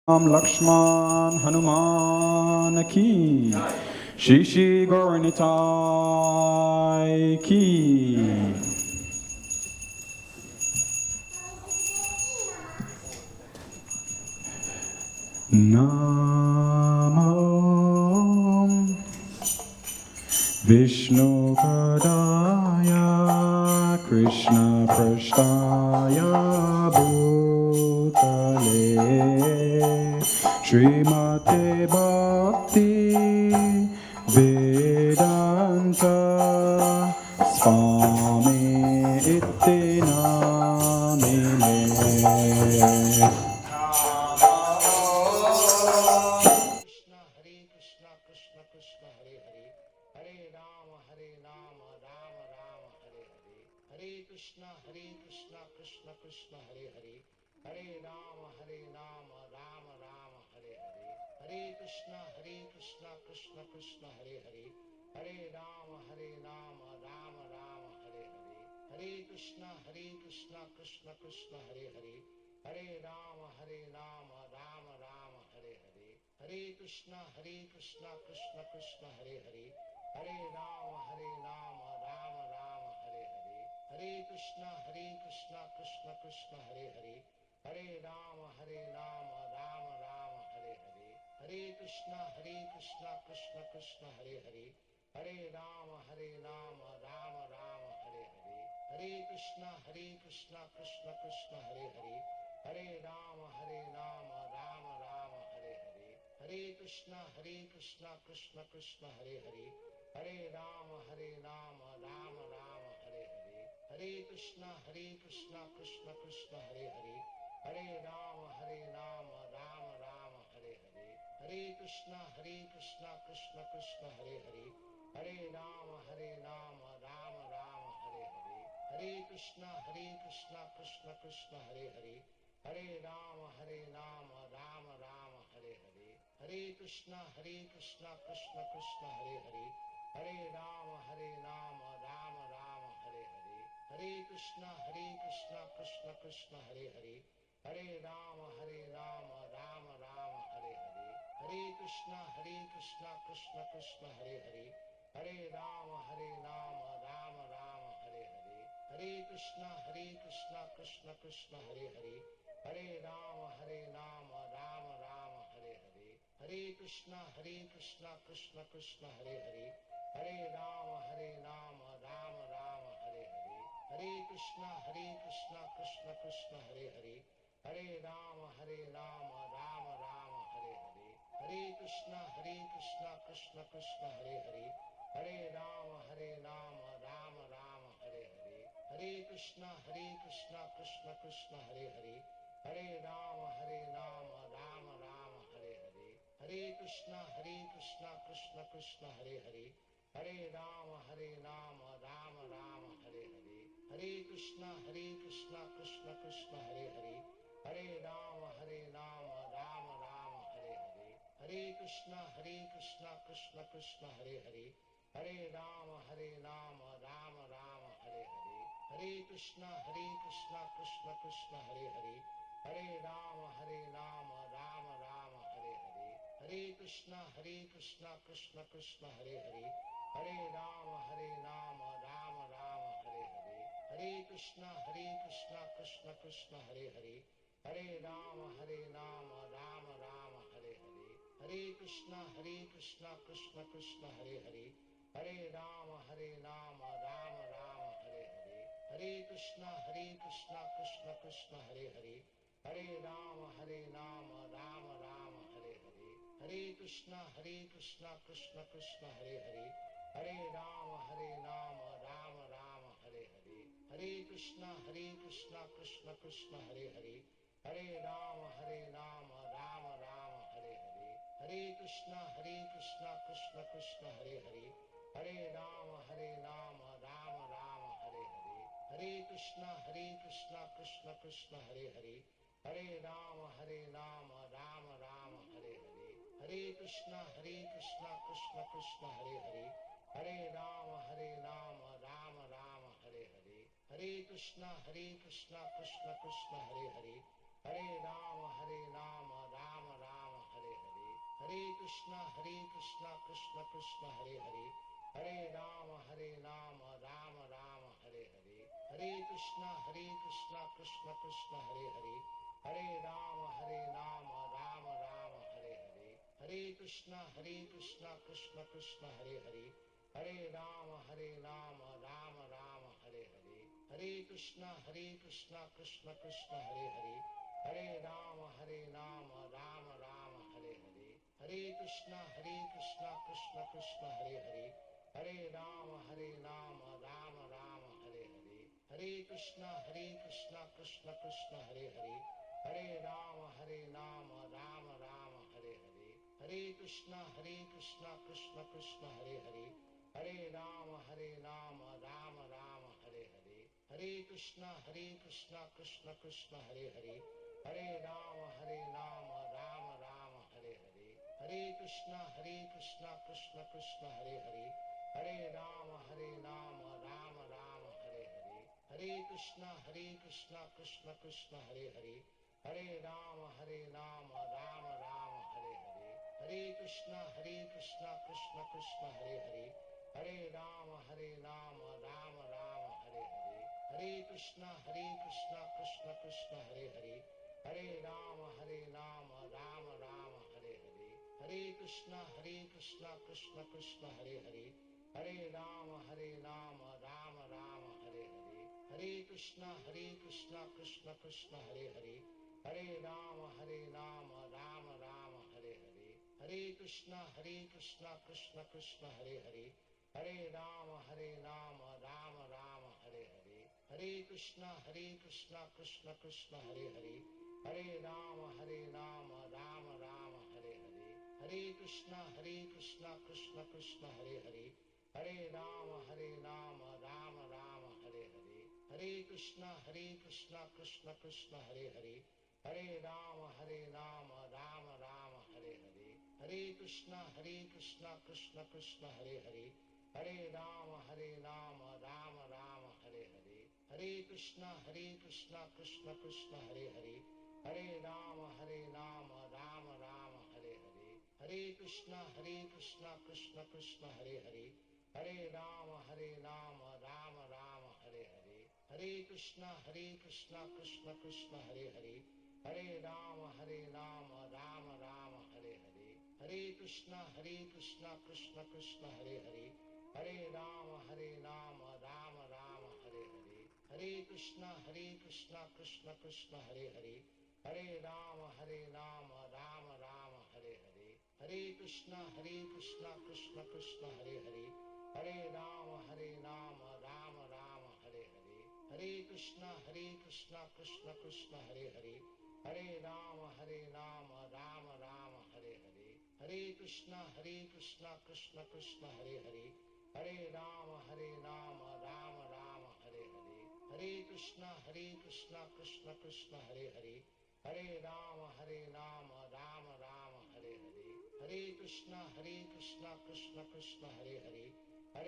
Lakshman Hanuman ki, Shishi Gauranitai ki. Namo Vishnu Padaya Krishna Prasthaya Bhutale Srimate Bhakti Vedanta Swami Iti Namine. Krishna Krishna Krishna Hare Hare Hare Rama Rama Rama Hare Hare Hare Krishna Krishna Krishna Hare Hare Hare Rama Rama Rama Hare Hare Hare Krishna Krishna Krishna Hare Hare Hare Rama Rama Rama Hare Hare Hare Krishna Krishna Krishna Hare Hare Hare Rama Rama Rama Hare Hare Hare Krishna Krishna Krishna Hare Hare Hare Rama Rama Rama Hare Hare Hare Krishna Krishna Krishna Hare Hare Hare Rama Rama Rama Hare Hare Hare Krishna Krishna Krishna Hare Hare Hare Rama Rama Rama Hare Hare Hare Krishna Krishna Krishna Hare Hare Hare Rama Rama Rama Hare Hare Hare Krishna Krishna Krishna Hare Hare Hare Rama Rama Rama Hare Hare Hare Krishna Krishna Krishna Hare Hare Hare Rama Rama Rama Hare Hare Hare Krishna Krishna Krishna Hare Hare Hare Rama Rama Rama Hare Hare Hare Krishna Krishna Krishna Hare Hare Hare Rama Rama Rama Hare Hare Hare Krishna Krishna Krishna Hare Hare Hare Rama Rama Rama Hare Hare Hare Krishna Krishna Krishna Hare Hare Hare Rama Rama Rama Hare Hare Hare Krishna Krishna Krishna Hare Hare Hare Rama Rama Rama Hare Hare Hare Krishna Krishna Krishna Hare Hare Hare Rama Rama Rama Hare Hare Hare Krishna Krishna Krishna Hare Hare Hare Rama Rama Rama Hare Hare Hare Krishna Krishna Krishna Hare Hare Hare Rama Rama Rama Hare Hare Hare Krishna Krishna Krishna Hare Hare Hare Rama Rama Rama Hare Hare Hare Krishna Krishna Krishna Hare Hare Hare Rama Rama Rama Hare Hare Hare Krishna Krishna Krishna Hare Hare Hare Rama Rama Rama Hare Hare Hare Krishna Krishna Krishna Hare Hare Hare Rama Rama Rama Hare Hare Hare Krishna Krishna Krishna Hare Hare Hare Rama Rama Rama Hare Hare Hare Krishna Krishna Krishna Hare Hare Hare Rama Rama Rama Hare Hare Hare Krishna Krishna Krishna Hare Hare Hare Rama Rama Rama Hare Hare Hare Krishna Krishna Krishna Hare Hare Hare Rama Rama Rama Hare Hare Hare Krishna Krishna Krishna Hare Hare Hare Rama Rama Rama Hare Hare Hare Krishna Krishna Krishna Hare Hare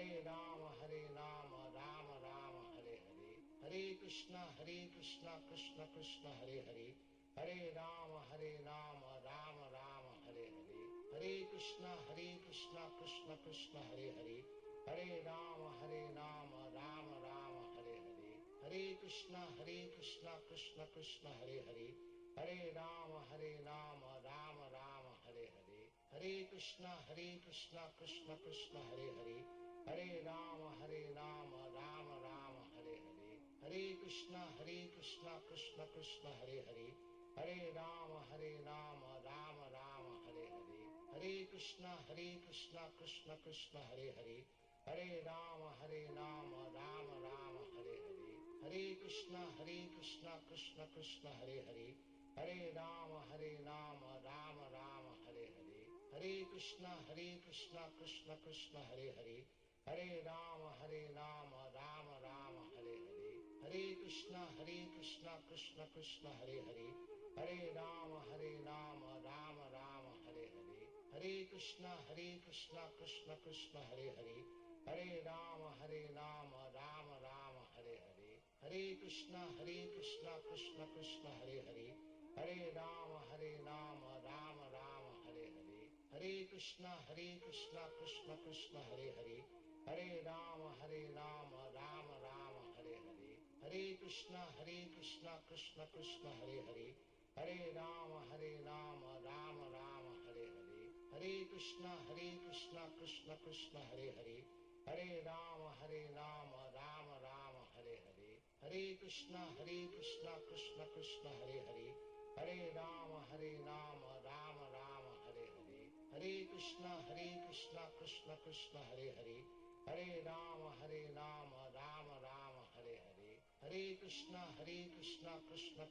Hare Rama Rama Rama Hare Hare Hare Krishna Krishna Krishna Hare Hare Hare Rama Rama Rama Hare Hare Hare Krishna Krishna Krishna Hare Hare Hare Rama Rama Rama Hare Hare Hare Krishna Krishna Krishna Hare Hare Hare Rama Rama Rama Hare Hare Hare Krishna Krishna Krishna Hare Hare Hare Rama Rama Rama Hare Hare Hare Krishna Krishna Krishna Hare Hare Hare Rama Rama Rama Hare Hare Hare Krishna Krishna Krishna Hare Hare Hare Rama Rama Rama Hare Hare Hare Krishna Krishna Krishna Hare Hare Hare Rama Rama Rama Hare Hare Hare Krishna Krishna Krishna Hare Hare Hare Rama Rama Rama Hare Hare Hare Krishna Krishna Krishna Hare Hare Hare Rama Rama Rama Hare Hare Hare Krishna Krishna Krishna Hare Hare Hare Rama Rama Rama Hare Hare Hare Krishna Krishna Krishna Hare Hare Hare Rama Rama Rama Hare Hare Hare Krishna Krishna Krishna Hare Hare Hare Rama Rama Rama Hare Hare Hare Krishna Krishna Krishna Hare Hare, Hare Rama Rama Rama Hare Hare, Hare Krishna Krishna Krishna Hare Hare, Hare Rama Rama Rama Hare Hare, Hare Krishna Krishna Krishna Hare Hare, Hare Rama Rama Rama Hare Hare, Hare Krishna Krishna Krishna Hare Hare, Hare Rama Rama Rama Hare Hare, Hare Krishna Krishna Krishna Hare Hare, Hare Rama Rama Rama Hare Hare, Hare Krishna Krishna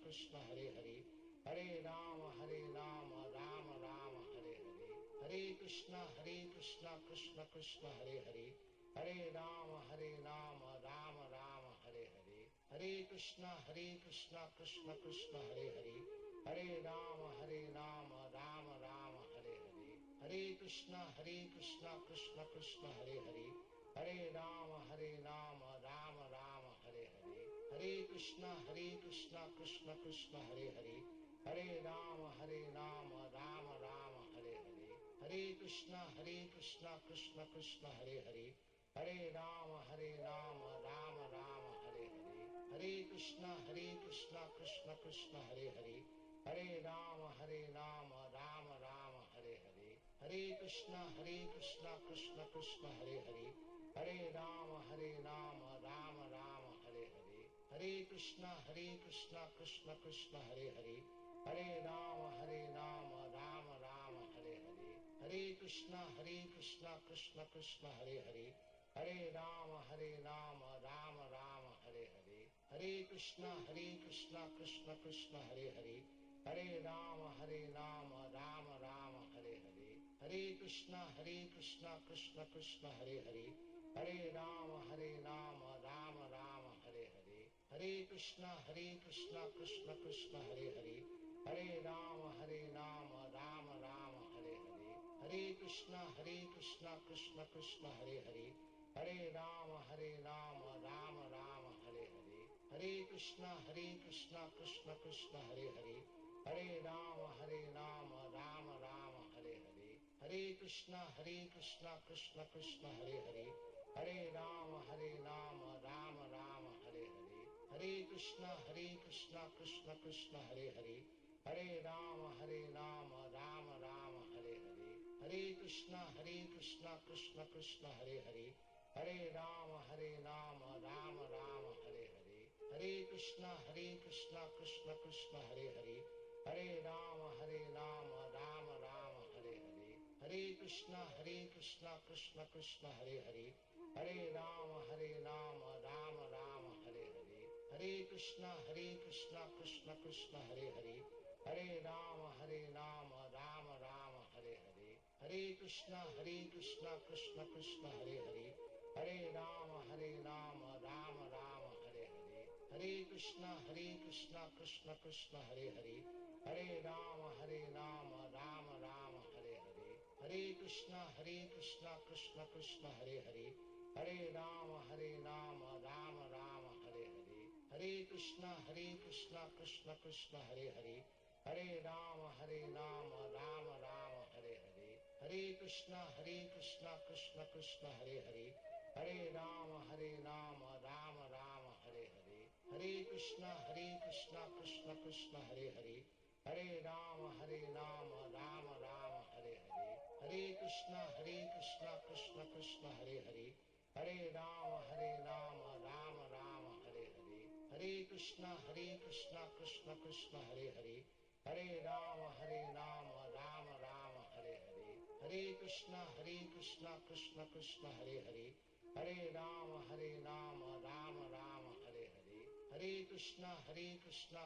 Krishna Hare Hare, Hare Rama Rama Rama Hare Hare, Hare Krishna Krishna Krishna Hare Hare, Hare Rama Rama Rama Hare Hare, Hare Krishna Krishna Krishna Hare Hare, Hare Rama Rama Rama Hare Hare, Hare Krishna Krishna Krishna Hare Hare, Hare Rama Rama Rama Hare Hare, Hare Krishna Krishna Krishna Hare Hare, Hare Rama Rama Rama Hare Hare, Hare Krishna Krishna Krishna Hare Hare, Hare Rama Rama Rama Hare Hare, Hare Krishna Krishna Krishna Hare Hare, Hare Rama Rama Rama Hare Hare, Hare Krishna Krishna Krishna Hare Hare, Hare Rama Rama Rama Hare Hare, Hare Krishna Krishna Krishna Hare Hare, Hare Rama Rama Rama Hare Hare, Hare Krishna Krishna Krishna Hare Hare, Hare Rama Rama Rama Hare Hare, Hare Krishna Krishna Krishna Hare Hare, Hare Rama Rama Rama Hare Hare, Hare Krishna Krishna Krishna Hare Hare, Hare Rama Rama Rama Hare Hare, Hare Krishna Krishna Krishna Hare Hare, Hare Rama Rama Rama Hare Hare, Hare Krishna Krishna Krishna Hare Hare, Hare Rama Rama Rama Hare Hare, Hare Krishna Krishna Krishna Hare Hare, Hare Rama Rama Rama Hare Hare, Hare Krishna Krishna Krishna Hare Hare, Hare Rama Rama Rama Hare Hare, Hare Krishna Krishna Krishna Hare Hare, Hare Rama Rama Rama Hare Hare, Hare Krishna Krishna Krishna Hare Hare, Hare Rama Rama Rama Hare Hare, Hare Krishna Krishna Krishna Hare Hare, Hare Rama Rama Rama Hare Hare, Hare Krishna Krishna Krishna Hare Hare, Hare Rama Rama Rama Hare Hare, Hare Krishna Krishna Krishna Hare Hare, Hare Rama Rama Rama Hare Hare, Hare Krishna Krishna Krishna Hare Hare, Hare Rama Rama Rama Hare Hare, Hare Krishna Krishna Krishna Hare Hare, Hare Rama Rama Rama Hare Hare, Hare Krishna Krishna Krishna Hare Hare, Hare Rama Rama Rama Hare Hare, Hare Krishna Krishna Krishna Hare Hare, Hare Rama Rama Rama Hare Hare, Hare Krishna Krishna Krishna Hare Hare, Hare Rama Rama Rama Hare Hare, Hare Krishna Krishna Krishna Hare Hare, Hare Rama Rama Rama Hare Hare, Hare Krishna Krishna Krishna Hare Hare, Hare Rama Rama Rama Hare Hare, Hare Krishna Krishna Krishna Hare Hare, Hare Rama Rama Rama Hare Hare, Hare Krishna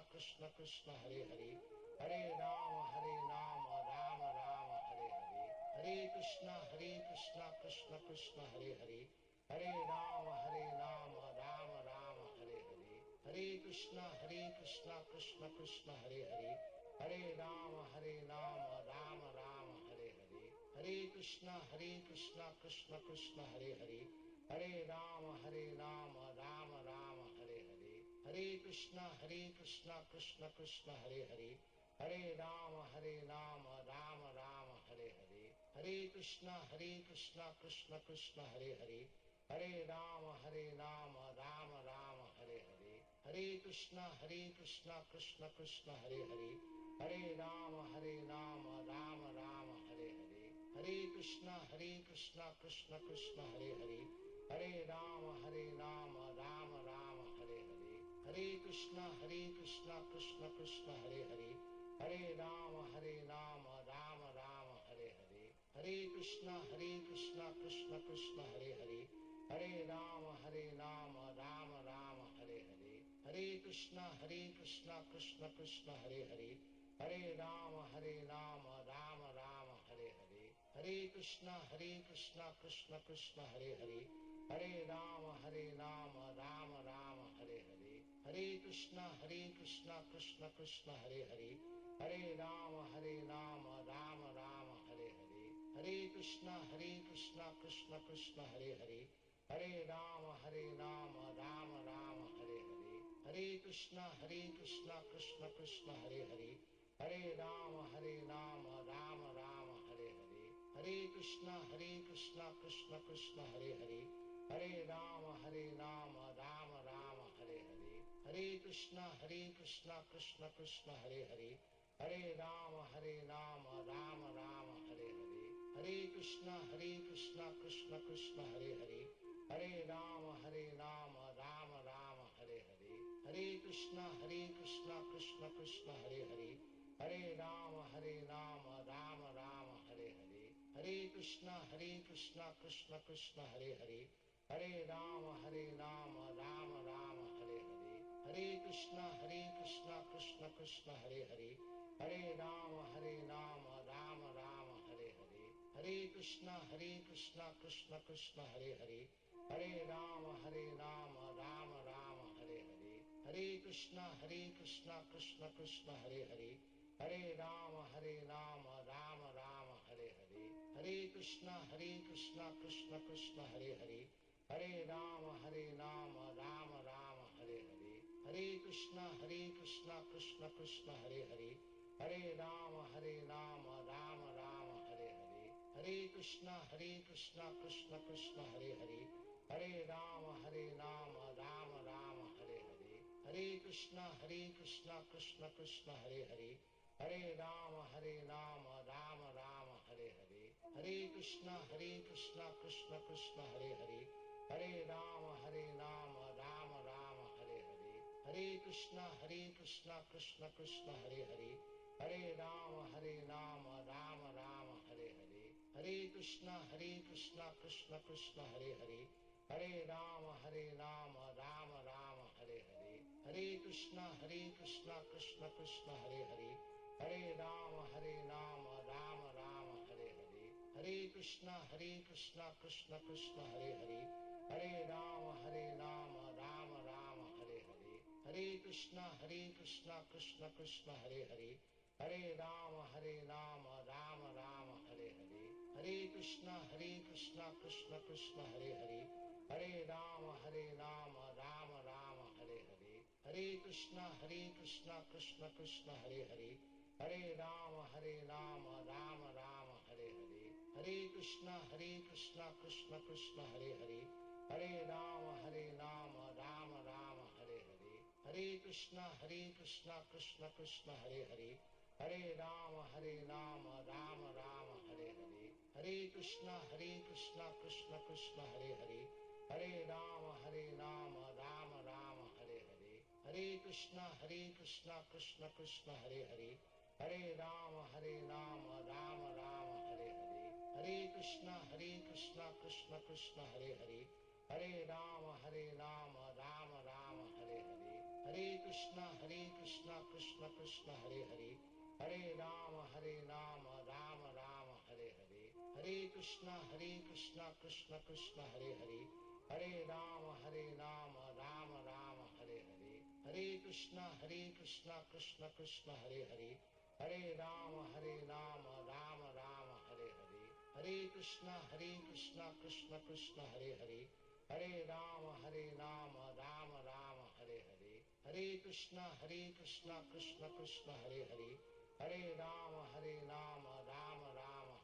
Krishna Krishna Hare Hare, Hare Rama Rama Rama Hare Hare, Hare Krishna Krishna Krishna Hare Hare, Hare Rama Rama Hare Hare, Hare Krishna Krishna Krishna Hare Hare, Hare Rama Rama Hare Hare, Hare Krishna Krishna Krishna Hare Hare, Hare Rama Rama Hare Hare, Hare Krishna Krishna Krishna Hare Hare, Hare Rama Rama Hare Hare, Hare Krishna Krishna Krishna Hare Hare, Hare Rama Rama Rama Hare Hare, Hare Krishna Krishna Krishna Hare Hare, Hare Rama Rama Rama Hare Hare, Hare Krishna Krishna Krishna Hare Hare, Hare Rama Rama Rama Hare Hare, Hare Krishna Krishna Krishna Hare Hare, Hare Rama Rama Rama Hare Hare, Hare Krishna Krishna Krishna Hare Hare, Hare Rama Rama Rama Hare Hare, Hare Krishna Krishna Krishna Hare Hare, Hare Rama Rama Rama Hare Hare, Hare Krishna Krishna Krishna Hare Hare, Hare Rama Rama Rama Hare Hare, Hare Krishna Krishna Krishna Hare Hare, Hare Rama Rama Rama Hare Hare, Hare Krishna Krishna Krishna Hare Hare, Hare Rama Rama Rama Hare Hare, Hare Krishna Krishna Krishna Hare Hare, Hare Rama Rama Rama Hare Hare, Hare Krishna Krishna Krishna Hare Hare, Hare Rama Rama Rama Hare Hare, Hare Krishna Krishna Krishna Hare Hare, Hare Rama Rama Rama Hare Hare, Hare Krishna Krishna Krishna Hare Hare, Hare Rama Rama Rama Hare Hare, Hare Krishna Krishna Krishna Hare Hare, Hare Rama Rama Rama Hare Hare, Hare Krishna Krishna Krishna Hare Hare, Hare Rama Rama Rama Hare Hare, Hare Krishna Krishna Krishna Hare Hare, Hare Rama Rama Rama Hare Hare, Hare Krishna Krishna Krishna Hare Hare, Hare Rama Rama Rama Hare Hare, Hare Krishna Krishna Krishna Hare Hare, Hare Rama Rama Rama Hare Hare, Hare Krishna Krishna Krishna Hare Hare, Hare Rama Rama Rama Hare Hare, Hare Krishna Krishna Krishna Hare Hare, Hare Rama Rama Rama Hare Hare, Hare Krishna Krishna Krishna Hare Hare, Hare Rama Rama Rama Hare Hare, Hare Krishna Krishna Krishna Hare Hare, Hare Rama Rama Rama Hare Hare, Hare Krishna Krishna Krishna Hare Hare, Hare Rama Rama Rama Hare Hare, Hare Krishna Krishna Krishna Hare Hare, Hare Rama Rama Rama Hare Hare, Hare Krishna Krishna Krishna Hare Hare, Hare Rama Rama Rama Hare Hare, Hare Krishna Krishna Krishna Hare Hare, Hare Rama Rama Rama Hare Hare, Hare Krishna Krishna Krishna Hare Hare, Hare Rama Rama Rama Hare Hare, Hare Krishna Krishna Krishna Hare Hare, Hare Rama Rama Rama Hare Hare, Hare Krishna Krishna Krishna Hare Hare, Hare Rama Rama Rama Hare Hare, Hare Krishna Krishna Krishna Hare Hare, Hare Rama Rama Rama Hare Hare, Hare Krishna Krishna Krishna Hare Hare, Hare Rama Rama Rama Hare Hare, Hare Krishna Krishna Krishna Hare Hare, Hare Rama Rama Rama Hare Hare, Hare Krishna Krishna Krishna Hare Hare, Hare Rama Rama Rama Hare Hare, Hare Krishna Krishna Krishna Hare Hare, Hare Rama Rama Rama Hare Hare, Hare Krishna Krishna Krishna Hare Hare, Hare Rama Rama Rama Hare Hare, Hare Krishna Krishna Krishna Hare Hare, Hare Rama Rama Rama Hare Hare, Hare Krishna Krishna Krishna Hare Hare, Hare Rama Rama Rama Hare Hare, Hare Krishna Krishna Krishna Hare Hare, Hare Rama Rama Rama Hare Hare, Hare Krishna Krishna Krishna Hare Hare, Hare Rama Rama Rama Hare Hare, Hare Krishna Krishna Krishna Hare Hare, Hare Rama Rama Rama Hare Hare, Hare Krishna Krishna Krishna Hare Hare, Hare Rama Rama Rama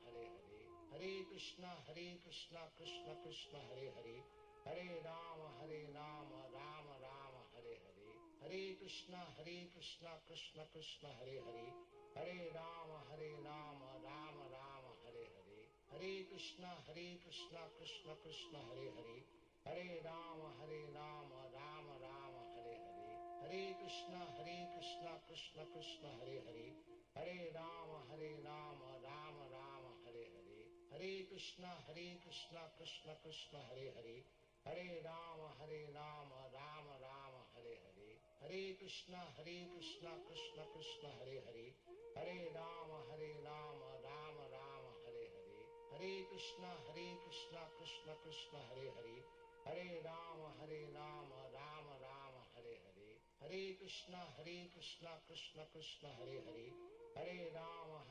Hare Hare, Hare Krishna Krishna Krishna Hare Hare, Hare Rama Rama Rama Hare Hare, Hare Krishna Krishna Krishna Hare Hare, Hare Rama Rama Rama Hare Hare, Hare Krishna Krishna Krishna Hare Hare, Hare Rama Rama Rama Hare Hare, Hare Krishna Krishna Krishna Hare Hare, Hare Rama Rama Rama Hare Hare, Hare Krishna Krishna Krishna Hare Hare, Hare Rama Rama Rama Hare Hare, Hare Krishna Krishna Krishna Hare Hare, Hare Rama Rama Rama Hare Hare, Hare Krishna Krishna Krishna Hare Hare, Hare Rama Rama Rama Hare Hare, Hare Krishna Krishna Krishna Hare Hare, Hare Rama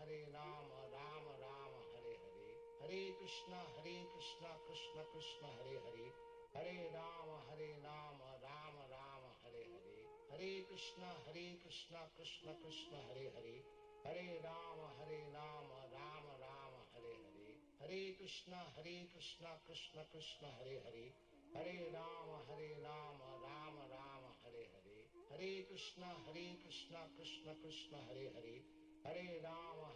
Rama Rama Hare Hare, Hare Krishna Krishna Krishna Hare Hare, Hare Rama Rama Rama Hare Hare, Hare Krishna Krishna Krishna Hare Hare, Hare Rama Rama Rama Hare Hare, Hare Krishna Krishna Krishna Hare Hare, Hare Rama Rama Rama Hare Hare, Hare Krishna Krishna Krishna Hare Hare, Hare Rama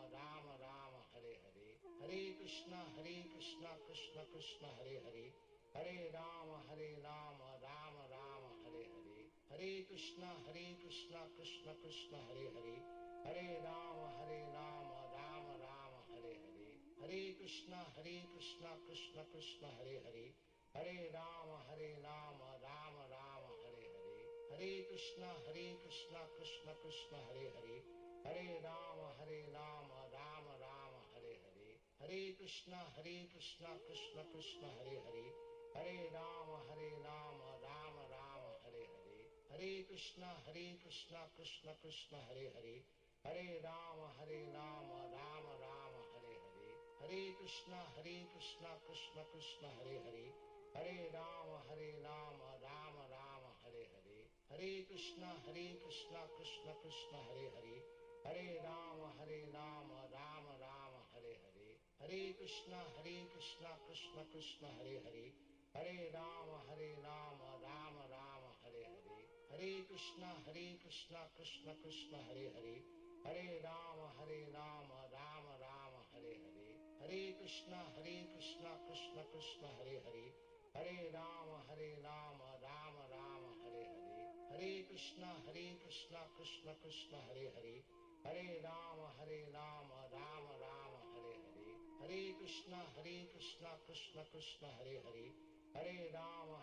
Rama Rama Hare Hare, Hare Krishna Krishna Krishna Hare Hare, Hare Rama Rama Rama Hare Hare, Hare Krishna Krishna Krishna Hare Hare, Hare Rama Rama Rama Hare Hare, Hare Krishna Krishna Krishna Hare Hare, Hare Rama Rama Rama Hare Hare, Hare Krishna Krishna Krishna Hare Hare, Hare Rama Rama Rama Hare Hare, Hare Krishna Krishna Krishna Hare Hare, Hare Rama Rama Rama Hare Hare, Hare Krishna Krishna Krishna Hare Hare, Hare Rama Rama Rama Hare Hare, Hare Krishna Krishna Krishna Hare Hare, Hare Rama Rama Rama Hare Hare, Hare Krishna Krishna Krishna Hare Hare, Hare Rama Rama Rama Hare Hare, Hare Krishna Krishna Krishna Hare Hare, Hare Rama Rama Rama Hare Hare, Hare Krishna Krishna Krishna Hare Hare, Hare Rama Rama Rama Hare Hare, Hare Krishna Krishna Krishna Hare Hare, Hare Rama Rama Rama Hare Hare, Hare Krishna Krishna Krishna Hare Hare, Hare Rama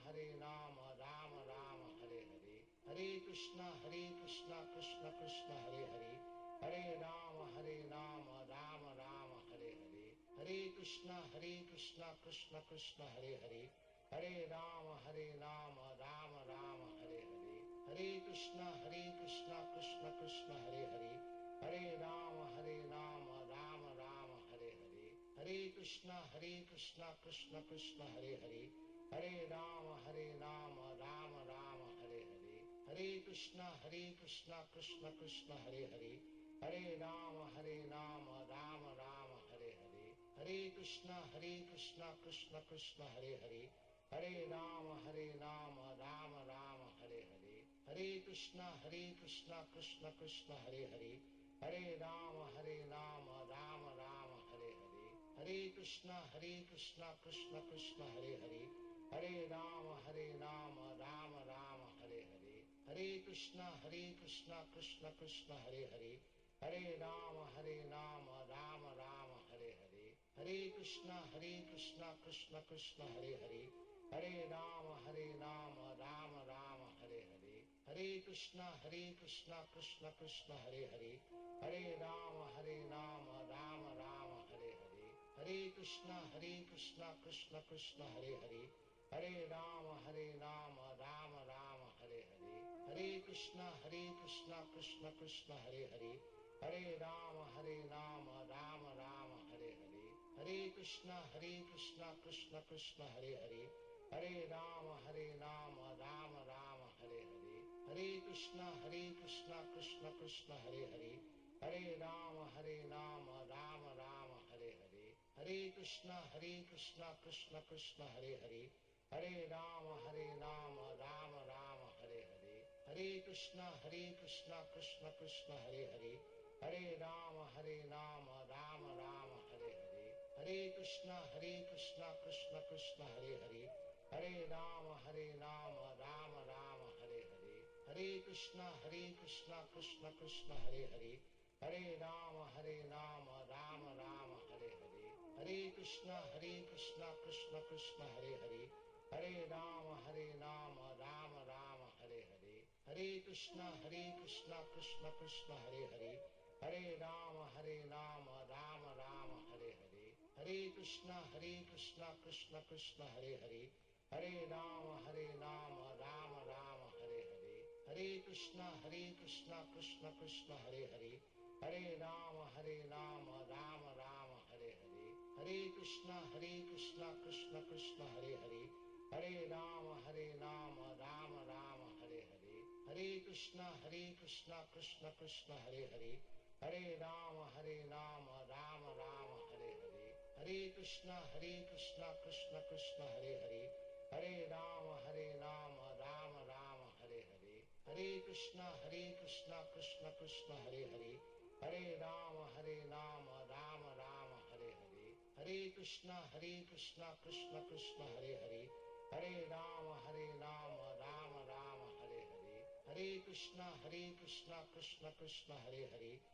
Rama Rama Hare Hare, Hare Krishna Krishna Krishna Hare Hare, Hare Rama Rama Rama Hare Hare, Hare Krishna Krishna Krishna Hare Hare, Hare Rama Rama Rama Hare Hare, Hare Krishna Krishna Krishna Hare Hare, Hare Rama Rama Rama Hare Hare, Hare Krishna Krishna Krishna Hare Hare, Hare Rama Rama Rama Hare Hare, Hare Krishna Krishna Krishna Hare Hare, Hare Rama Rama Rama Hare Hare, Hare Krishna Krishna Krishna Hare Hare, Hare Rama Rama Rama Hare Hare, Hare Krishna Krishna Krishna Hare Hare, Hare Rama Rama Rama Hare Hare, Hare Krishna Krishna Krishna Hare Hare, Hare Rama Rama Rama Hare Hare, Hare Krishna Krishna Krishna Hare Hare, Hare Rama Rama Rama Hare Hare, Hare Krishna Krishna Krishna Hare Hare, Hare Rama Rama Rama Hare Hare, Hare Krishna Krishna Krishna Hare Hare, Hare Rama Rama Rama Hare Hare, Hare Krishna Krishna Krishna Hare Hare, Hare Rama Rama Rama Hare Hare, Hare Krishna Krishna Krishna Hare Hare, Hare Rama Rama Rama Hare Hare, Hare Krishna Krishna Krishna Hare Hare, Hare Rama Rama Rama Hare Hare, Hare Krishna Krishna Hare Hare, Hare Rama Rama Hare Hare, Hare Krishna Krishna Hare Hare, Hare Rama Rama Hare Hare, Hare Krishna Krishna Krishna Hare Hare, Hare Rama Rama Rama Hare Hare, Hare Krishna Krishna Krishna Hare Hare, Hare Rama Rama Rama Hare Hare, Hare Krishna Krishna Krishna Hare Hare, Hare Rama Rama Rama Hare Hare, Hare Krishna Krishna Krishna Hare Hare, Hare Rama Rama Rama Hare Hare, Hare Krishna Krishna Krishna Hare Hare, Hare Rama Rama Rama Hare Hare, Hare Krishna Krishna Krishna Hare Hare, Hare Rama Rama Rama Hare Hare, Hare Krishna Krishna Krishna Hare Hare, Hare Rama Rama Rama Hare Hare, Hare Krishna Krishna Krishna Hare Hare, Hare Rama Rama Rama Hare Hare, Hare Krishna Krishna Krishna Hare Hare, Hare Rama Rama Rama Hare Hare, Hare Krishna Krishna Krishna Hare Hare, Hare Rama Rama Rama Hare Hare, Hare Krishna Krishna Krishna Hare Hare, Hare Rama Rama Rama Hare Hare, Hare Krishna Krishna Krishna Hare Hare, Hare Rama Rama Rama Hare Hare, Hare Krishna Krishna Krishna Hare Hare, Hare Rama Rama Rama Hare Hare, Hare Krishna Krishna Krishna Hare Hare,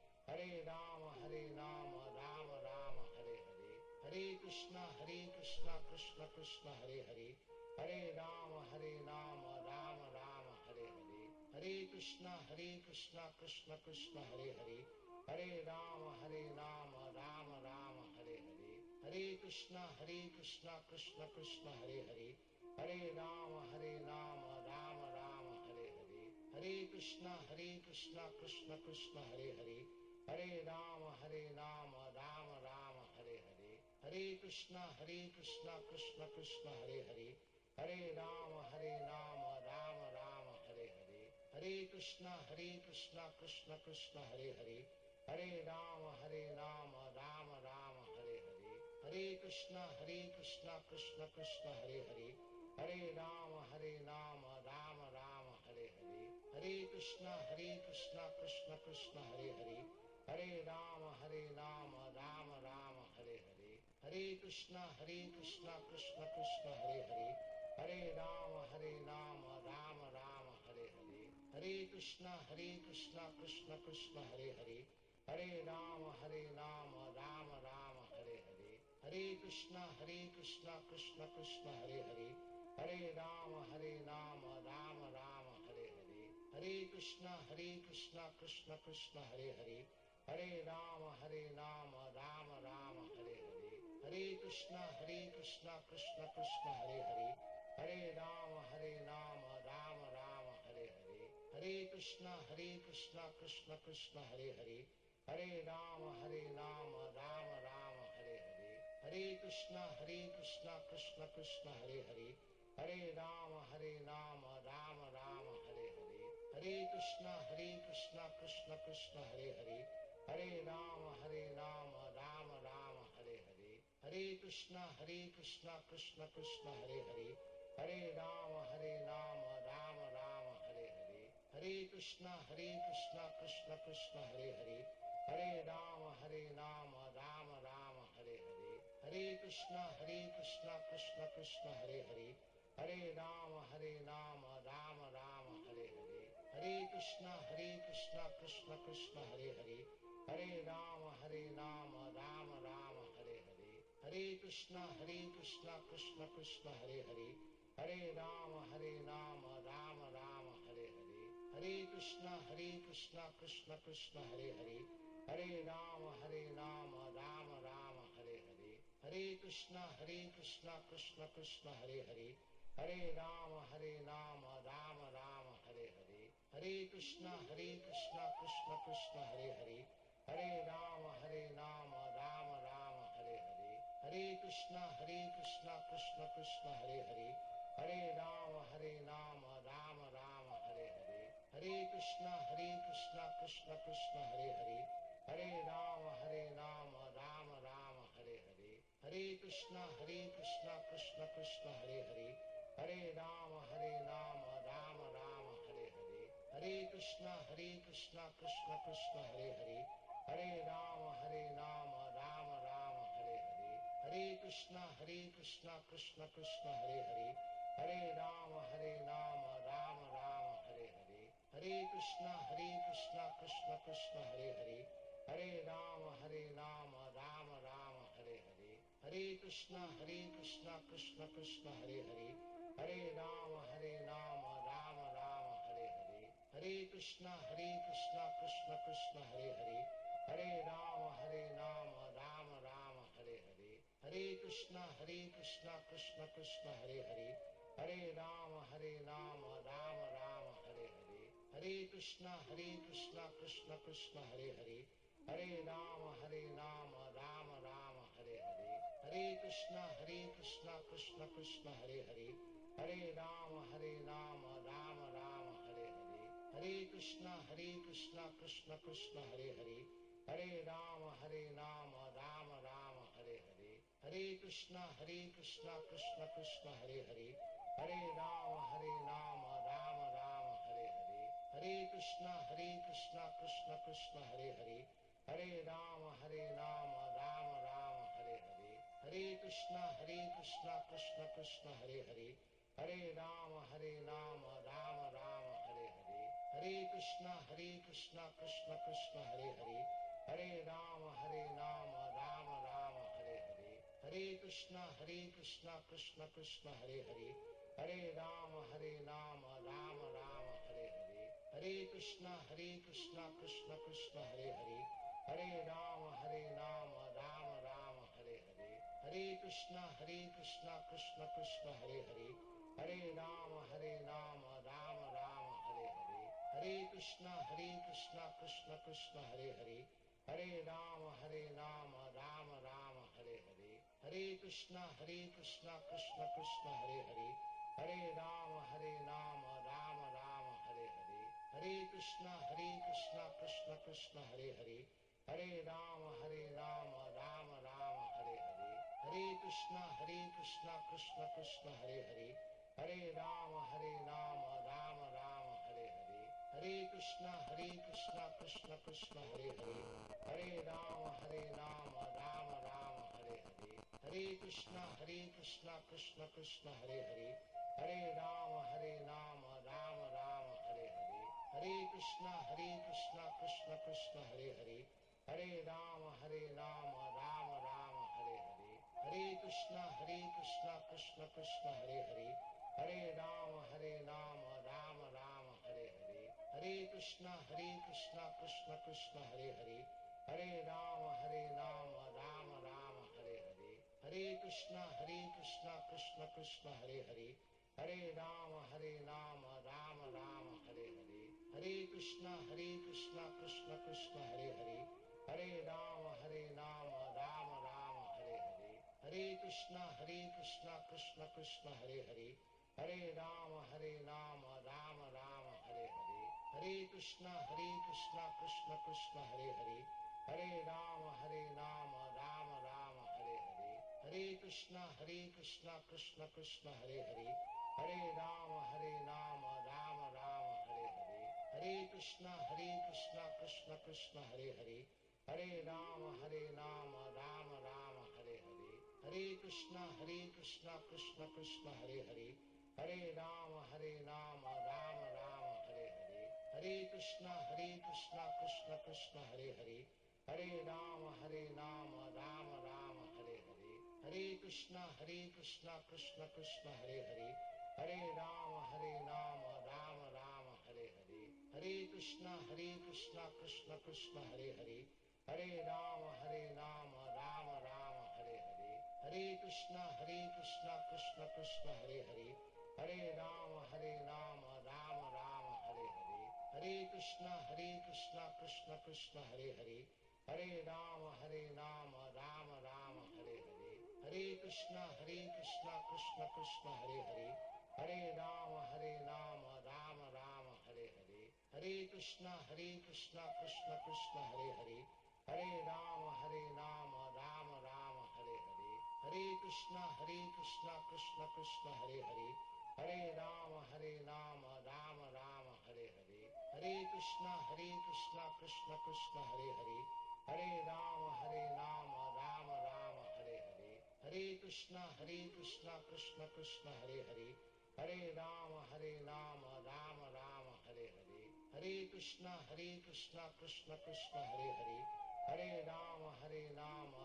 Hare Rama Rama Rama Hare Hare, Hare Krishna Krishna Krishna Hare Hare, Hare Rama Rama Rama Hare Hare, Hare Krishna Krishna Krishna Hare Hare, Hare Rama Rama Rama Hare Hare, Hare Krishna Krishna Krishna Hare Hare, Hare Rama Rama Rama Hare Hare, Hare Krishna Krishna Krishna Hare Hare, Hare Rama Rama Rama Hare Hare, Hare Krishna Krishna Krishna Hare Hare, Hare Rama Rama Rama Hare Hare, Hare Krishna Krishna Krishna Hare Hare, Hare Rama Rama Rama Hare Hare, Hare Krishna Krishna Krishna Hare Hare, Hare Rama Rama Rama Hare Hare, Hare Krishna Krishna Krishna Hare Hare, Hare Rama Rama Rama Hare Hare, Hare Krishna Krishna Krishna Hare Hare, Hare Rama Rama Rama Hare Hare, Hare Krishna Krishna Krishna Hare Hare, Hare Rama Rama Rama Hare Hare, Hare Krishna Krishna Krishna Hare Hare, Hare Rama Rama Rama Hare Hare, Hare Krishna Krishna Krishna Hare Hare, Hare Rama Rama Rama Hare Hare, Hare Krishna Krishna Krishna Hare Hare, Hare Rama Rama Rama Hare Hare, Hare Krishna Krishna Krishna Hare Hare, Hare Rama Rama Rama Hare Hare, Hare Krishna Krishna Krishna Hare Hare, Hare Rama Rama Rama Hare Hare, Hare Krishna Krishna Krishna Hare Hare, Hare Rama Rama Rama Hare Hare, Hare Krishna Krishna Krishna Hare Hare, Hare Rama Rama Rama Hare Hare, Hare Krishna Krishna Hare Hare, Hare Rama Rama Rama Hare Hare, Hare Krishna Krishna Hare Hare, Hare Rama Rama Rama Hare Hare, Hare Krishna Krishna Hare Hare, Hare Rama Rama Rama Hare Hare, Hare Krishna Krishna Hare Hare, Hare Rama Rama Rama Hare Hare, Hare Krishna Krishna Hare Hare, Hare Rama Rama Rama Hare Hare, Hare Krishna Krishna Hare Hare, Hare Rama Rama Rama Hare Hare, Hare Krishna Krishna Hare Hare, Hare Rama Rama Rama Hare Hare, Hare Krishna Krishna Hare Hare, Hare Rama Rama Rama Hare Hare, Hare Krishna Krishna Hare Hare, Hare Rama Rama Rama Hare Hare, Hare Krishna Krishna Krishna Hare Hare, Hare Rama Rama Rama Hare Hare, Hare Krishna Krishna Krishna Hare Hare, Hare Rama Rama Rama Hare Hare, Hare Krishna Krishna Krishna Hare Hare, Hare Rama Rama Rama Hare Hare, Hare Krishna Krishna Krishna Hare Hare, Hare Rama Rama Rama Hare Hare, Hare Krishna Krishna Krishna Hare Hare, Hare Rama Rama Rama Hare Hare, Hare Krishna Krishna Krishna Hare Hare, Hare Rama Rama Rama Hare Hare, Hare Krishna Krishna Krishna Hare Hare, Hare Rama Rama Rama Hare Hare, Hare Krishna Krishna Krishna Hare Hare, Hare Rama Rama Rama Hare Hare, Hare Krishna Krishna Krishna Hare Hare, Hare Rama Rama Rama Hare Hare, Hare Krishna Krishna Krishna Hare Hare, Hare Rama Rama Rama Hare Hare, Hare Krishna Krishna Krishna Hare Hare, Hare Rama Rama Rama Hare Hare, Hare Krishna Krishna Krishna Hare Hare, Hare Rama Rama Rama Hare Hare, Hare Krishna Krishna Krishna Hare Hare, Hare Rama Rama Rama Hare Hare, Hare Krishna Krishna Krishna Hare Hare, Hare Rama Rama Rama Hare Hare, Hare Krishna Krishna Krishna Hare Hare, Hare Rama Rama Rama Hare Hare, Hare Krishna Krishna Krishna Hare Hare, Hare Rama Rama Rama Hare Hare, Hare Krishna Krishna Krishna Hare Hare, Hare Rama Rama Rama Hare Hare, Hare Krishna Krishna Krishna Hare Hare, Hare Rama Rama Rama Hare Hare, Hare Krishna Krishna Krishna Hare Hare, Hare Rama Rama Rama Hare Hare, Hare Krishna Krishna Krishna Hare Hare, Hare Rama Rama Rama Hare Hare, Hare Krishna Krishna Krishna Hare Hare, Hare Rama Rama Rama Hare Hare, Hare Krishna Krishna Krishna Hare Hare, Hare Rama Rama Rama Hare Hare, Hare Krishna Krishna Krishna Hare Hare, Hare Rama Rama Rama Hare Hare, Hare Krishna Krishna Krishna Hare Hare, Hare Rama Rama Rama Hare Hare, Hare Krishna Krishna Krishna Hare Hare, Hare Rama Rama Rama Hare Hare, Hare Krishna Krishna Krishna Hare Hare, Hare Rama Rama Rama Hare Hare, Hare Krishna Krishna Krishna Hare Hare, Hare Rama Rama Rama Hare Hare, Hare Krishna Krishna Krishna Hare Hare, Hare Rama Rama Rama Hare Hare, Hare Krishna Krishna Krishna Hare Hare, Hare Rama Rama Rama Hare Hare, Hare Krishna Krishna Krishna Hare Hare, Hare Rama Rama Rama Hare Hare, Hare Krishna Krishna Krishna Hare Hare, Hare Rama Rama Rama Hare Hare, Hare Krishna Krishna Krishna Hare Hare, Hare Rama Rama Rama Hare Hare, Hare Krishna Krishna Krishna Hare Hare, Hare Rama Rama Rama Hare Hare, Hare Krishna Krishna Krishna Hare Hare, Hare Rama Rama Rama Hare Hare, Hare Krishna Krishna Krishna Hare Hare, Hare Rama Rama Rama Hare Hare, Hare Krishna Krishna Krishna Hare Hare, Hare Rama Rama Rama Hare Hare, Hare Krishna Krishna Krishna Hare Hare, Hare Rama Rama Rama Hare Hare, Hare Krishna Krishna Krishna Hare Hare, Hare Rama Rama Rama Hare Hare, Hare Krishna Krishna Krishna Hare Hare, Hare Rama Rama Rama Hare Hare, Hare Krishna Krishna Krishna Hare Hare, Hare Rama Rama Rama Hare Hare, Hare Krishna Krishna Krishna Hare Hare, Hare Rama Rama Rama Hare Hare, Hare Krishna Krishna Krishna Hare Hare, Hare Rama Rama Rama Hare Hare, Hare Krishna Krishna Krishna Hare Hare, Hare Rama Rama Rama Hare Hare, Hare Krishna Krishna Krishna Hare Hare, Hare Rama Rama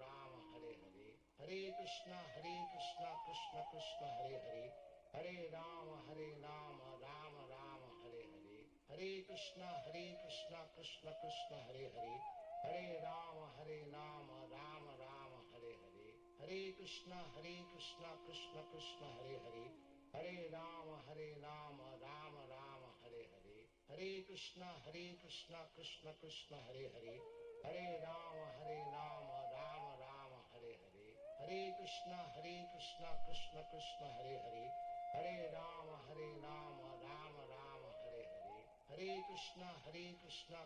Rama Hare Hare, Hare Krishna Krishna Krishna Hare Hare, Hare Rama Rama Rama Hare Hare, Hare Krishna Krishna Krishna Hare Hare, Hare Rama Rama Rama Hare Hare, Hare Krishna Krishna Krishna Hare Hare, Hare Rama Rama Rama Hare Hare, Hare Krishna Krishna Krishna Hare Hare, Hare Rama Rama Rama Hare Hare, Hare Krishna Krishna Krishna Hare Hare, Hare Rama Rama Rama Hare Hare, Hare Krishna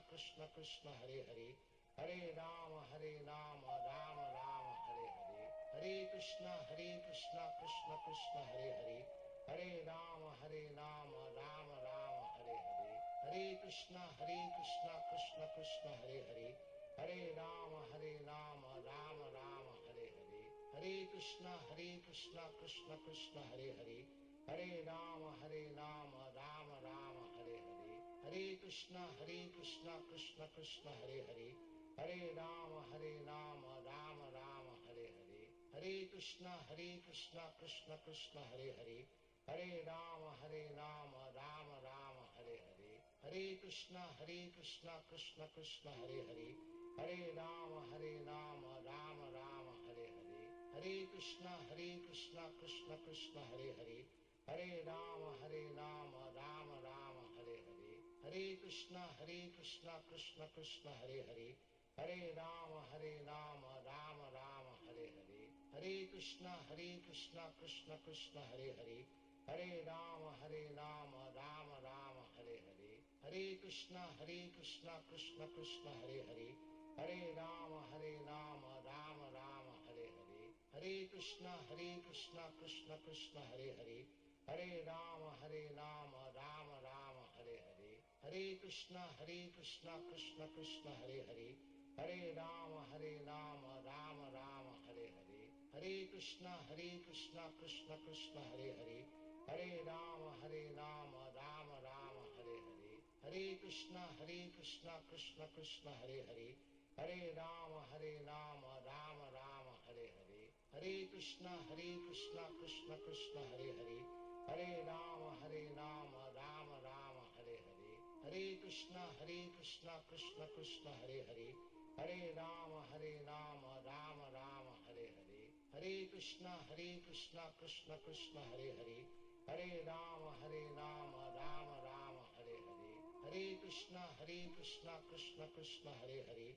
Krishna Krishna Hare Hare, Hare Rama Rama Rama Hare Hare, Hare Krishna Krishna Krishna Hare Hare, Hare Rama Rama Rama Hare Hare, Hare Krishna Krishna Krishna Hare Hare, Hare Rama Rama Rama Hare Hare, Hare Krishna Krishna Krishna Hare Hare, Hare Rama Rama Rama Hare Hare, Hare Krishna Krishna Krishna Hare Hare, Hare Rama Rama Rama Hare Hare, Hare Krishna Krishna Krishna Hare Hare, Hare Rama Rama Rama Hare Hare, Hare Krishna Krishna Krishna Hare Hare, Hare Rama Rama Rama Hare Hare, Hare Krishna Krishna Krishna Hare Hare, Hare Rama Rama Rama Hare Hare, Hare Krishna Krishna Krishna Hare Hare, Hare Rama Rama Rama Hare Hare, Hare Krishna Krishna Krishna Hare Hare, Hare Rama Rama Rama Hare Hare, Hare Krishna Krishna Krishna Hare Hare, Hare Rama Rama Rama Hare Hare, Hare Krishna Krishna Krishna Hare Hare, Hare Rama Rama Rama Hare Hare, Hare Krishna Krishna Krishna Hare Hare, Hare Rama Rama Rama Hare Hare, Hare Krishna Krishna Krishna Hare Hare, Hare Rama Rama Rama Hare Hare, Hare Krishna Krishna Krishna Hare Hare, Hare Rama Rama Rama Hare Hare, Hare Krishna Krishna Krishna Hare Hare, Hare Rama Rama Rama Hare Hare, Hare Krishna Krishna Krishna Hare Hare, Hare Rama Rama Rama Hare Hare, Hare Krishna Krishna Krishna Hare Hare,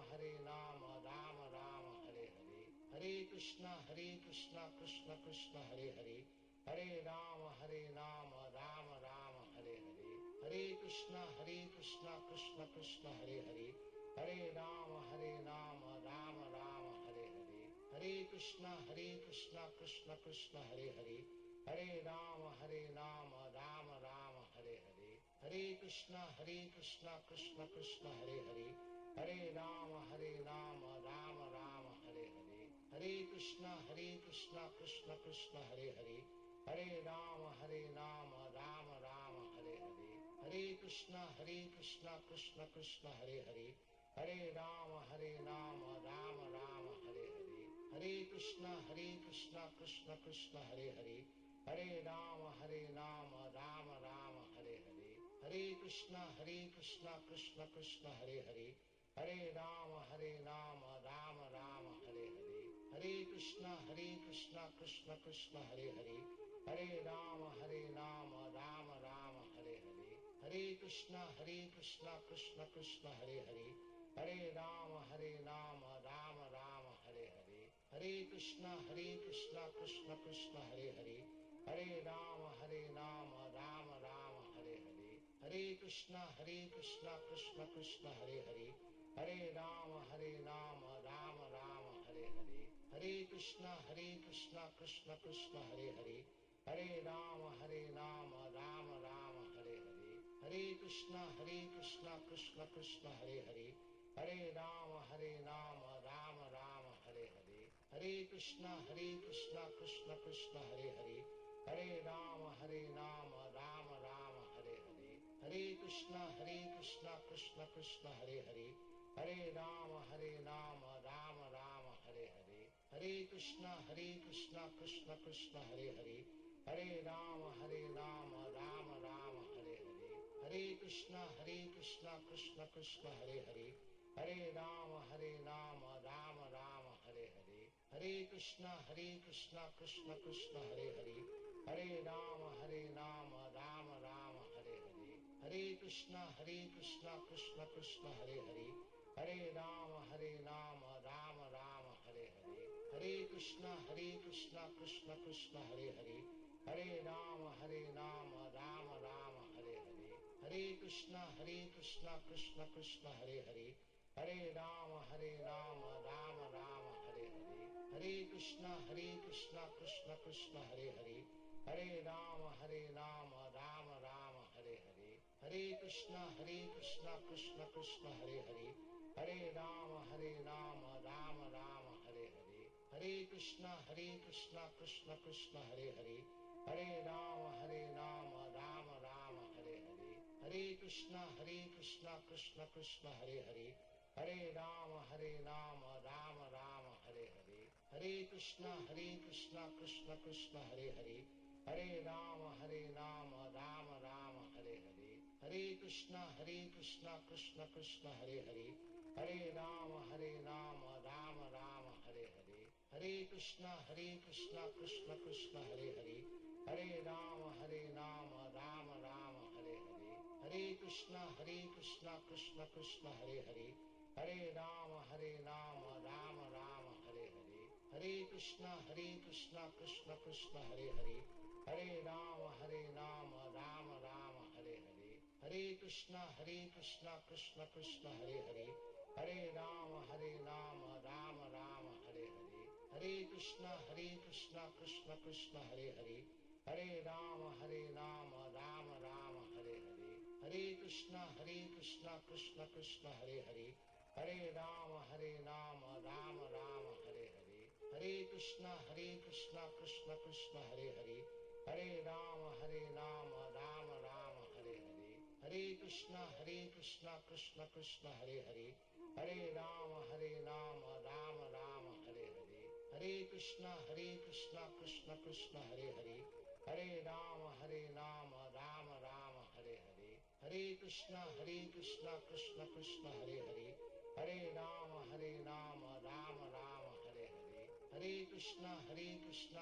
Hare Rama Rama Rama Hare Hare, Hare Krishna Krishna Krishna Hare Hare, Hare Rama Rama Rama Hare Hare, Hare Krishna Krishna Krishna Hare Hare, Hare Rama Rama Rama Hare Hare, Hare Krishna Krishna Krishna Hare Hare, Hare Rama Rama Rama Hare Hare, Hare Krishna Krishna Krishna Hare Hare, Hare Rama Rama Rama Hare Hare, Hare Krishna Krishna Hare Hare, Hare Rama Rama Rama Hare Hare, Hare Krishna Krishna Krishna Hare Hare, Hare Rama Rama Rama Hare Hare, Hare Krishna Krishna Krishna Hare Hare, Hare Rama Rama Rama Hare Hare, Hare Krishna Krishna Krishna Hare Hare, Hare Rama Rama Rama Hare Hare, Hare Krishna Krishna Hare Hare, Hare Rama Rama Rama Hare Hare, Hare Krishna Krishna Hare Hare, Hare Rama Rama Rama Hare Hare, Hare Krishna Krishna Hare Hare, Hare Rama Rama Rama Hare Hare, Hare Krishna Krishna Hare Hare, Hare Rama Rama Rama Hare Hare, Hare Krishna Krishna Hare Hare, Hare Rama Rama Rama Hare Hare, Hare Krishna Krishna Krishna Hare Hare, Hare Rama Rama Rama Hare Hare, Hare Krishna Krishna Krishna Hare Hare, Hare Rama Rama Rama Hare Hare, Hare Krishna Krishna Krishna Hare Hare, Hare Rama Rama Rama Hare Hare, Hare Krishna Krishna Krishna Hare Hare, Hare Rama Rama Rama Hare Hare, Hare Krishna Krishna Krishna Hare Hare, Hare Rama Rama Rama Hare Hare, Hare Krishna Krishna Krishna Hare Hare, Hare Rama Rama Rama Hare Hare, Hare Krishna Krishna Krishna Hare Hare, Hare Rama Rama Rama Hare Hare, Hare Krishna Krishna Krishna Hare Hare, Hare Rama Rama Rama Hare Hare, Hare Krishna Krishna Krishna Hare Hare, Hare Rama Rama Rama Hare Hare, Hare Krishna Krishna Krishna Hare Hare, Hare Rama Rama Rama Hare Hare, Hare Krishna Krishna Krishna Hare Hare, Hare Rama Rama Rama Hare Hare, Hare Krishna Krishna Krishna Hare Hare, Hare Rama Rama Rama Hare Hare, Hare Krishna Krishna Krishna Hare Hare, Hare Rama Rama Rama Hare Hare, Hare Krishna Krishna Krishna Hare Hare, Hare Rama Rama Rama Hare Hare, Hare Krishna Krishna Krishna Hare Hare, Hare Rama Rama Rama Hare Hare, Hare Krishna Krishna Krishna Hare Hare, Hare Rama Rama Rama Hare Hare, Hare Krishna Krishna Krishna Hare Hare, Hare Rama Rama Rama Hare Hare, Hare Krishna Krishna Krishna Hare Hare, Hare Rama Rama Rama Hare Hare, Hare Krishna Krishna Krishna Hare Hare, Hare Rama Rama Rama Hare Hare, Hare Krishna Krishna Krishna Hare Hare, Hare Rama Rama Rama Hare Hare, Hare Krishna Krishna Krishna Hare Hare, Hare Rama Rama Rama Hare Hare, Hare Krishna Krishna Krishna Hare Hare, Hare Rama Rama Rama Hare Hare, Hare Krishna Krishna Krishna Hare Hare, Hare Rama Rama Rama Hare Hare, Hare Krishna Krishna Krishna Hare Hare, Hare Rama Rama Rama Hare Hare, Hare Krishna Krishna Krishna Hare Hare, Hare Rama Rama Rama Hare Hare, Hare Krishna Krishna Krishna Hare Hare, Hare Rama Rama Rama Hare Hare, Hare Krishna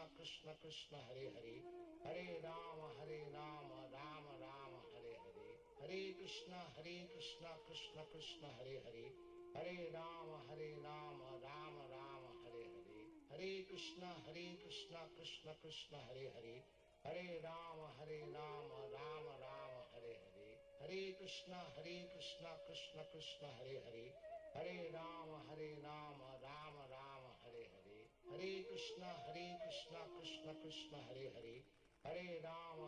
Krishna Krishna Hare Hare, Hare Rama Rama Rama Hare Hare, Hare Krishna Krishna Krishna Hare Hare, Hare Rama Rama Rama Hare Hare, Hare Krishna Krishna Krishna Hare Hare, Hare Rama Rama Rama Hare Hare, Hare Krishna Krishna Krishna Hare Hare, Hare Rama Rama Rama Hare Hare, Hare Krishna Krishna Krishna Hare Hare, Hare Rama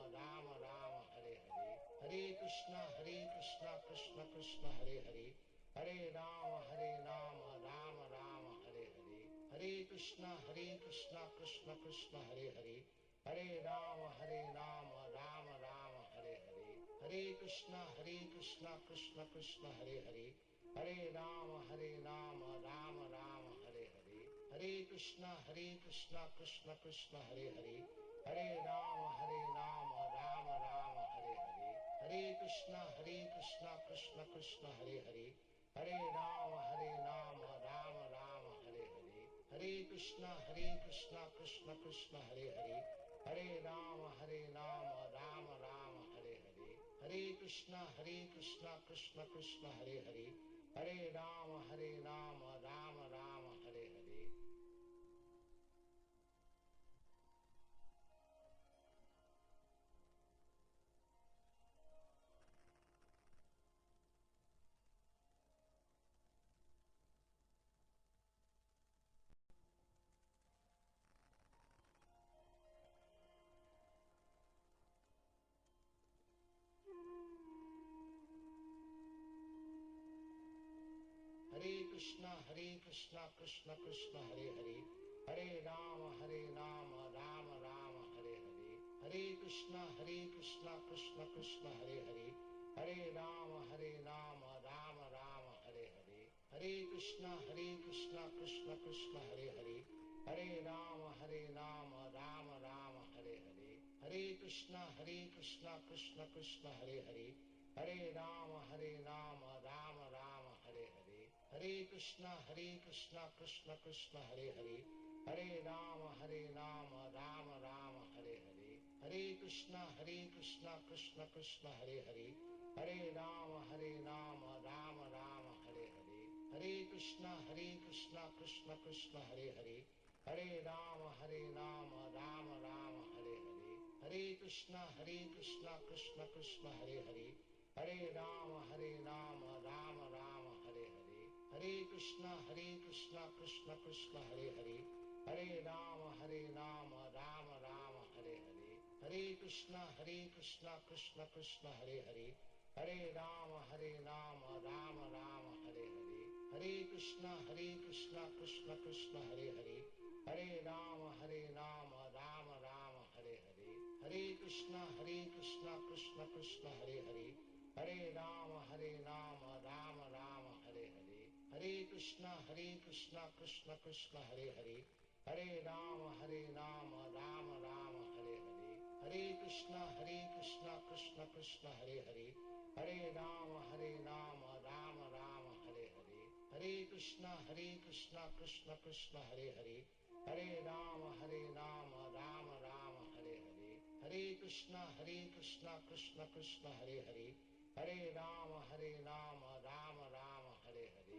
Rama Rama Hare Hare, Hare Krishna Krishna Krishna Hare Hare, Hare Rama Rama Rama Hare Hare, Hare Krishna Krishna Krishna Hare Hare, Hare Rama Rama Rama Hare Hare, Hare Krishna Krishna Krishna Hare Hare, Hare Rama Rama Rama Hare Hare, Hare Krishna Krishna Krishna Hare Hare, Hare Rama Rama Rama Hare Hare, Hare Krishna Krishna Krishna Hare Hare, Hare Rama Rama Rama Hare Hare, Hare Krishna Krishna Krishna Hare Hare, Hare Rama Rama Rama Hare Hare, Hare Krishna Krishna Krishna Hare Hare, Hare Rama Rama Rama Hare Hare, Hare Krishna Krishna Krishna Hare Hare, Hare Rama Rama Rama Hare Hare. Hare Krishna Krishna Krishna Hare Hare, Hare Rama Rama Rama Hare Hare, Hare Krishna Krishna Krishna Hare Hare, Hare Rama Rama Rama Hare Hare, Hare Krishna Krishna Krishna Hare Hare, Hare Rama Rama Rama Hare Hare, Hare Krishna Krishna Krishna Hare Hare, Hare Rama Rama Rama Hare Hare, Hare Krishna Krishna Krishna Hare Hare, Hare Rama Rama Rama Hare Hare, Hare Krishna Krishna Krishna Hare Hare, Hare Rama Rama Rama Hare Hare, Hare Krishna Krishna Krishna Hare Hare, Hare Rama Rama Rama Hare Hare, Hare Krishna Krishna Krishna Hare Hare, Hare Rama Rama Rama Hare Hare, Hare Krishna Krishna Krishna Hare Hare, Hare Rama Rama Rama Hare Hare, Hare Krishna Krishna Krishna Hare Hare, Hare Rama Rama Rama Hare Hare, Hare Krishna Krishna Krishna Hare Hare, Hare Rama Rama Rama Hare Hare, Hare Krishna Krishna Krishna Hare Hare, Hare Rama Rama Rama Hare Hare, Hare Krishna Krishna Krishna Hare Hare, Hare Rama Rama Rama Hare Hare, Hare Krishna Krishna Krishna Hare Hare, Hare Rama Rama Rama Hare Hare, Hare Krishna Krishna Krishna Hare Hare, Hare Rama Rama Rama Hare Hare, Hare Krishna Krishna Krishna Hare Hare, Hare Rama Rama Rama Hare Hare,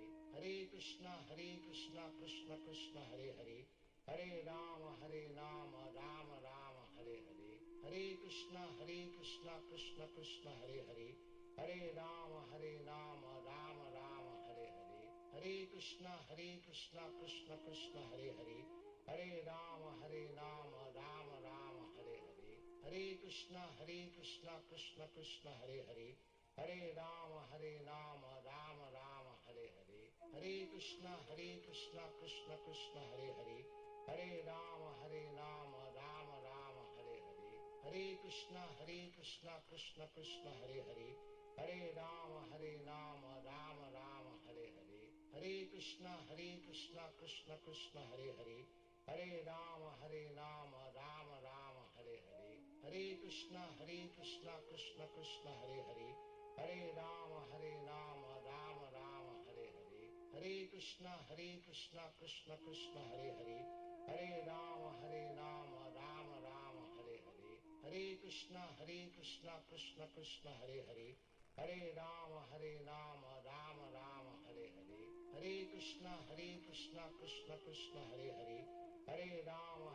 Hare Krishna Krishna Krishna Hare Hare, Hare Rama Rama Rama Hare Hare, Hare Krishna Krishna Krishna Hare Hare, Hare Rama Rama Rama Hare Hare, Hare Krishna Krishna Krishna Hare Hare, Hare Rama Rama Rama Hare Hare, Hare Krishna Krishna Krishna Hare Hare, Hare Rama Rama Rama Hare Hare, Hare Krishna Krishna Krishna Hare Hare, Hare Rama Rama Rama Hare Hare, Hare Krishna Krishna Krishna Hare Hare, Hare Rama Rama Rama Hare Hare, Hare Krishna Krishna Krishna Hare Hare, Hare Rama Rama Rama Hare Hare, Hare Krishna Krishna Krishna Hare Hare, Hare Rama Rama Rama Hare Hare, Hare Krishna Krishna Krishna Hare Hare, Hare Rama Rama Rama Hare Hare, Hare Krishna Krishna Krishna Hare Hare, Hare Rama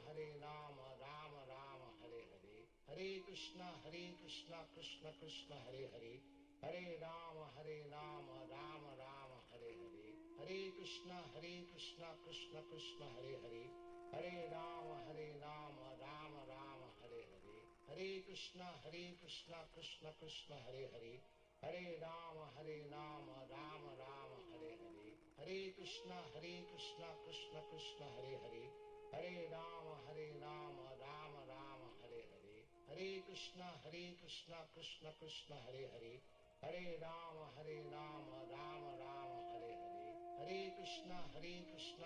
Rama Rama Hare Hare, Hare Krishna Krishna Krishna Hare Hare, Hare Rama Rama Rama Hare Hare, Hare Krishna Krishna Krishna Hare Hare, Hare Rama Rama Rama Hare Hare, Hare Krishna Krishna Krishna Hare Hare, Hare Rama Rama Rama Hare Hare, Hare Krishna Krishna Krishna Hare Hare, Hare Rama Rama Rama Hare Hare, Hare Krishna Krishna Krishna Hare Hare, Hare Rama Rama Rama Hare Hare, Hare Krishna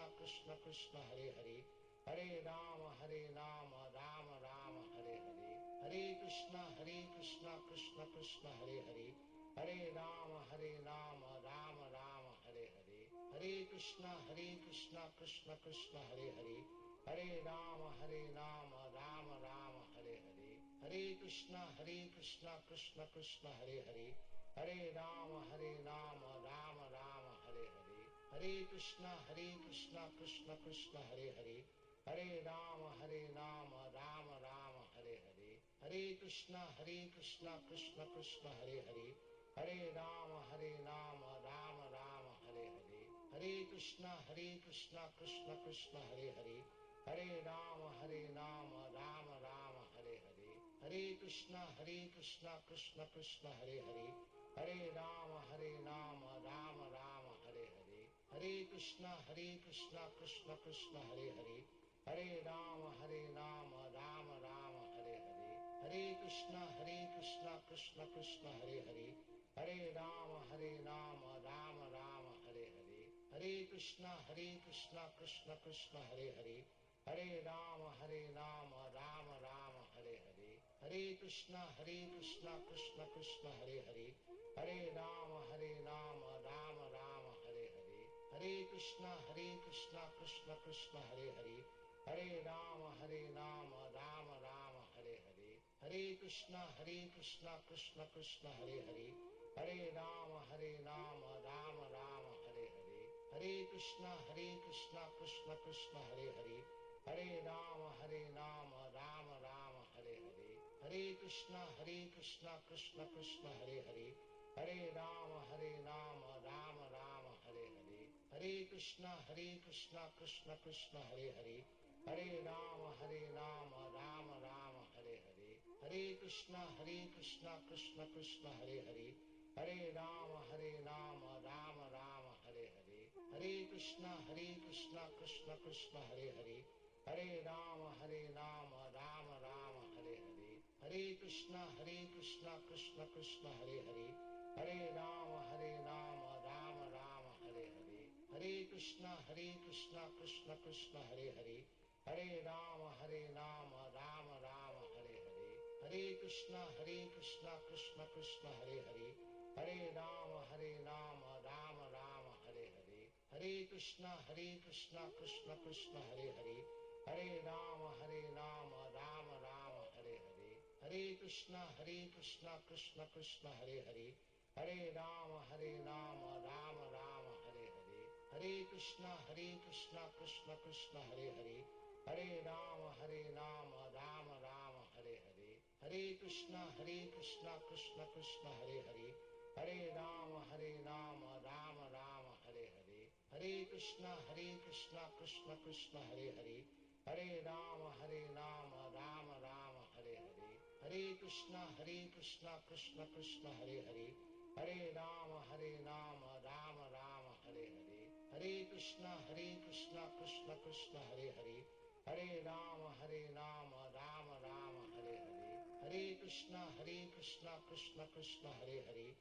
Krishna Krishna Hare Hare, Hare Rama Rama Rama Hare Hare, Hare Krishna Krishna Krishna Hare Hare, Hare Rama Rama Rama Hare Hare, Hare Krishna Krishna Krishna Hare Hare, Hare Rama Rama Rama Hare Hare, Hare Krishna Krishna Krishna Hare Hare, Hare Rama Rama Rama Hare Hare, Hare Krishna Krishna Krishna Hare Hare, Hare Rama Rama Rama Hare Hare, Hare Krishna Krishna Krishna Hare Hare, Hare Rama Rama Rama Hare Hare, Hare Krishna Krishna Krishna Hare Hare, Hare Rama Rama Rama Hare Hare, Hare Krishna Krishna Krishna Hare Hare, Hare Rama Rama Rama Hare Hare, Hare Krishna Krishna Krishna Hare Hare, Hare Rama Rama Rama Hare Hare, Krishna Krishna Krishna Hare Hare, Hare Rama Rama Rama Hare Hare, Hare Krishna Krishna Krishna Hare Hare, Hare Rama Rama Rama Hare Hare, Hare Krishna Krishna Krishna Hare Hare, Hare Rama Rama Rama Hare Hare, Hare Krishna Krishna Krishna Hare Hare, Hare Rama Rama Rama Hare Hare, Hare Krishna Krishna Krishna Hare Hare, Hare Rama Rama Rama Hare Hare, Hare Krishna Krishna Krishna Hare Hare, Hare Rama Rama Rama Hare Hare, Hare Krishna Krishna Krishna Hare Hare, Hare Rama Rama Rama Hare Hare, Hare Krishna Krishna Krishna Hare Hare, Hare Rama Rama Rama Hare Hare, Hare Krishna Krishna Krishna Hare Hare, Hare Rama Rama Rama Hare Hare, Hare Krishna Krishna Krishna Hare Hare, Hare Rama Rama Rama Hare Hare, Hare Krishna Krishna Krishna Hare Hare, Hare Rama Rama Rama Hare Hare, Hare Krishna Krishna Krishna Hare Hare, Hare Rama Rama Rama Hare Hare, Hare Krishna Krishna Krishna Hare Hare, Hare Rama Rama Rama Hare Hare, Hare Krishna Krishna Krishna Hare Hare, Hare Rama Rama Rama Hare Hare, Hare Krishna Krishna Krishna Hare Hare, Hare Rama Rama Rama Hare Hare, Hare Krishna Krishna Krishna Hare Hare, Hare Rama Rama Rama Hare Hare, Hare Krishna Krishna Krishna Hare Hare, Hare Rama Rama Rama Hare Hare, Hare Krishna Krishna Krishna Hare Hare, Hare Rama Rama Rama Hare Hare, Hare Krishna Krishna Krishna Hare Hare, Hare Rama Rama Rama Hare Hare, Hare Krishna Krishna Krishna Hare Hare,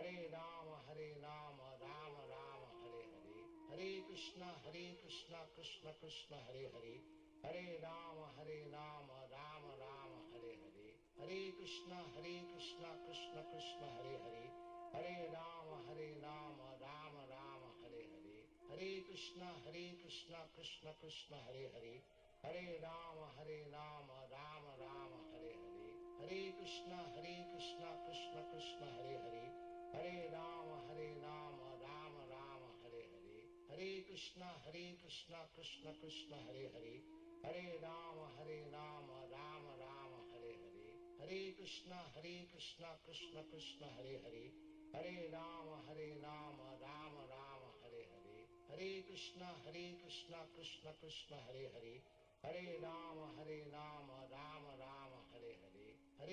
Hare Rama Rama Rama Hare Hare, Hare Krishna Krishna Krishna Hare Hare, Hare Rama Rama Rama Hare Hare, Hare Krishna Krishna Krishna Hare Hare, Hare Rama Rama Rama Hare Hare, Hare Krishna Krishna Krishna Hare Hare, Hare Rama Rama Rama Hare Hare, Hare Krishna Krishna Krishna Hare Hare, Hare Rama Rama Rama Hare Hare, Hare Krishna Krishna Krishna Hare Hare, Hare Rama Rama Rama Hare Hare, Hare Krishna Krishna Krishna Hare Hare, Hare Rama Rama Rama Hare Hare, Hare Krishna Krishna Krishna Hare Hare, Hare Rama Rama Rama Hare Hare, Hare Krishna Krishna Krishna Hare Hare, Hare Rama Rama Rama Hare Hare,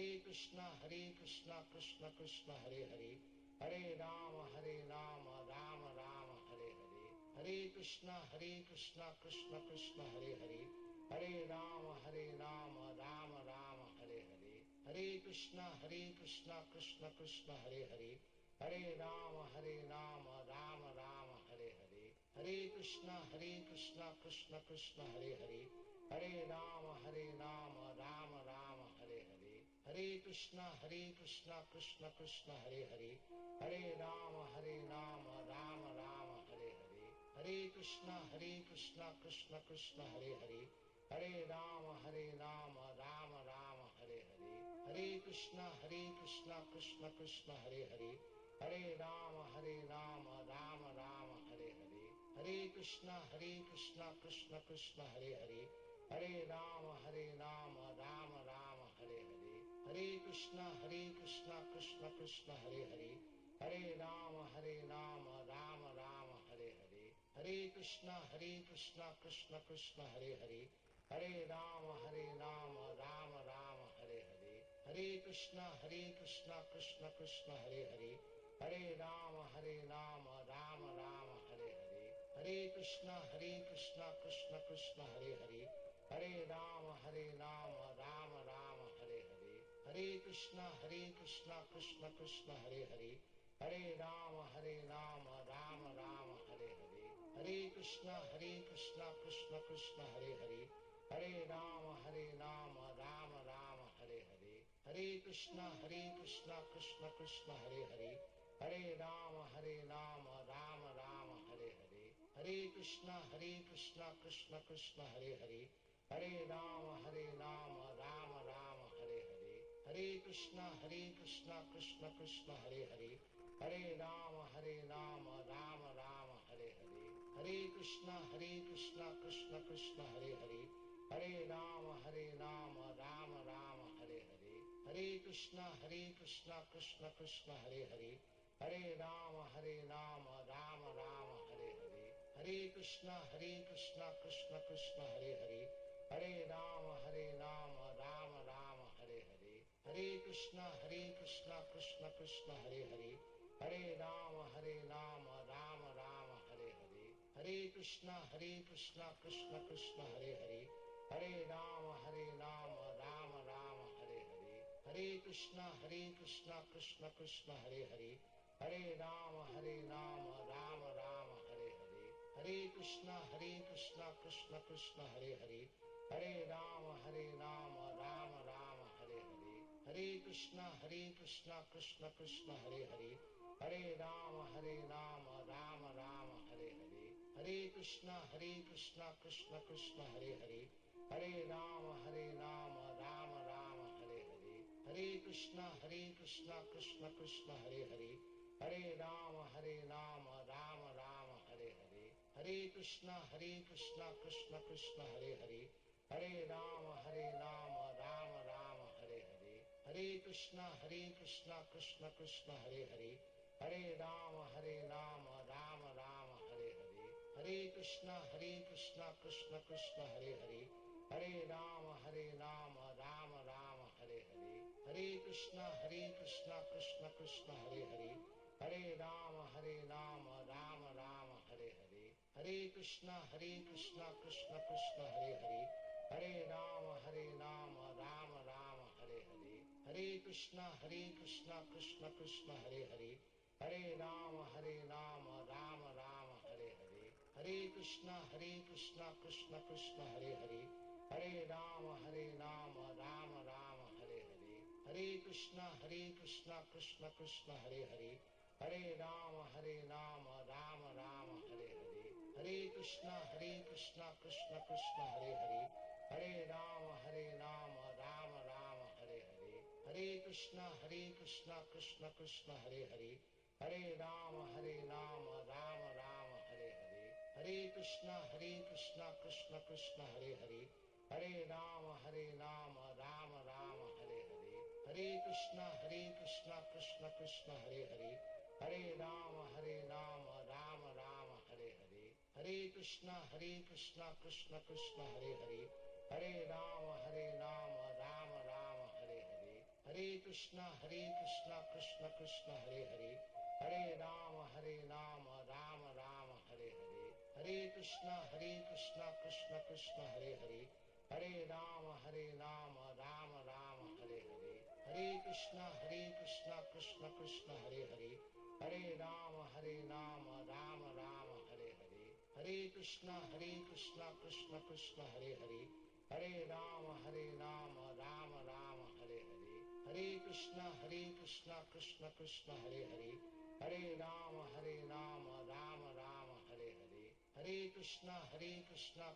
Hare Krishna Krishna Krishna Hare Hare, Hare Rama Rama Rama Hare Hare, Hare Krishna Krishna Krishna Hare Hare, Hare Rama Rama Rama Hare Hare, Hare Krishna Krishna Krishna Hare Hare, Hare Rama Rama Rama Hare Hare, Hare Krishna Krishna Krishna Hare Hare, Hare Rama Rama Rama Hare Hare, Hare Krishna Krishna Krishna Hare Hare, Hare Rama Rama Rama Hare Hare, Hare Krishna Krishna Krishna Hare Hare, Hare Rama Rama Rama Hare Hare, Hare Krishna Krishna Krishna Hare Hare, Hare Rama Rama Rama Hare Hare, Hare Krishna Krishna Krishna Hare Hare, Hare Rama Rama Rama Hare Hare, Hare Krishna Krishna Krishna Hare Hare, Hare Rama Rama Rama Hare Hare, Hare Krishna Krishna Krishna Hare Hare, Hare Rama Rama Rama Hare Hare, Hare Krishna Krishna Krishna Hare Hare, Hare Rama Rama Rama Hare Hare, Hare Krishna Krishna Krishna Hare Hare, Hare Rama Rama Rama Hare Hare, Hare Krishna Krishna Krishna Hare Hare, Hare Rama Rama Rama Hare Hare, Hare Krishna Krishna Krishna Hare Hare, Hare Rama Rama Rama Hare Hare, Hare Krishna Krishna Krishna Hare Hare, Hare Rama Rama Rama Hare Hare, Hare Krishna Krishna Krishna Hare Hare, Hare Rama Rama Rama Hare Hare, Hare Krishna Krishna Krishna Hare Hare, Hare Rama Rama Rama Hare Hare, Hare Krishna Krishna Krishna Hare Hare, Hare Rama Rama Rama Hare Hare, Hare Krishna Krishna Krishna Hare Hare, Hare Rama Rama Rama Hare Hare, Hare Krishna Krishna Krishna Hare Hare, Hare Rama Rama Rama Hare Hare, Hare Krishna Krishna Krishna Hare Hare, Hare Rama Rama Rama Hare Hare, Hare Krishna Krishna Krishna Hare Hare, Hare Rama Rama Rama Hare Hare, Hare Krishna Krishna Krishna Hare Hare, Hare Rama Rama Rama Hare Hare, Hare Krishna Krishna Krishna Hare Hare, Hare Rama Rama Rama Hare Hare, Hare Krishna Krishna Krishna Hare Hare, Hare Rama Rama Rama Hare Hare, Hare Krishna Krishna Krishna Hare Hare, Hare Rama Rama Rama Hare Hare, Hare Krishna Krishna Krishna Hare Hare, Hare Rama Rama Rama Hare Hare, Hare Krishna Krishna Krishna Hare Hare, Hare Rama Rama Rama Hare Hare, Hare Krishna Krishna Krishna Hare Hare, Hare Rama Rama Rama Hare Hare, Hare Krishna Krishna Krishna Hare Hare, Hare Rama Rama Rama Hare Hare, Hare Krishna Krishna Krishna Hare Hare, Hare Rama Rama Rama Hare Hare, Hare Krishna Krishna Krishna Hare Hare, Hare Rama Rama Rama Hare Hare, Hare Krishna Krishna Krishna Hare Hare, Hare Rama Rama Rama Hare Hare, Hare Krishna Krishna Krishna Hare Hare, Hare Rama Rama Rama Hare Hare, Hare Krishna Krishna Krishna Hare Hare, Hare Rama Rama Rama Hare Hare, Hare Krishna Krishna Krishna Hare Hare, Hare Rama Rama Rama Hare Hare, Hare Krishna Krishna Krishna Hare Hare, Hare Rama Rama Rama Hare Hare, Hare Krishna Krishna Krishna Hare Hare, Hare Rama Rama Rama Hare Hare, Hare Krishna Krishna Krishna Hare Hare, Hare Rama Rama Rama Hare Hare, Hare Krishna Krishna Krishna Hare Hare, Hare Rama Rama Rama Hare Hare, Hare Krishna Krishna Krishna Hare Hare, Hare Rama Rama Rama Hare Hare, Hare Krishna Krishna Krishna Hare Hare, Hare Rama Rama Rama Hare Hare, Hare Krishna Krishna Krishna Hare Hare, Hare Rama Rama Rama Hare Hare, Hare Krishna Krishna Krishna Hare Hare, Hare Rama Rama Rama Hare Hare, Hare Krishna Krishna Krishna Hare Hare, Hare Rama Rama Rama Hare Hare, Hare Krishna Krishna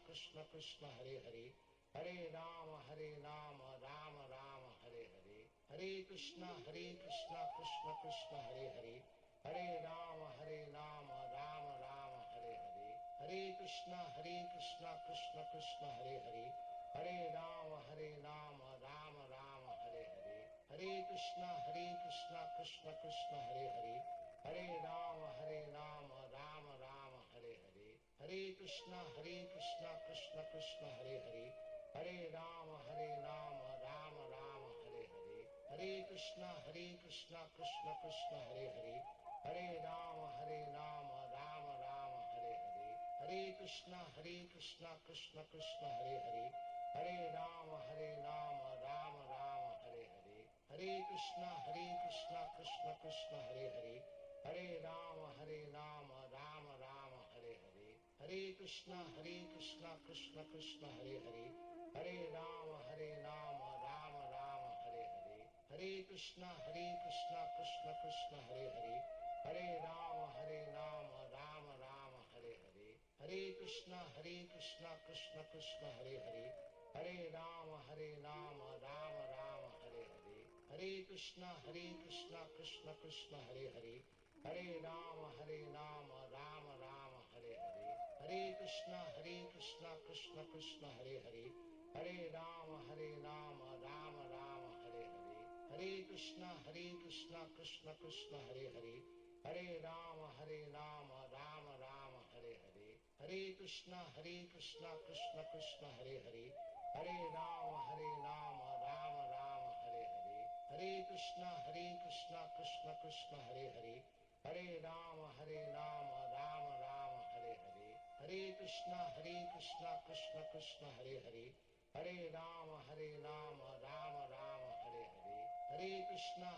Krishna Hare Hare, Hare Rama Rama Rama Hare Hare, Hare Krishna Krishna Krishna Hare Hare, Hare Rama Rama Rama Hare Hare, Hare Krishna Krishna Krishna Hare Hare, Hare Rama Rama Rama Hare Hare, Hare Krishna Krishna Krishna Hare Hare, Hare Rama Rama Rama Hare Hare, Hare Krishna Krishna Krishna Hare Hare, Hare Rama Rama Rama Hare Hare, Hare Krishna Krishna Krishna Hare Hare, Hare Rama Rama Rama Hare Hare, Hare Krishna Krishna Krishna Hare Hare, Hare Rama Rama Rama Hare Hare, Hare Krishna Krishna Krishna Hare Hare, Hare Rama Rama Rama Hare Hare, Hare Krishna Krishna Krishna Hare Hare, Hare Rama Rama Rama Hare Hare, Hare Krishna Krishna Krishna Hare Hare, Hare Rama Rama Rama Hare Hare, Hare Krishna Krishna Krishna Hare Hare, Hare Rama Rama Rama Hare Hare, Hare Krishna Krishna Krishna Hare Hare, Hare Rama Rama Rama Hare Hare, Hare Krishna Krishna Krishna Hare Hare, Hare Rama Rama Rama Hare Hare, Hare Krishna Krishna Krishna Hare Hare, Hare Rama Rama Rama Hare Hare, Hare Krishna Krishna Krishna Hare Hare, Hare Rama Rama Rama Hare Hare, Hare Krishna Krishna Krishna Hare Hare, Hare Rama Rama Rama Hare Hare, Hare Krishna Krishna Krishna Hare Hare, Hare Rama Rama Rama Hare Hare, Hare Krishna Krishna Krishna Hare Hare, Hare Rama Rama Rama Hare Hare, Hare Krishna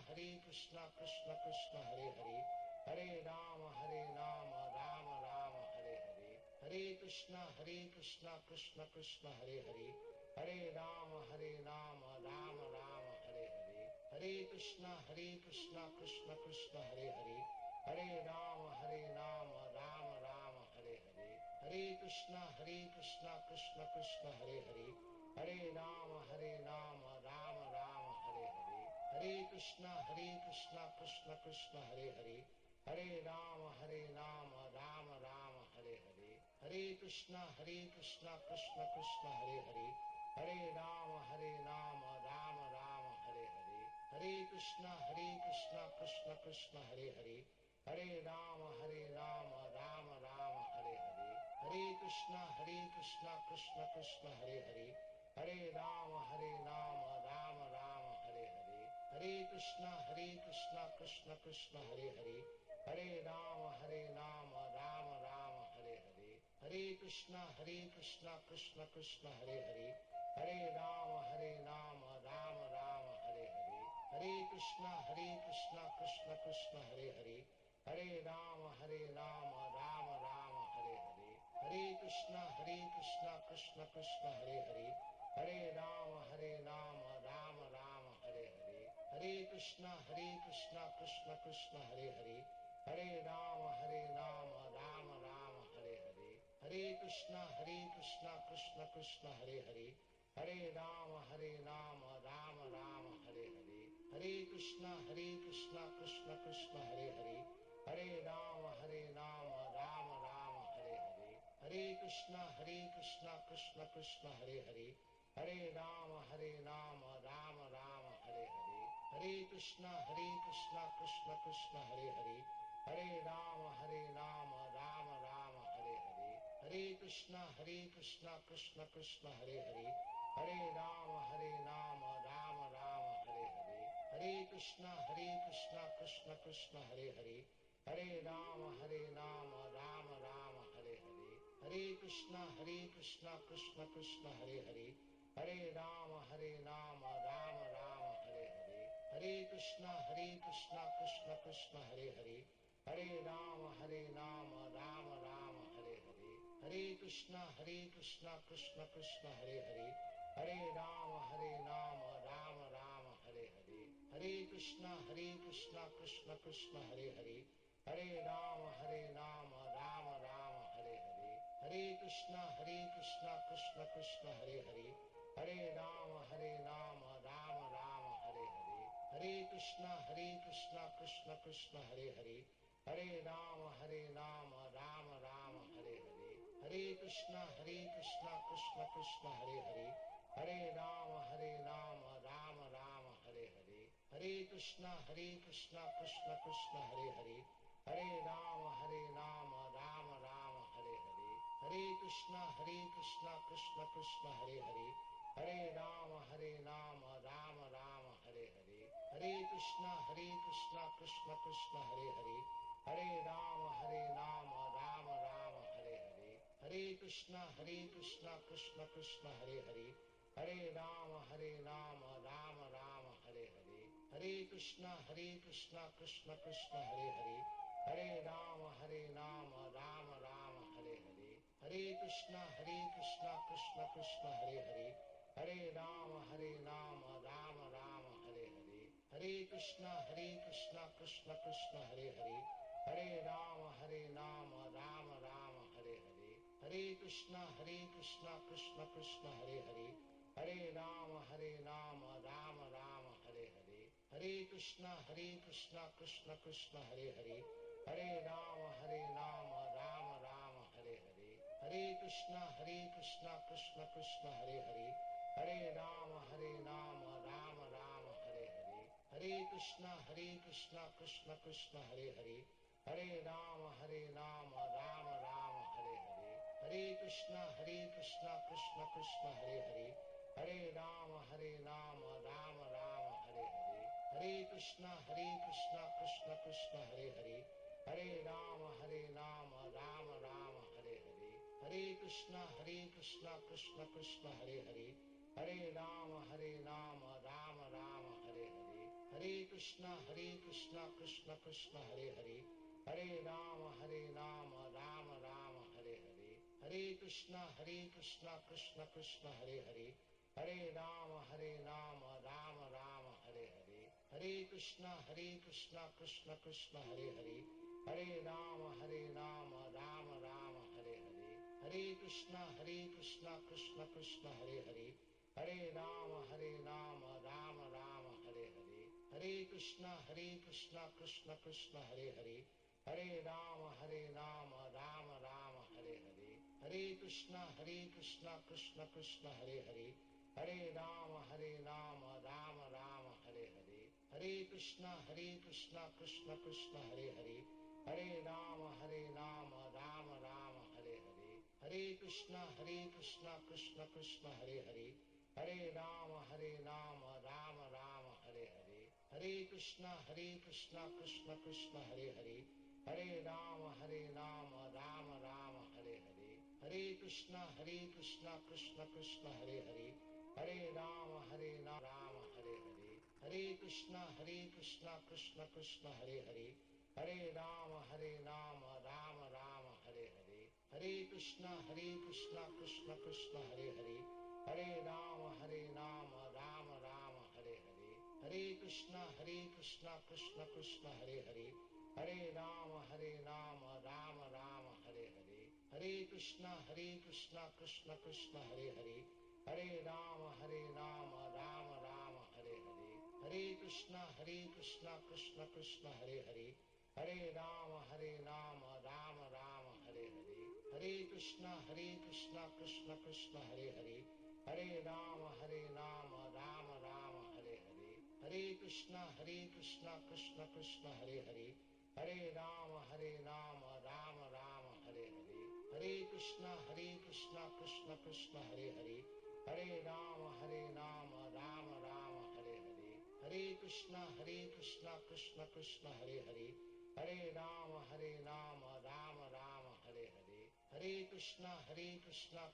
Krishna Krishna Hare Hare, Hare Rama Rama Rama Hare Hare, Hare Krishna Krishna Krishna Hare Hare, Hare Rama Rama Rama Hare Hare, Hare Krishna Krishna Krishna Hare Hare, Hare Rama Rama Rama Hare Hare, Hare Krishna Krishna Krishna Hare Hare, Hare Rama Rama Rama Hare Hare, Hare Krishna Krishna Krishna Hare Hare, Hare Rama Rama Rama Hare Hare, Hare Krishna Krishna Krishna Hare Hare, Hare Rama Rama Rama Hare Hare, Hare Krishna Krishna Krishna Hare Hare, Hare Rama Rama Rama Hare Hare, Hare Krishna Krishna Krishna Hare Hare, Hare Rama Rama Rama Hare Hare, Hare Krishna Krishna Krishna Hare Hare, Hare Rama Rama Rama Hare Hare, Hare Krishna Krishna Krishna Hare Hare, Hare Rama Rama Rama Hare Hare, Hare Krishna Krishna Krishna Hare Hare, Hare Rama Rama Rama Hare Hare, Hare Krishna Krishna Krishna Hare Hare, Hare Rama Rama Rama Hare Hare, Hare Krishna Krishna Krishna Hare Hare, Hare Rama Rama Rama Hare Hare, Hare Krishna Krishna Krishna Hare Hare, Hare Rama Rama Rama Hare Hare, Hare Krishna Krishna Krishna Hare Hare, Hare Rama Rama Rama Hare Hare, Hare Krishna Krishna Krishna Hare Hare, Hare Rama Rama Rama Hare Hare, Hare Krishna Krishna Krishna Hare Hare, Hare Rama Rama Rama Hare Hare, Hare Krishna Krishna Krishna Hare Hare, Hare Rama Rama Rama Hare Hare, Hare Krishna Krishna Krishna Hare Hare, Hare Rama Rama Rama Hare Hare, Hare Krishna Krishna Krishna Hare Hare, Hare Rama Rama Rama Hare Hare, Hare Krishna Krishna Krishna Hare Hare, Hare Rama Rama Rama Hare Hare, Hare Krishna Krishna Krishna Hare Hare, Hare Rama Rama Rama Hare Hare, Hare Krishna Krishna Krishna Hare Hare, Hare Rama Rama Rama Hare Hare, Hare Krishna Krishna Krishna Hare Hare, Hare Rama Rama Rama Hare Hare, Hare Krishna Krishna Krishna Hare Hare, Hare Rama Rama Rama Hare Hare, Hare Krishna Krishna Krishna Hare Hare, Hare Rama Rama Rama Hare Hare, Hare Krishna Krishna Krishna Hare Hare, Hare Rama Rama Rama Hare Hare, Hare Krishna Krishna Krishna Hare Hare, Hare Rama Rama Rama Hare Hare, Hare Krishna Krishna Krishna Hare Hare, Hare Rama Rama Rama Hare Hare, Hare Krishna Krishna Krishna Hare Hare, Hare Rama Rama Rama Hare Hare, Hare Krishna Krishna Krishna Hare Hare, Hare Rama Rama Rama Hare Hare, Hare Krishna Krishna Krishna Hare Hare, Hare Rama Rama Rama Hare Hare, Hare Krishna Krishna Krishna Hare Hare, Hare Rama Rama Rama Hare Hare, Hare Krishna Krishna Krishna Hare Hare, Hare Rama Rama Rama Hare Hare, Hare Krishna Krishna Krishna Hare Hare, Hare Rama Rama Rama Hare Hare, Hare Krishna Krishna Krishna Hare Hare, Hare Rama Rama Rama Hare Hare, Hare Krishna Krishna Krishna Hare Hare, Hare Rama Rama Rama Hare Hare, Hare Krishna Krishna Krishna Hare Hare, Hare Rama Rama Rama Hare Hare, Hare Krishna Krishna Krishna Hare Hare, Hare Rama Rama Rama Hare Hare, Hare Krishna Krishna Krishna Hare Hare, Hare Rama Rama Rama Hare Hare, Hare Krishna Krishna Krishna Hare Hare, Hare Rama Rama Rama Hare Hare, Hare Krishna Krishna Krishna Hare Hare, Hare Rama Rama Rama Hare Hare, Hare Krishna Krishna Krishna Hare Hare, Hare Rama Rama Rama Hare Hare, Hare Krishna Krishna Krishna Hare Hare, Hare Rama Rama Rama Hare Hare, Hare Krishna Krishna Krishna Hare Hare, Hare Rama Rama Rama Hare Hare, Hare Krishna Krishna Krishna Hare Hare, Hare Rama Rama Rama Hare Hare, Hare Krishna Krishna Krishna Hare Hare, Hare Rama Rama Rama Hare Hare, Hare Krishna Krishna Krishna Hare Hare, Hare Rama Rama Rama Hare Hare, Hare Krishna Krishna Krishna Hare Hare, Hare Rama Rama Rama Hare Hare, Hare Krishna Krishna Krishna Hare Hare, Hare Rama Rama Hare Hare, Hare Krishna Krishna Krishna Hare Hare, Hare Rama Rama Rama Hare Hare, Hare Krishna Krishna Krishna Hare Hare, Hare Rama Rama Rama Hare Hare, Hare Krishna Krishna Krishna Hare Hare, Hare Rama Rama Rama Hare Hare, Hare Krishna Krishna Krishna Hare Hare, Hare Rama Rama Rama Hare Hare, Hare Krishna Krishna Krishna Hare Hare, Hare Rama Rama Rama Hare Hare, Hare Krishna Krishna Krishna Hare Hare, Hare Rama Rama Rama Hare Hare, Hare Krishna Krishna Krishna Hare Hare, Hare Rama Rama Rama Hare Hare, Hare Krishna Krishna Krishna Hare Hare, Hare Rama Rama Rama Hare Hare, Hare Krishna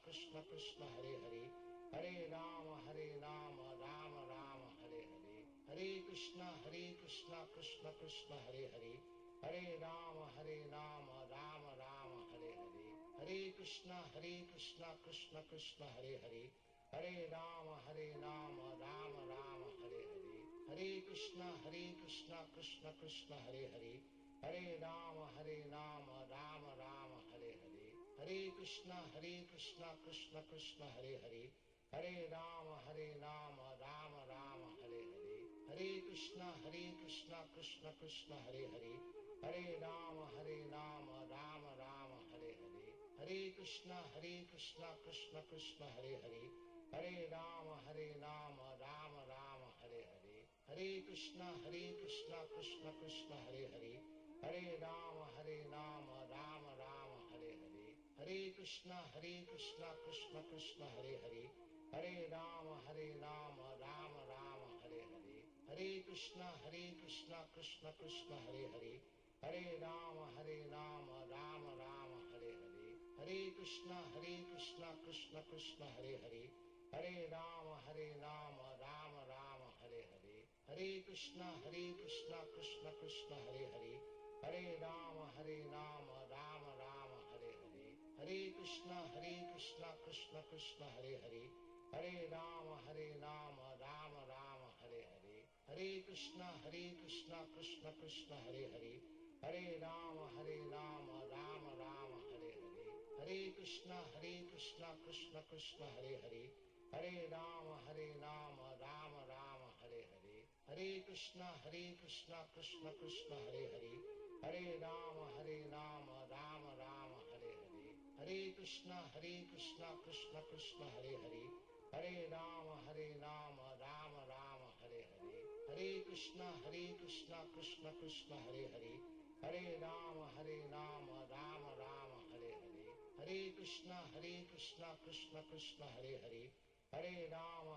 Krishna Krishna Hare Hare, Hare Rama Rama Rama Hare Hare, Hare Krishna Krishna Krishna Hare Hare, Hare Rama Rama Rama Hare Hare, Hare Krishna Krishna Krishna Hare Hare, Hare Rama Rama Rama Hare Hare, Hare Krishna Krishna Krishna Hare Hare, Hare Rama Rama Rama Hare Hare, Hare Krishna Krishna Krishna Hare Hare, Hare Rama Rama Rama Hare Hare, Hare Krishna Krishna Krishna Hare Hare, Hare Rama Rama Rama Hare Hare, Hare Krishna Krishna Krishna Hare Hare, Hare Rama Rama Rama Hare Hare, Hare Krishna Krishna Krishna Hare Hare, Hare Rama Rama Rama Hare Hare, Hare Krishna Krishna Krishna Hare Hare, Hare Rama Rama Rama Hare Hare, Hare Krishna Krishna Krishna Hare Hare, Hare Rama Rama Rama Hare Hare, Hare Krishna Krishna Krishna Hare Hare, Hare Rama Rama Rama Hare Hare, Hare Krishna Krishna Krishna Hare Hare, Hare Rama Rama Rama Hare Hare, Hare Krishna Krishna Krishna Hare Hare, Hare Rama Rama Rama Hare Hare, Hare Krishna Krishna Krishna Hare Hare, Hare Rama Rama Rama Hare Hare, Hare Krishna Krishna Krishna Hare Hare, Hare Rama Rama Rama Hare Hare, Hare Krishna Krishna Krishna Hare Hare, Hare Rama Rama Rama Hare Hare, Hare Krishna Krishna Krishna Hare Hare, Hare Rama Rama Rama Hare Hare, Hare Krishna Krishna Krishna Hare Hare, Hare Rama Rama Rama Hare Hare, Hare Krishna Krishna Krishna Hare Hare, Hare Rama Rama Rama Hare Hare, Hare Krishna Krishna Krishna Hare Hare, Hare Rama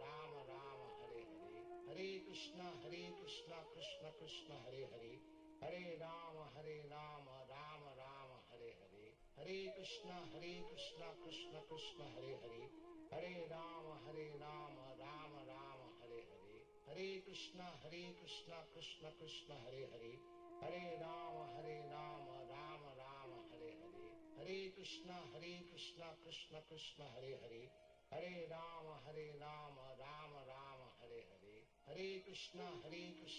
Rama Rama Hare Hare, Hare Krishna Krishna Krishna Hare Hare, Hare Rama Rama Rama Hare Hare, Hare Krishna Krishna Krishna Hare Hare, Hare Rama Rama Rama Hare Hare, Hare Krishna Krishna Krishna Hare Hare, Hare Rama Rama Rama Hare Hare, Hare Krishna Krishna Krishna Hare Hare, Hare Rama Rama Rama Hare Hare, Hare Krishna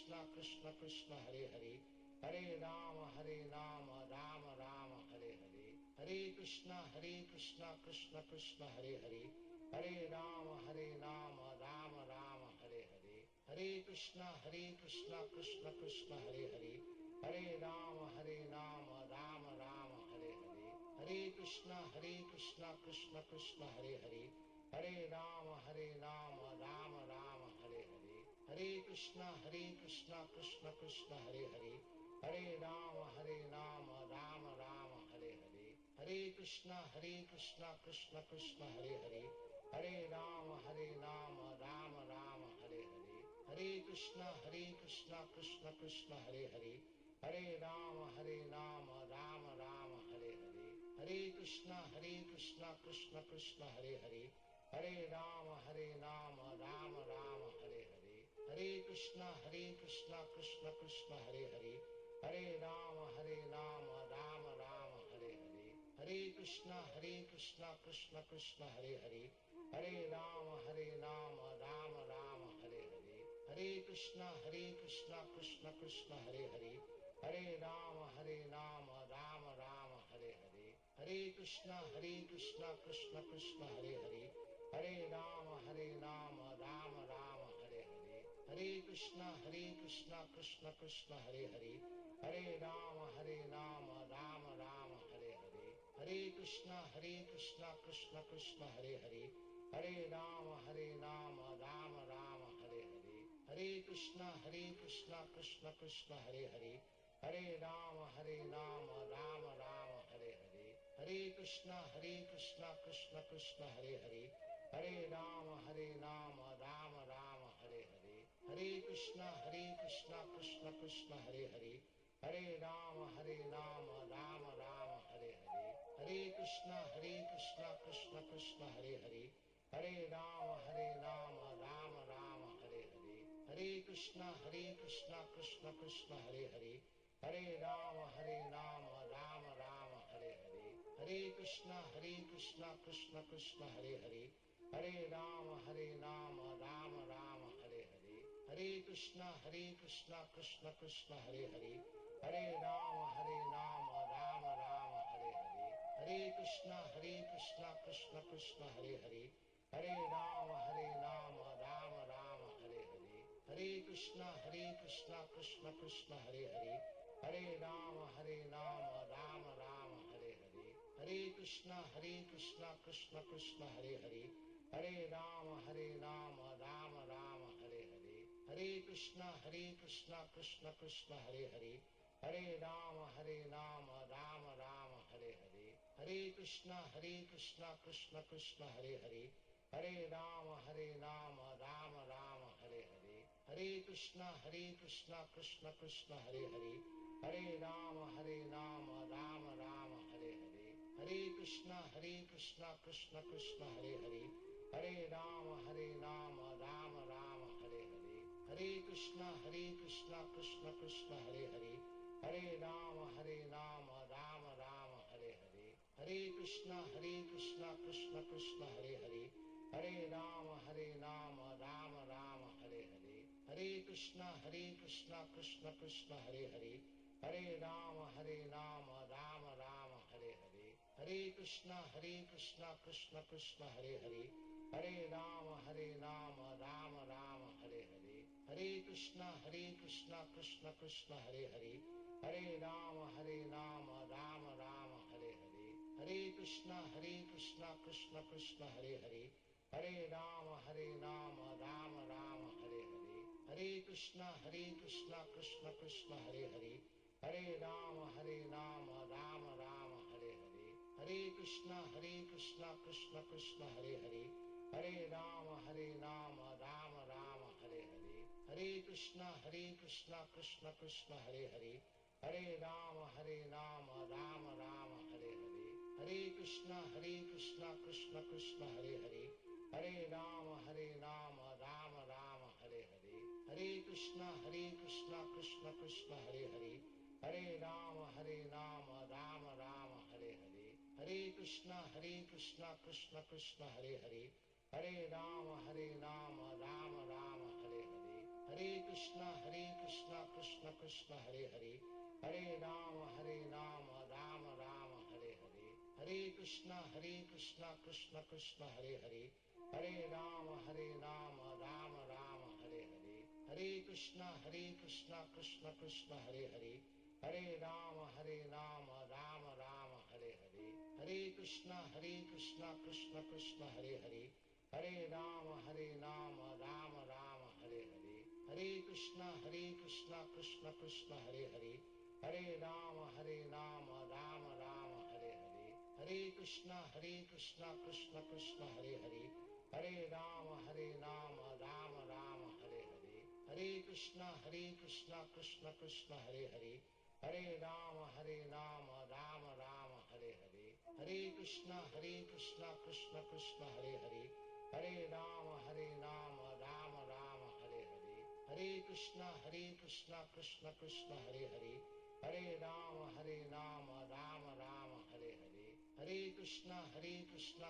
Krishna Krishna Hare Hare, Hare Rama Rama Rama Hare Hare, Hare Krishna Krishna Krishna Hare Hare, Hare Rama Rama Rama Hare Hare, Hare Krishna Krishna Krishna Hare Hare, Hare Rama Rama Rama Hare Hare, Hare Krishna Krishna Krishna Hare Hare, Hare Rama Rama Rama Hare Hare, Hare Krishna Krishna Krishna Hare Hare, Hare Rama Rama Rama Hare Hare, Hare Krishna Krishna Krishna Hare Hare, Hare Rama Rama Rama Hare Hare, Hare Krishna Krishna Krishna Hare Hare, Hare Rama Rama Rama Hare Hare, Hare Krishna Krishna Krishna Hare Hare, Hare Rama Rama Rama Hare Hare, Hare Krishna Krishna Krishna Hare Hare, Hare Rama Rama Rama Hare Hare, Hare Krishna Krishna Krishna Hare Hare, Hare Rama Rama Rama Hare Hare, Hare Krishna Krishna Krishna Hare Hare, Hare Rama Rama Rama Hare Hare, Hare Krishna Krishna Krishna Hare Hare, Hare Rama Rama Rama Hare Hare, Hare Krishna Krishna Krishna Hare Hare, Hare Rama Rama Rama Hare Hare, Hare Krishna Krishna Krishna Hare Hare, Hare Rama Rama Rama Hare Hare, Hare Krishna Krishna Krishna Hare Hare, Hare Rama Rama Rama Hare Hare, Hare Krishna Krishna Krishna Hare Hare, Hare Rama Rama Rama Hare Hare, Hare Krishna Krishna Krishna Hare Hare, Hare Rama Rama Rama Hare Hare, Hare Krishna Krishna Krishna Hare Hare, Hare Rama Rama Rama Hare Hare, Hare Krishna Krishna Krishna Hare Hare, Hare Rama Rama Rama Hare Hare, Hare Krishna Krishna Krishna Hare Hare, Hare Rama Rama Rama Hare Hare, Hare Krishna Krishna Krishna Hare Hare, Hare Rama Rama Rama Hare Hare, Hare Krishna Krishna Krishna Hare Hare, Hare Rama Rama Rama Hare Hare, Hare Krishna Krishna Krishna Hare Hare, Hare Rama Rama Rama Hare Hare, Hare Krishna Krishna Krishna Hare Hare, Hare Rama Rama Rama Hare Hare, Hare Krishna Krishna Krishna Hare Hare, Hare Rama Rama Rama Hare Hare, Hare Krishna Krishna Krishna Hare Hare, Hare Rama Rama Rama Hare Hare, Hare Krishna Krishna Krishna Hare Hare, Hare Rama Rama Rama Hare Hare, Hare Krishna Krishna Krishna Hare Hare, Hare Rama Rama Rama Hare Hare, Hare Krishna Krishna Krishna Hare Hare, Hare Rama Rama Rama Hare Hare, Hare Krishna Krishna Krishna Hare Hare, Hare Rama Rama Rama Hare Hare, Hare Krishna Krishna Krishna Hare Hare, Hare Rama Rama Rama Hare Hare, Hare Krishna Krishna Krishna Hare Hare, Hare Rama Rama Rama Hare Hare, Hare Krishna Krishna Krishna Hare Hare, Hare Rama Rama Rama Hare Hare, Hare Krishna Krishna Krishna Hare Hare, Hare Rama Rama Rama Hare Hare, Hare Krishna Krishna Krishna Hare Hare, Hare Rama Rama Rama Hare Hare, Hare Krishna Krishna Krishna Hare Hare, Hare Rama Rama Rama Hare Hare, Hare Krishna Krishna Krishna Hare Hare, Hare Rama Rama Rama Hare Hare, Hare Krishna Krishna Krishna Hare Hare, Hare Rama Rama Rama Hare Hare, Hare Krishna Krishna Krishna Hare Hare, Hare Rama Rama Rama Hare Hare, Hare Krishna Krishna Krishna Hare Hare, Hare Rama Rama Rama Hare Hare, Hare Krishna Krishna Krishna Hare Hare, Hare Rama Rama Rama Hare Hare, Hare Krishna Krishna Krishna Hare Hare, Hare Rama Rama Rama Hare Hare, Hare Krishna Krishna Krishna Hare Hare, Hare Rama Rama Rama Hare Hare, Hare Krishna Krishna Krishna Hare Hare, Hare Rama Rama Rama Hare Hare, Hare Krishna Krishna Krishna Hare Hare, Hare Rama Rama Rama Hare Hare, Hare Krishna Krishna Krishna Hare Hare, Hare Rama Rama Rama Hare Hare, Hare Krishna Krishna Krishna Hare Hare, Hare Rama Rama Rama Hare Hare, Hare Krishna Krishna Krishna Hare Hare, Hare Rama Rama Rama Hare Hare, Hare Krishna Krishna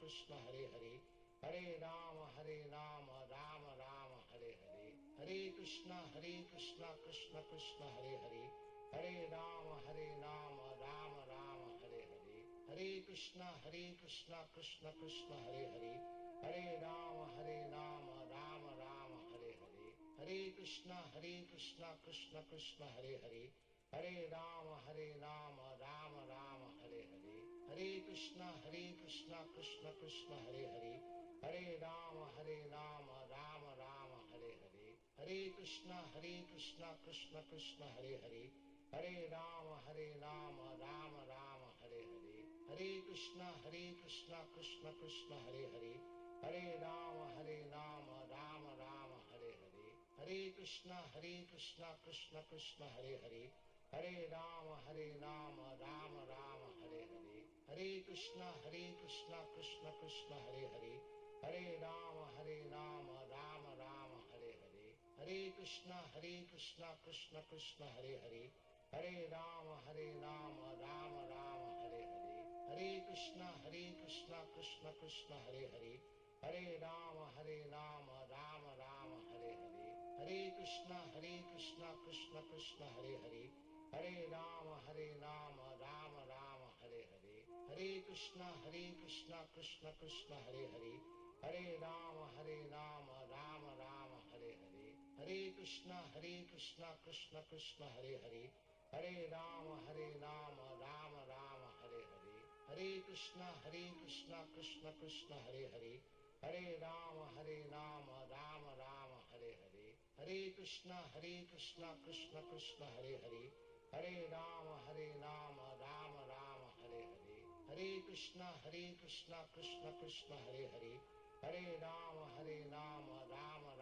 Krishna Hare Hare, Hare Rama Rama Rama Hare Hare, Hare Krishna Krishna Krishna Hare Hare, Hare Rama Rama Rama Hare Hare, Hare Krishna Krishna Krishna Hare Hare, Hare Rama Rama Rama Hare Hare, Hare Krishna Krishna Krishna Hare Hare, Hare Rama Rama Rama Hare Hare, Hare Krishna Krishna Krishna Hare Hare, Hare Rama Rama Rama Hare Hare, Hare Krishna Krishna Krishna Hare Hare, Hare Rama Rama Rama Hare Hare, Hare Krishna Krishna Krishna Hare Hare, Hare Rama Rama Rama Hare Hare, Hare Krishna Krishna Krishna Hare Hare, Hare Rama Rama Rama Hare Hare, Hare Krishna Krishna Krishna Hare Hare, Hare Rama Rama Rama Hare Hare, Hare Krishna Krishna Krishna Hare Hare, Hare Rama Rama Rama Hare Hare, Hare Krishna Krishna Krishna Hare Hare, Hare Rama Rama Rama Hare Hare, Hare Krishna Krishna Krishna Hare Hare, Hare Rama Rama Rama Hare Hare, Hare Krishna Krishna Krishna Hare Hare, Hare Rama Rama Rama Hare Hare, Hare Krishna Krishna Krishna Hare Hare, Hare Rama Rama Rama Hare Hare, Hare Krishna Krishna Krishna Hare Hare, Hare Rama Rama Rama Hare Hare, Hare Krishna Krishna Krishna Hare Hare, Hare Rama Rama Rama Hare Hare, Hare Krishna Krishna Krishna Hare Hare, Hare Rama Rama Rama Hare Hare, Hare Krishna Krishna Krishna Hare Hare, Hare Rama Rama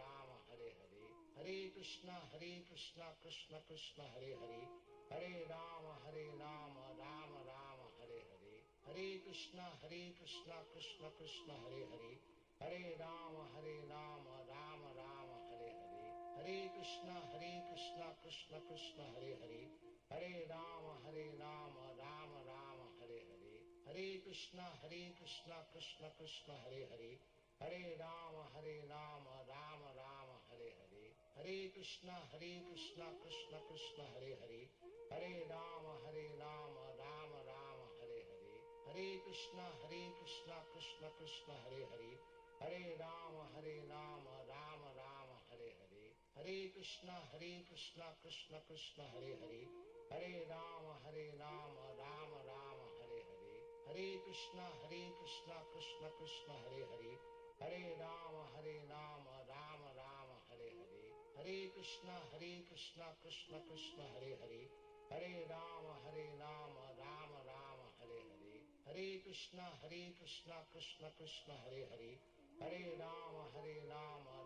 Rama Hare Hare, Hare Krishna Krishna Krishna Hare Hare, Hare Rama Rama Rama Hare Hare, Hare Krishna Krishna Krishna Hare Hare, Hare Rama Rama Rama Hare Hare, Hare Krishna Krishna Krishna Hare Hare, Hare Rama Rama Rama Hare Hare, Hare Krishna Krishna Krishna Hare Hare, Hare Rama Rama Rama Hare Hare, Hare Krishna Krishna Krishna Hare Hare, Hare Rama Rama Rama Hare Hare, Hare Krishna Krishna Krishna Hare Hare, Hare Rama Rama Rama Hare Hare, Hare Krishna Krishna Krishna Hare Hare, Hare Rama Rama Rama Hare Hare, Hare Krishna Krishna Krishna Hare Hare, Hare Rama Rama Rama Hare Hare, Hare Krishna Krishna Krishna Hare Hare, Hare Rama Rama Rama Hare Hare, Hare Krishna Krishna Krishna Hare Hare, Hare Rama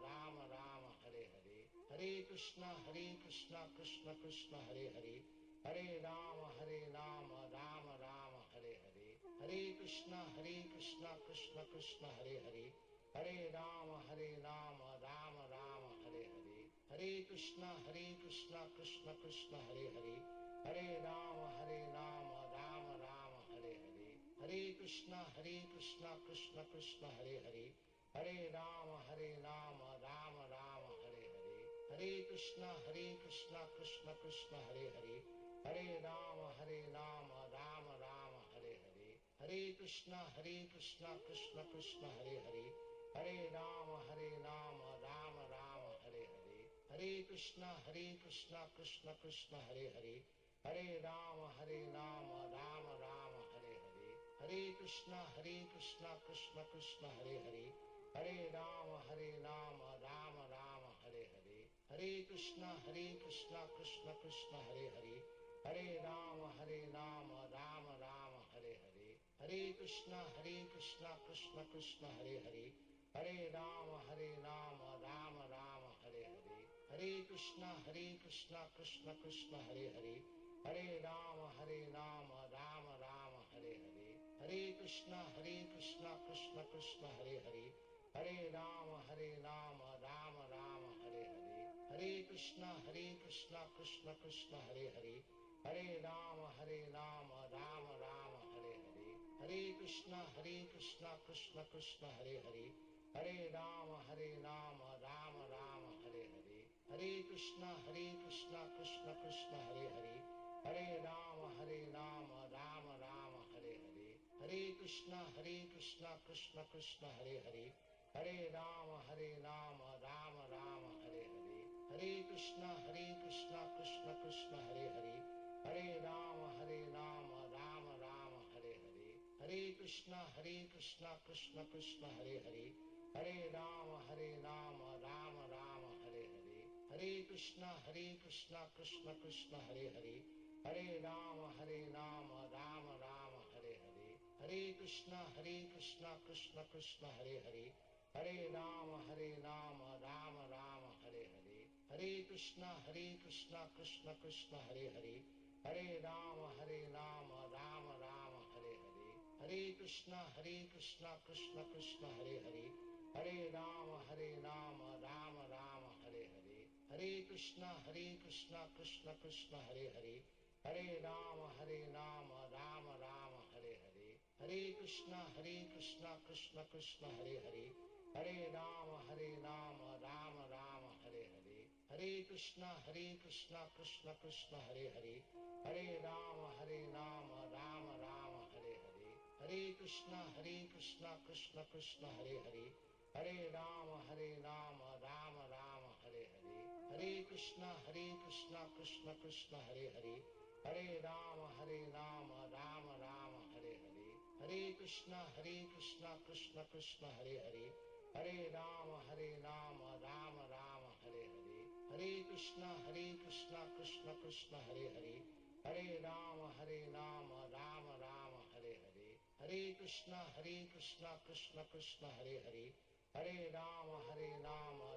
Rama Rama Hare Hare, Hare Krishna Krishna Krishna Hare Hare, Hare Rama Rama Rama Hare Hare, Hare Krishna Krishna Krishna Hare Hare, Hare Rama Rama Rama Hare Hare, Hare Krishna Krishna Krishna Hare Hare, Hare Rama Rama Rama Hare Hare, Hare Krishna Krishna Krishna Hare Hare, Hare Rama Rama Rama Hare Hare, Hare Krishna Krishna Krishna Hare Hare, Hare Rama Rama Rama Hare Hare, Hare Krishna Krishna Krishna Hare Hare, Hare Rama Rama Rama Hare Hare, Hare Krishna Krishna Krishna Hare Hare, Hare Rama Rama Rama Hare Hare, Hare Krishna Krishna Krishna Hare Hare, Hare Rama Rama Rama Hare Hare, Hare Krishna Krishna Krishna Hare Hare, Hare Rama Rama Rama Hare Hare, Hare Krishna Krishna Krishna Hare Hare, Hare Rama Rama Rama Hare Hare, Hare Krishna Krishna Krishna Hare Hare, Hare Rama Rama Rama Hare Hare, Hare Krishna Krishna Krishna Hare Hare, Hare Rama Rama Rama Hare Hare, Hare Krishna Krishna Krishna Hare Hare, Hare Rama Rama Rama Hare Hare, Hare Krishna Krishna Krishna Hare Hare, Hare Rama Rama Rama Hare Hare, Hare Krishna Krishna Krishna Hare Hare, Hare Rama Rama Rama Hare Hare, Hare Krishna Krishna Krishna Hare Hare, Hare Rama Rama Rama Hare Hare, Hare Krishna Krishna Krishna Hare Hare, Hare Rama Rama Rama Hare Hare, Hare Krishna Krishna Krishna Hare Hare, Hare Rama Rama Rama Hare Hare, Hare Krishna Krishna Krishna Hare Hare, Hare Rama Rama Rama Hare Hare, Hare Krishna Krishna Krishna Hare Hare, Hare Rama Rama Rama Hare Hare, Hare Krishna Krishna Krishna Hare Hare, Hare Rama Rama Rama Hare Hare, Hare Krishna Krishna Krishna Hare Hare, Hare Rama Rama Rama Hare Hare, Hare Krishna Krishna Krishna Hare Hare, Hare Rama Rama Rama Hare Hare, Hare Krishna Krishna Krishna Hare Hare, Hare Rama Rama Rama Hare Hare, Hare Krishna Krishna Krishna Hare Hare, Hare Rama Rama Rama Hare Hare, Hare Krishna Krishna Krishna Hare Hare, Hare Rama Rama Rama Hare Hare, Hare Krishna Krishna Krishna Hare Hare, Hare Rama Rama Rama Hare Hare, Hare Krishna Krishna Krishna Hare Hare, Hare Rama Rama Rama Hare Hare, Hare Krishna Krishna Krishna Hare Hare, Hare Rama Rama Rama Hare Hare, Hare Krishna Krishna Krishna Hare Hare, Hare Rama Rama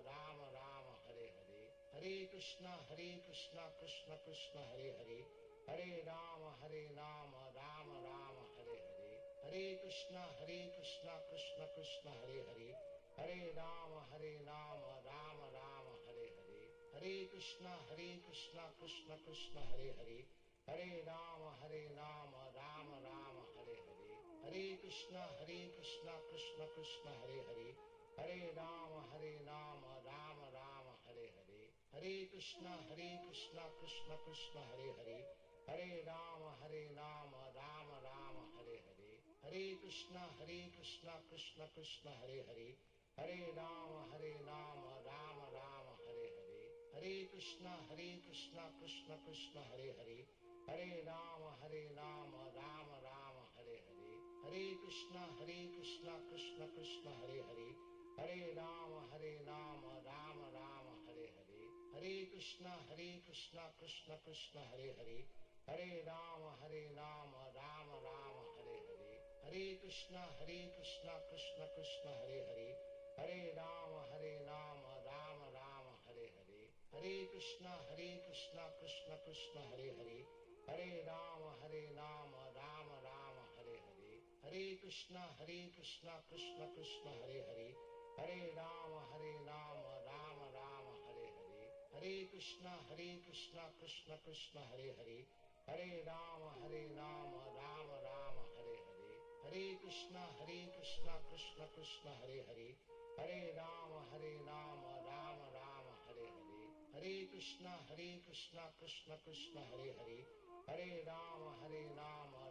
Rama Hare Hare, Hare Krishna Krishna Krishna Hare Hare, Hare Rama Rama Rama Hare Hare, Hare Krishna Krishna Krishna Hare Hare, Hare Rama Rama Rama Hare Hare, Hare Krishna Krishna Krishna Hare Hare, Hare Rama Rama Rama Hare Hare, Hare Krishna Krishna Krishna Hare Hare, Hare Rama Rama Rama Hare Hare, Hare Krishna Krishna Krishna Hare Hare, Hare Rama Rama Rama Hare Hare, Hare Krishna Krishna Krishna Hare Hare, Hare Rama Rama Rama Hare Hare, Hare Krishna Krishna Krishna Hare Hare, Hare Rama Rama Rama Hare Hare, Hare Krishna Krishna Krishna Hare Hare, Hare Rama Rama Rama Hare Hare, Hare Krishna Krishna Krishna Hare Hare, Hare Rama Rama Rama Hare Hare, Hare Krishna Krishna Krishna Hare Hare, Hare Rama Rama Rama Hare Hare, Hare Krishna Krishna Krishna Hare Hare, Hare Rama Rama Rama Hare Hare, Hare Krishna Krishna Krishna Hare Hare, Hare Rama Rama Rama Hare Hare, Hare Krishna Krishna Krishna Hare Hare, Hare Rama Rama Rama Hare Hare, Hare Krishna Krishna Krishna Hare Hare, Hare Rama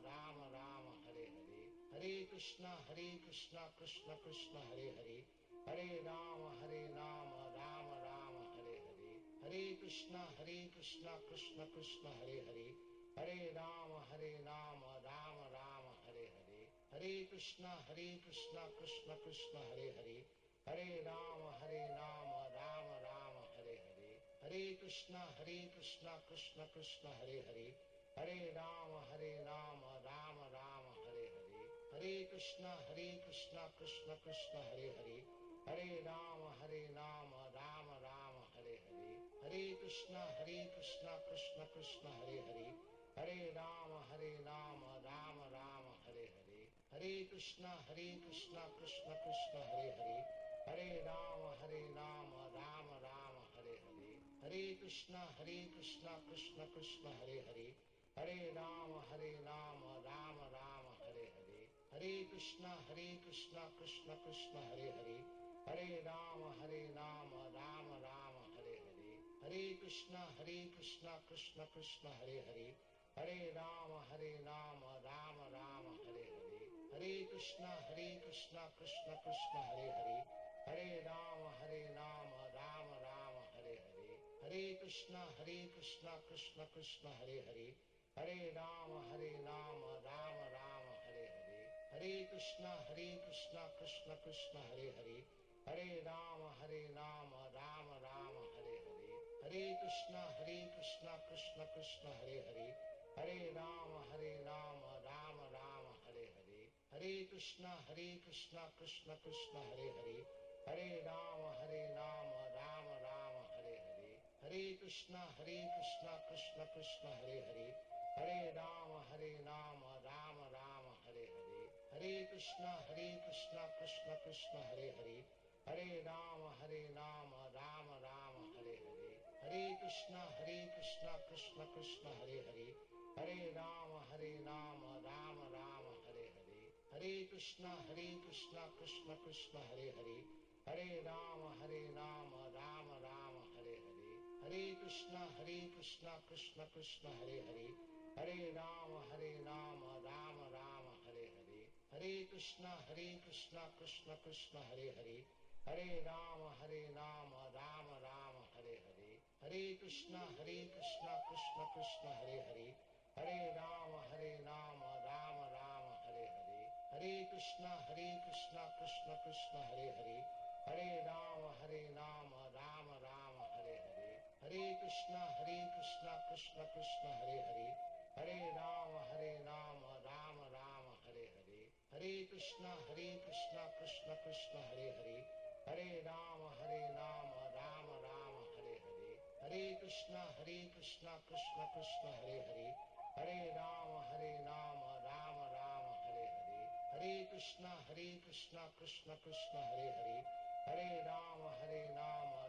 Rama Rama Hare Hare, Hare Krishna Krishna Krishna Hare Hare, Hare Rama Rama Rama Hare Hare, Hare Krishna Krishna Krishna Hare Hare, Hare Rama Rama Rama Hare Hare, Hare Krishna Krishna Krishna Hare Hare, Hare Rama Rama Rama Hare Hare, Hare Krishna Krishna Krishna Hare Hare, Hare Rama Rama Rama Hare Hare, Hare Krishna Krishna Krishna Hare Hare, Hare Rama Rama Rama Hare Hare, Hare Krishna Krishna Krishna Hare Hare, Hare Rama Rama Rama Hare Hare, Hare Krishna Krishna Krishna Hare Hare, Hare Rama Rama Rama Hare Hare, Hare Krishna Krishna Krishna Hare Hare, Hare Rama Rama Rama Hare Hare, Hare Krishna Krishna Krishna Hare Hare, Hare Rama Rama Rama Hare Hare, Hare Krishna Krishna Krishna Hare Hare, Hare Rama Rama Rama Hare Hare, Hare Krishna Krishna Krishna Hare Hare, Hare Rama Rama Rama Hare Hare, Hare Krishna Krishna Krishna Hare Hare, Hare Rama Rama Rama Hare Hare, Hare Krishna Krishna Krishna Hare Hare, Hare Rama Rama Rama Hare Hare, Hare Krishna Krishna Krishna Hare Hare, Hare Rama Rama Rama Hare Hare, Hare Krishna Krishna Krishna Hare Hare, Hare Rama Rama Rama Hare Hare, Hare Krishna Krishna Krishna Hare Hare, Hare Rama Rama Rama Hare Hare, Hare Krishna Krishna Krishna Hare Hare, Hare Rama Rama Rama Hare Hare, Hare Krishna Krishna Krishna Hare Hare, Hare Rama Rama Rama Hare Hare, Hare Krishna Krishna Krishna Hare Hare, Hare Rama Rama Rama Hare Hare, Hare Krishna Krishna Krishna Hare Hare, Hare Rama Rama Rama Hare Hare, Hare Krishna Krishna Krishna Hare Hare, Hare Rama Rama Rama Hare Hare, Hare Krishna Krishna Krishna Hare Hare, Hare Rama Rama Rama Hare Hare, Hare Krishna Krishna Krishna Hare Hare, Hare Rama Rama Rama Hare Hare, Hare Krishna Krishna Krishna Hare Hare, Hare Rama Rama Rama Hare Hare, Hare Krishna Krishna Krishna Hare Hare, Hare Rama Rama Rama Hare Hare, Hare Krishna Krishna Krishna Hare Hare, Hare Rama Rama Rama Hare Hare, Hare Krishna Krishna Krishna Hare Hare, Hare Rama Rama Rama Hare Hare, Hare Krishna Krishna Krishna Hare Hare, Hare Rama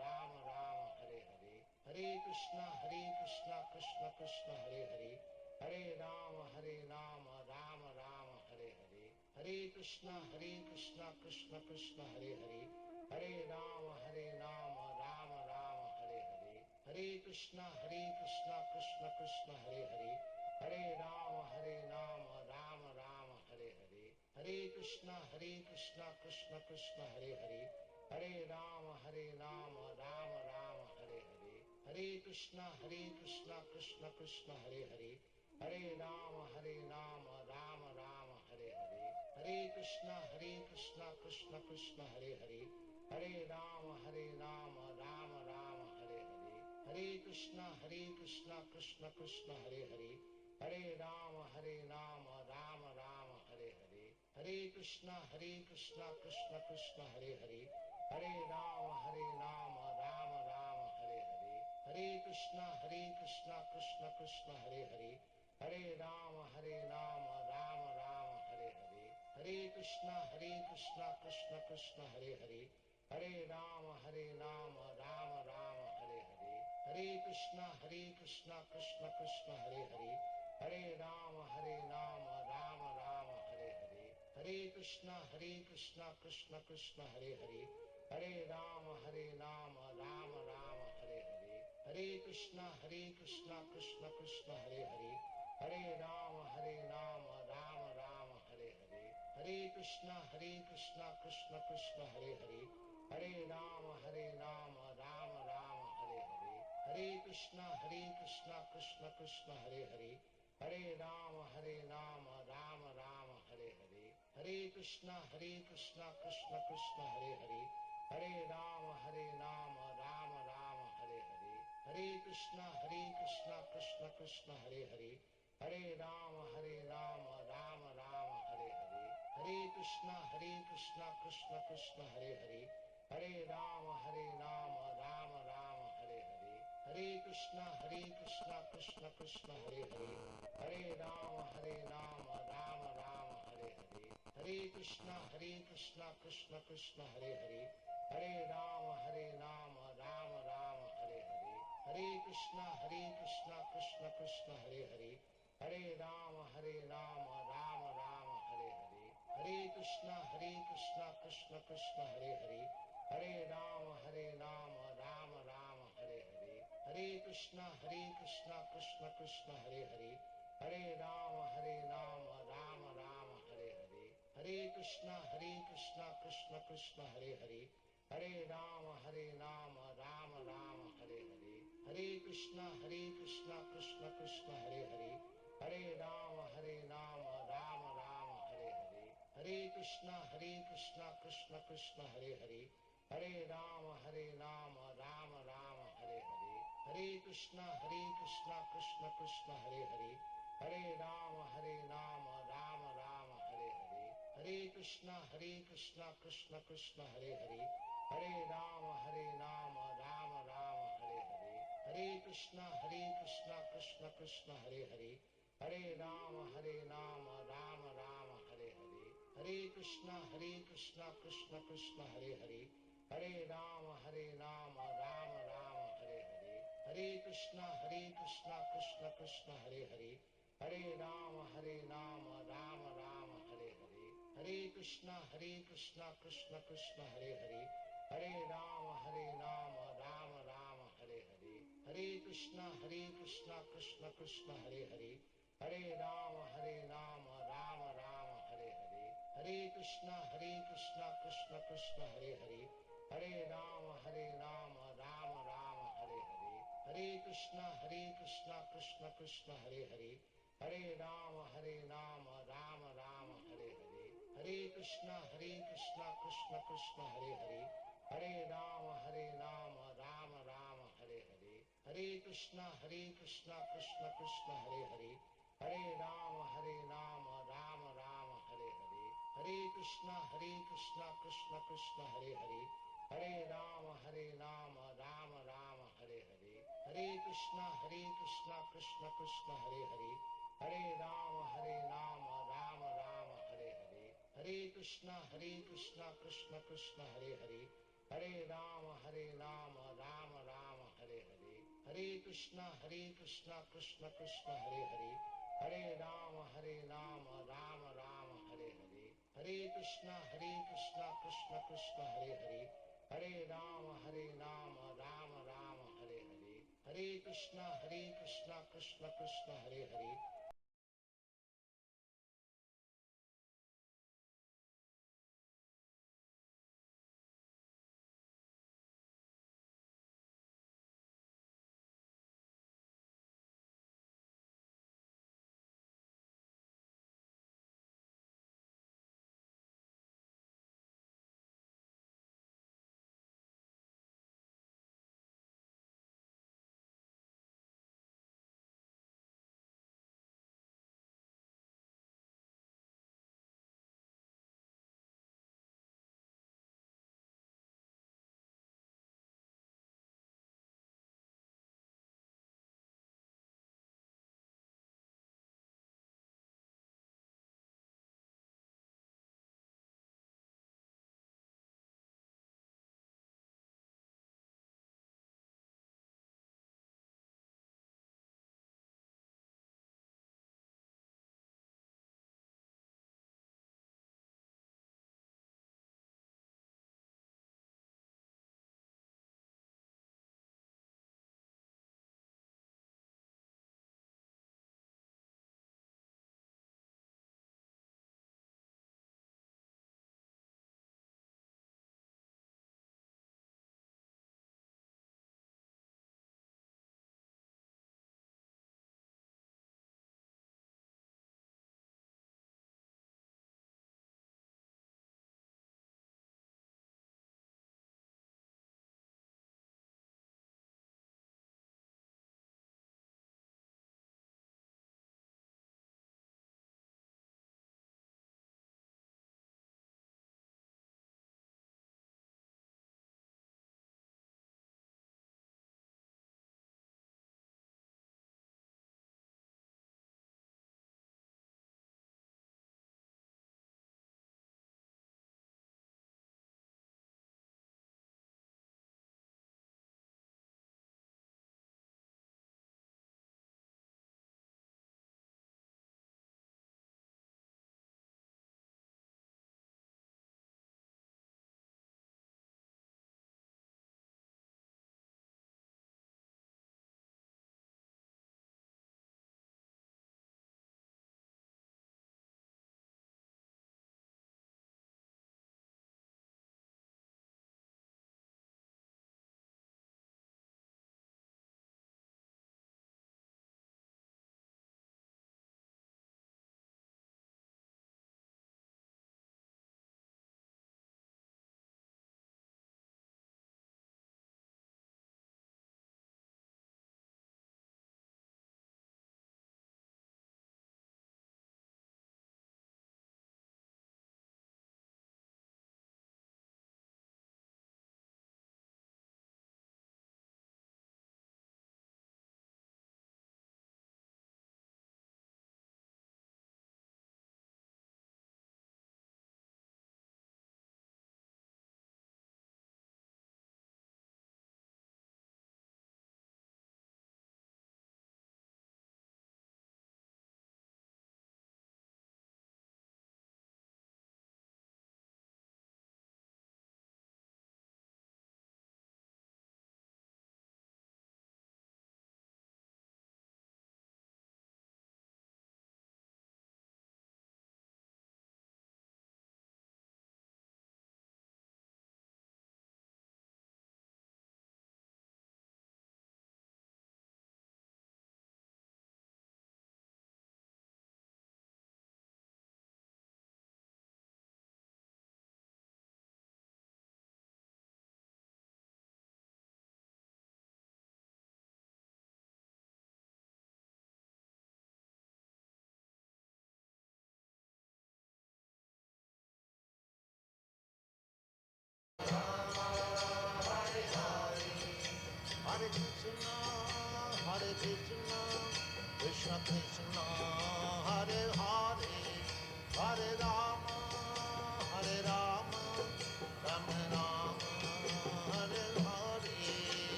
Rama Rama Hare Hare, Hare Krishna Krishna Krishna Hare Hare, Hare Rama Rama Rama Hare Hare, Hare Krishna Krishna Krishna Hare Hare, Hare Rama Rama Rama Hare Hare, Hare Krishna Krishna Krishna Hare Hare, Hare Rama Rama Rama Hare Hare, Hare Krishna Krishna Krishna Hare Hare, Hare Rama Rama Rama Hare Hare, Hare Krishna Krishna Krishna Hare Hare, Hare Rama Rama Rama Hare Hare, Hare Krishna Krishna Krishna Hare Hare, Hare Rama Rama Rama Hare Hare, Hare Krishna Krishna Krishna Hare Hare, Hare Rama Rama Rama Hare Hare, Hare Krishna Krishna Krishna Hare Hare, Hare Rama Rama Rama Hare Hare, Hare Krishna Krishna Krishna Hare Hare, Hare Rama Rama Rama Hare Hare, Hare Krishna Krishna Krishna Hare Hare, Hare Rama Rama Rama Hare Hare, Hare Krishna Krishna Krishna Hare Hare, Hare Rama Rama Rama Hare Hare, Hare Krishna Krishna Krishna Hare Hare, Hare Rama Rama Rama Hare Hare, Hare Krishna Krishna Krishna Hare Hare, Hare Rama Rama Rama Hare Hare, Hare Krishna Krishna Krishna Hare Hare, Hare Rama Rama Rama Hare Hare, Hare Krishna Krishna Krishna Hare Hare, Hare Rama Rama Rama Hare Hare, Hare Krishna Krishna Krishna Hare Hare, Hare Rama Rama Rama Hare Hare, Hare Krishna Krishna Krishna Hare Hare, Hare Rama Rama Rama Hare Hare, Hare Krishna Krishna Krishna Hare Hare, Hare Rama Rama Rama Hare Hare, Hare Krishna Krishna Krishna Hare Hare, Hare Rama Rama Rama Hare Hare, Hare Krishna Krishna Krishna Hare Hare, Hare Rama Rama Rama Hare Hare, Hare Krishna Krishna Krishna Hare Hare, Hare Rama Rama Rama Hare Hare, Hare Krishna Krishna Krishna Hare Hare, Hare Rama Rama Rama Hare Hare, Hare Krishna Krishna Krishna Hare Hare, Hare Rama Rama Rama Hare Hare, Hare Krishna Krishna Krishna Hare Hare, Hare Rama Rama Rama Hare Hare, Hare Krishna Krishna Krishna Hare Hare, Hare Rama Rama Rama Hare Hare, Hare Krishna Krishna Krishna Hare Hare, Hare Rama Rama Rama Hare Hare, Hare Krishna Krishna Krishna Hare Hare, Hare Rama Rama Rama Hare Hare, Hare Krishna Krishna Krishna Hare Hare, Hare Rama Rama Rama Hare Hare, Hare Krishna Krishna Krishna Hare Hare, Hare Rama Rama Rama Hare Hare, Hare Krishna Krishna Krishna Hare Hare, Hare Rama Rama Rama Hare Hare, Hare Krishna Krishna Krishna Hare Hare, Hare Rama Rama Rama Hare Hare, Hare Krishna Krishna Krishna Hare Hare, Hare Rama Rama Rama Hare Hare, Hare Krishna Krishna Krishna Hare Hare, Hare Rama Rama Rama Hare Hare, Hare Krishna Krishna Krishna Hare Hare, Hare Rama Rama Rama Hare Hare, Hare Krishna Krishna Krishna Hare Hare, Hare Rama Rama Rama Hare Hare, Hare Krishna Krishna Krishna Hare Hare, Hare Rama Rama Rama Hare Hare, Hare Krishna Krishna Krishna Hare Hare, Hare Rama Rama Rama Hare Hare, Hare Krishna Krishna Krishna Hare Hare, Hare Rama Rama Rama Hare Hare, Hare Krishna Krishna Krishna Hare Hare, Hare Rama Rama Rama Hare Hare, Hare Krishna, Krishna Krishna, Hare Hare, Hare Rama, Rama Rama, Hare Hare, Hare Krishna, Krishna Krishna, Hare Hare, Hare Rama, Rama Rama, Hare Hare, Hare Krishna, Krishna Krishna, Hare Hare, Hare Rama, Rama Rama, Hare Hare, Hare Krishna, Krishna Krishna, Hare Hare,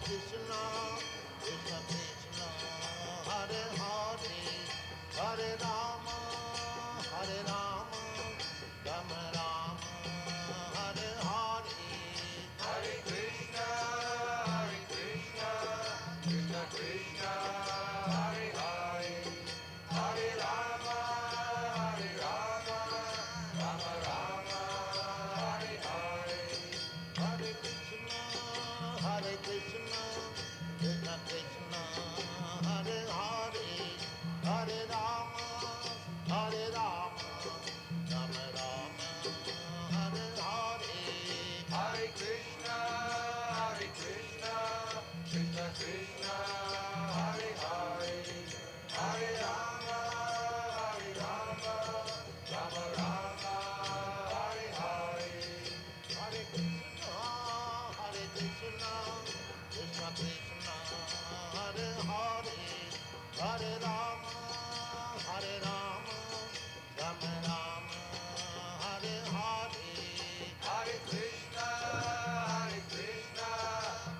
Krishna, Krishna Krishna, Hare Hare, Hare Rama, Hare Rama, Rama Rama, Hare Hare, Hare Krishna, Krishna Krishna, Hare Hare, Hare Rama, Rama Rama, Hare Hare, Hare Krishna, Krishna Krishna, Hare Hare, Hare Rama, Rama Rama, Hare Hare, Hare Krishna, Krishna Krishna, Hare Hare, Hare Rama, Rama Rama, Hare Hare, Hare Krishna, Krishna Krishna, Hare Hare, Hare Rama, Rama Rama, Hare Hare, Hare Krishna,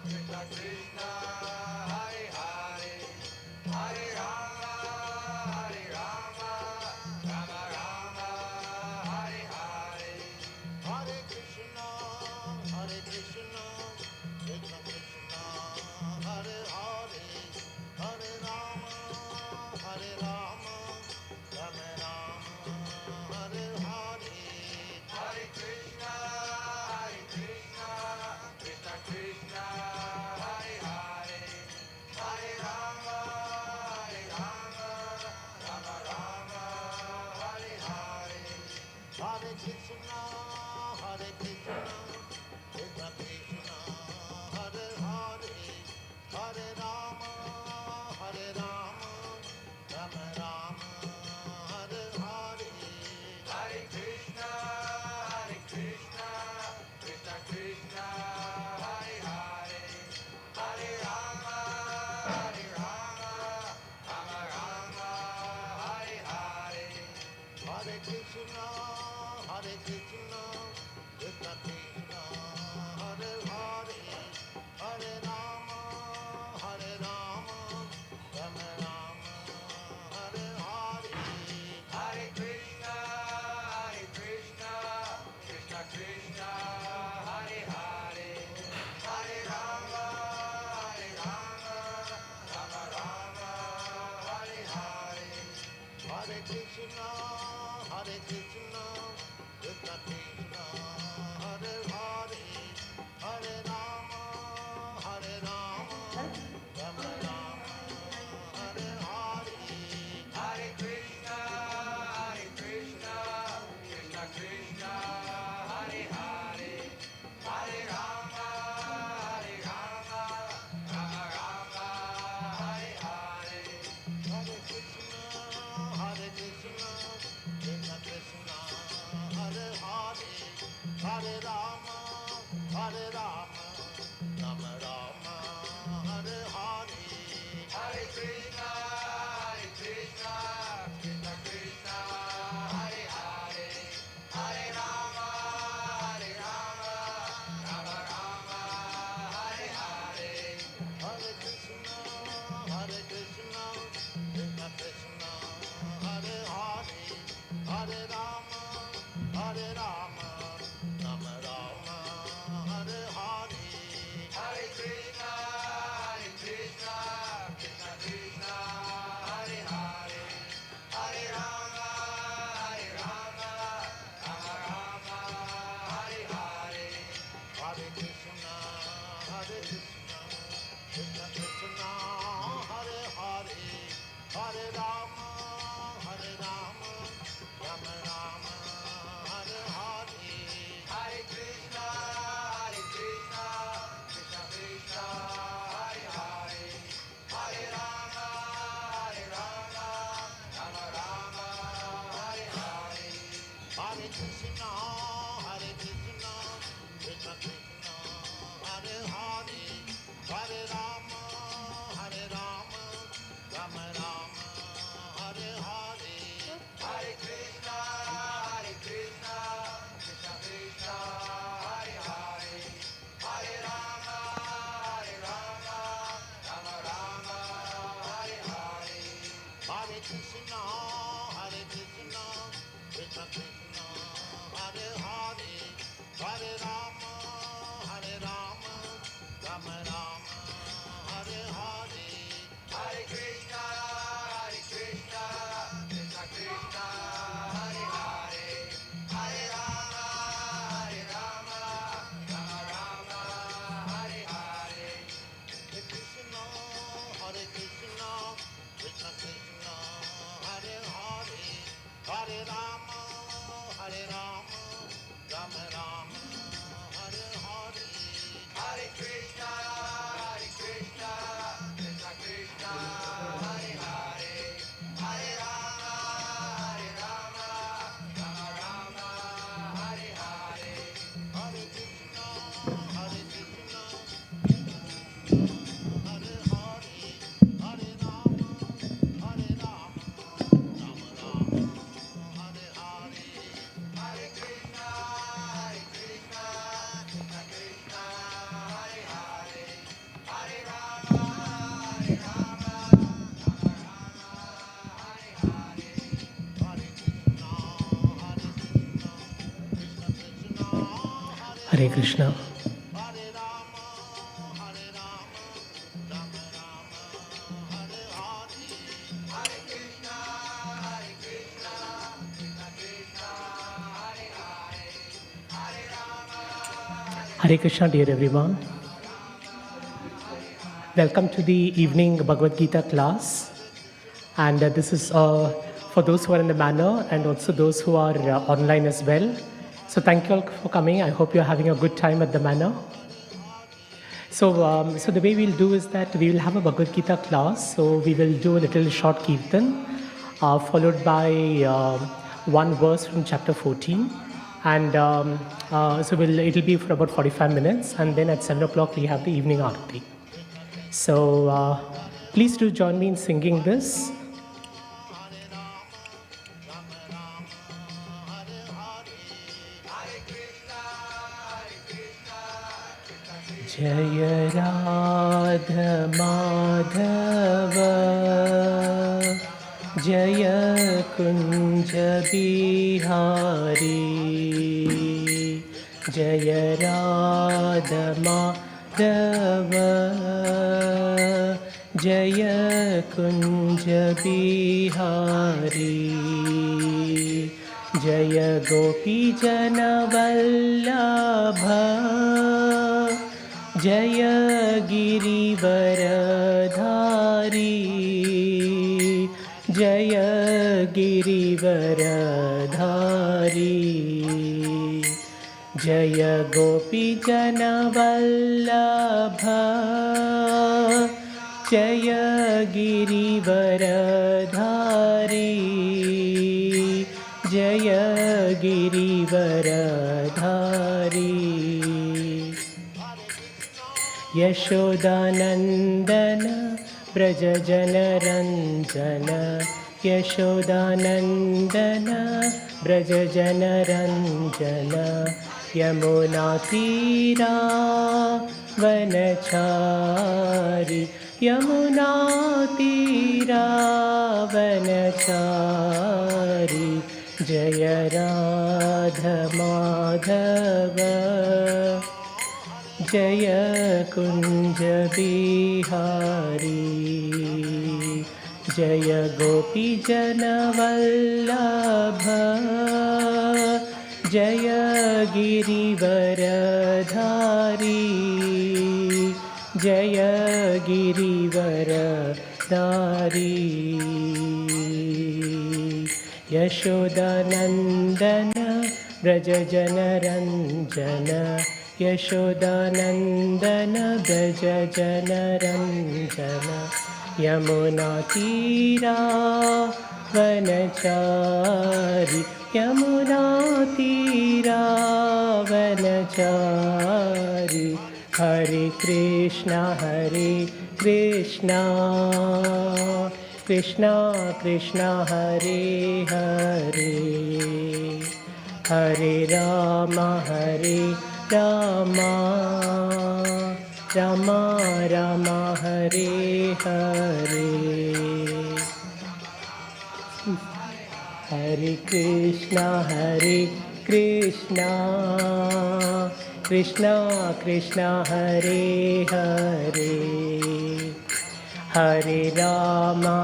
Krishna Krishna, Hare Hare, Hare Rama, Rama Rama, Hare Hare, Hare Krishna, Krishna Krishna, Hare Hare, Hare Rama, Rama Rama, Hare Hare, Hare Krishna, Krishna Krishna, Hare Hare, Hare Rama, Rama Rama, Hare Hare, Hare Krishna, Krishna Krishna, Hare Hare, Hare Rama, Rama Rama, Hare Hare, Hare Krishna, Krishna Krishna, Hare Hare, Hare Rama, Rama Rama, Hare Hare, Hare Krishna, Krishna Krishna, Hare Hare, Hare Rama, Rama Rama, Hare Hare, Hare Krishna, Krishna Krishna, Hare Hare, Hare Rama, Rama Rama, Hare Hare, Hare Krishna, Krishna Krishna, Hare Hare, Hare Rama, Rama Rama, Hare Hare, Hare Krishna, Krishna Krishna, Hare Hare, Hare Rama, Rama Rama, Hare Hare, Hare Krishna, Krishna Krishna, Hare Hare, Hare Rama, Rama Rama, Hare Hare, Hare Krishna, Krishna Krishna, Hare Hare, Hare Rama, Rama Rama, Hare Hare, Hare Krishna, Krishna Krishna, Hare Hare, Hare Rama, Rama Rama, Hare Hare, Hare Krishna, Krishna Krishna, Hare Hare, Hare Rama, Rama Rama, Hare Hare, Hare Krishna, Krishna Krishna, Hare Hare, Hare Rama, Rama Rama, Hare Hare, Hare Krishna, Krishna Krishna, Hare Hare, Hare Rama, Rama Rama, Hare Hare, Hare Krishna, Krishna Krishna, Hare Hare, Hare Rama, Rama Rama, Hare Hare, Hare Krishna, Krishna Krishna, Hare Hare, Hare Rama, Hare Krishna. Hare Krishna, dear everyone. Welcome to the evening Bhagavad-gita class. And this is for those who are in the manor and also those who are online as well. So thank you all for coming. I hope you're having a good time at the manor. So the way we'll do is that we will have a Bhagavad-gita class. So we will do a little short kirtan followed by one verse from chapter 14. And it'll be for about 45 minutes. And then at 7 o'clock we have the evening aarti. So please do join me in singing this. Jaya Radha Madhava Jaya Kunja Bihari Jaya Radha Madhava Jaya Kunja Bihari Jaya Gopi Jana Vallabha Jaya Girivaradhari Jaya Girivaradhari Jaya Gopi Jana Vallabha Jaya Girivaradhari Jaya Girivaradhari Yashodanandana Brajajana Ranjana Yashodanandana Brajajana Ranjana Yamuna Tira Vanachari Yamuna Tira Vanachari Jaya Radha Madhava Jaya Kunja Bihari Jaya Gopi Jana Vallabha Jaya Girivaradhari Jaya Girivaradhari Yashodanandana Brajajana Ranjana Yashodanandana Brajajana Ranjana Yamuna Tira Vanachari Yamuna Tira Vanachari Hare Krishna Krishna Krishna Hare Hare Hare Rama Rama Rama Hare Hare Hare Krishna Krishna Krishna Hare Hare Hare Rama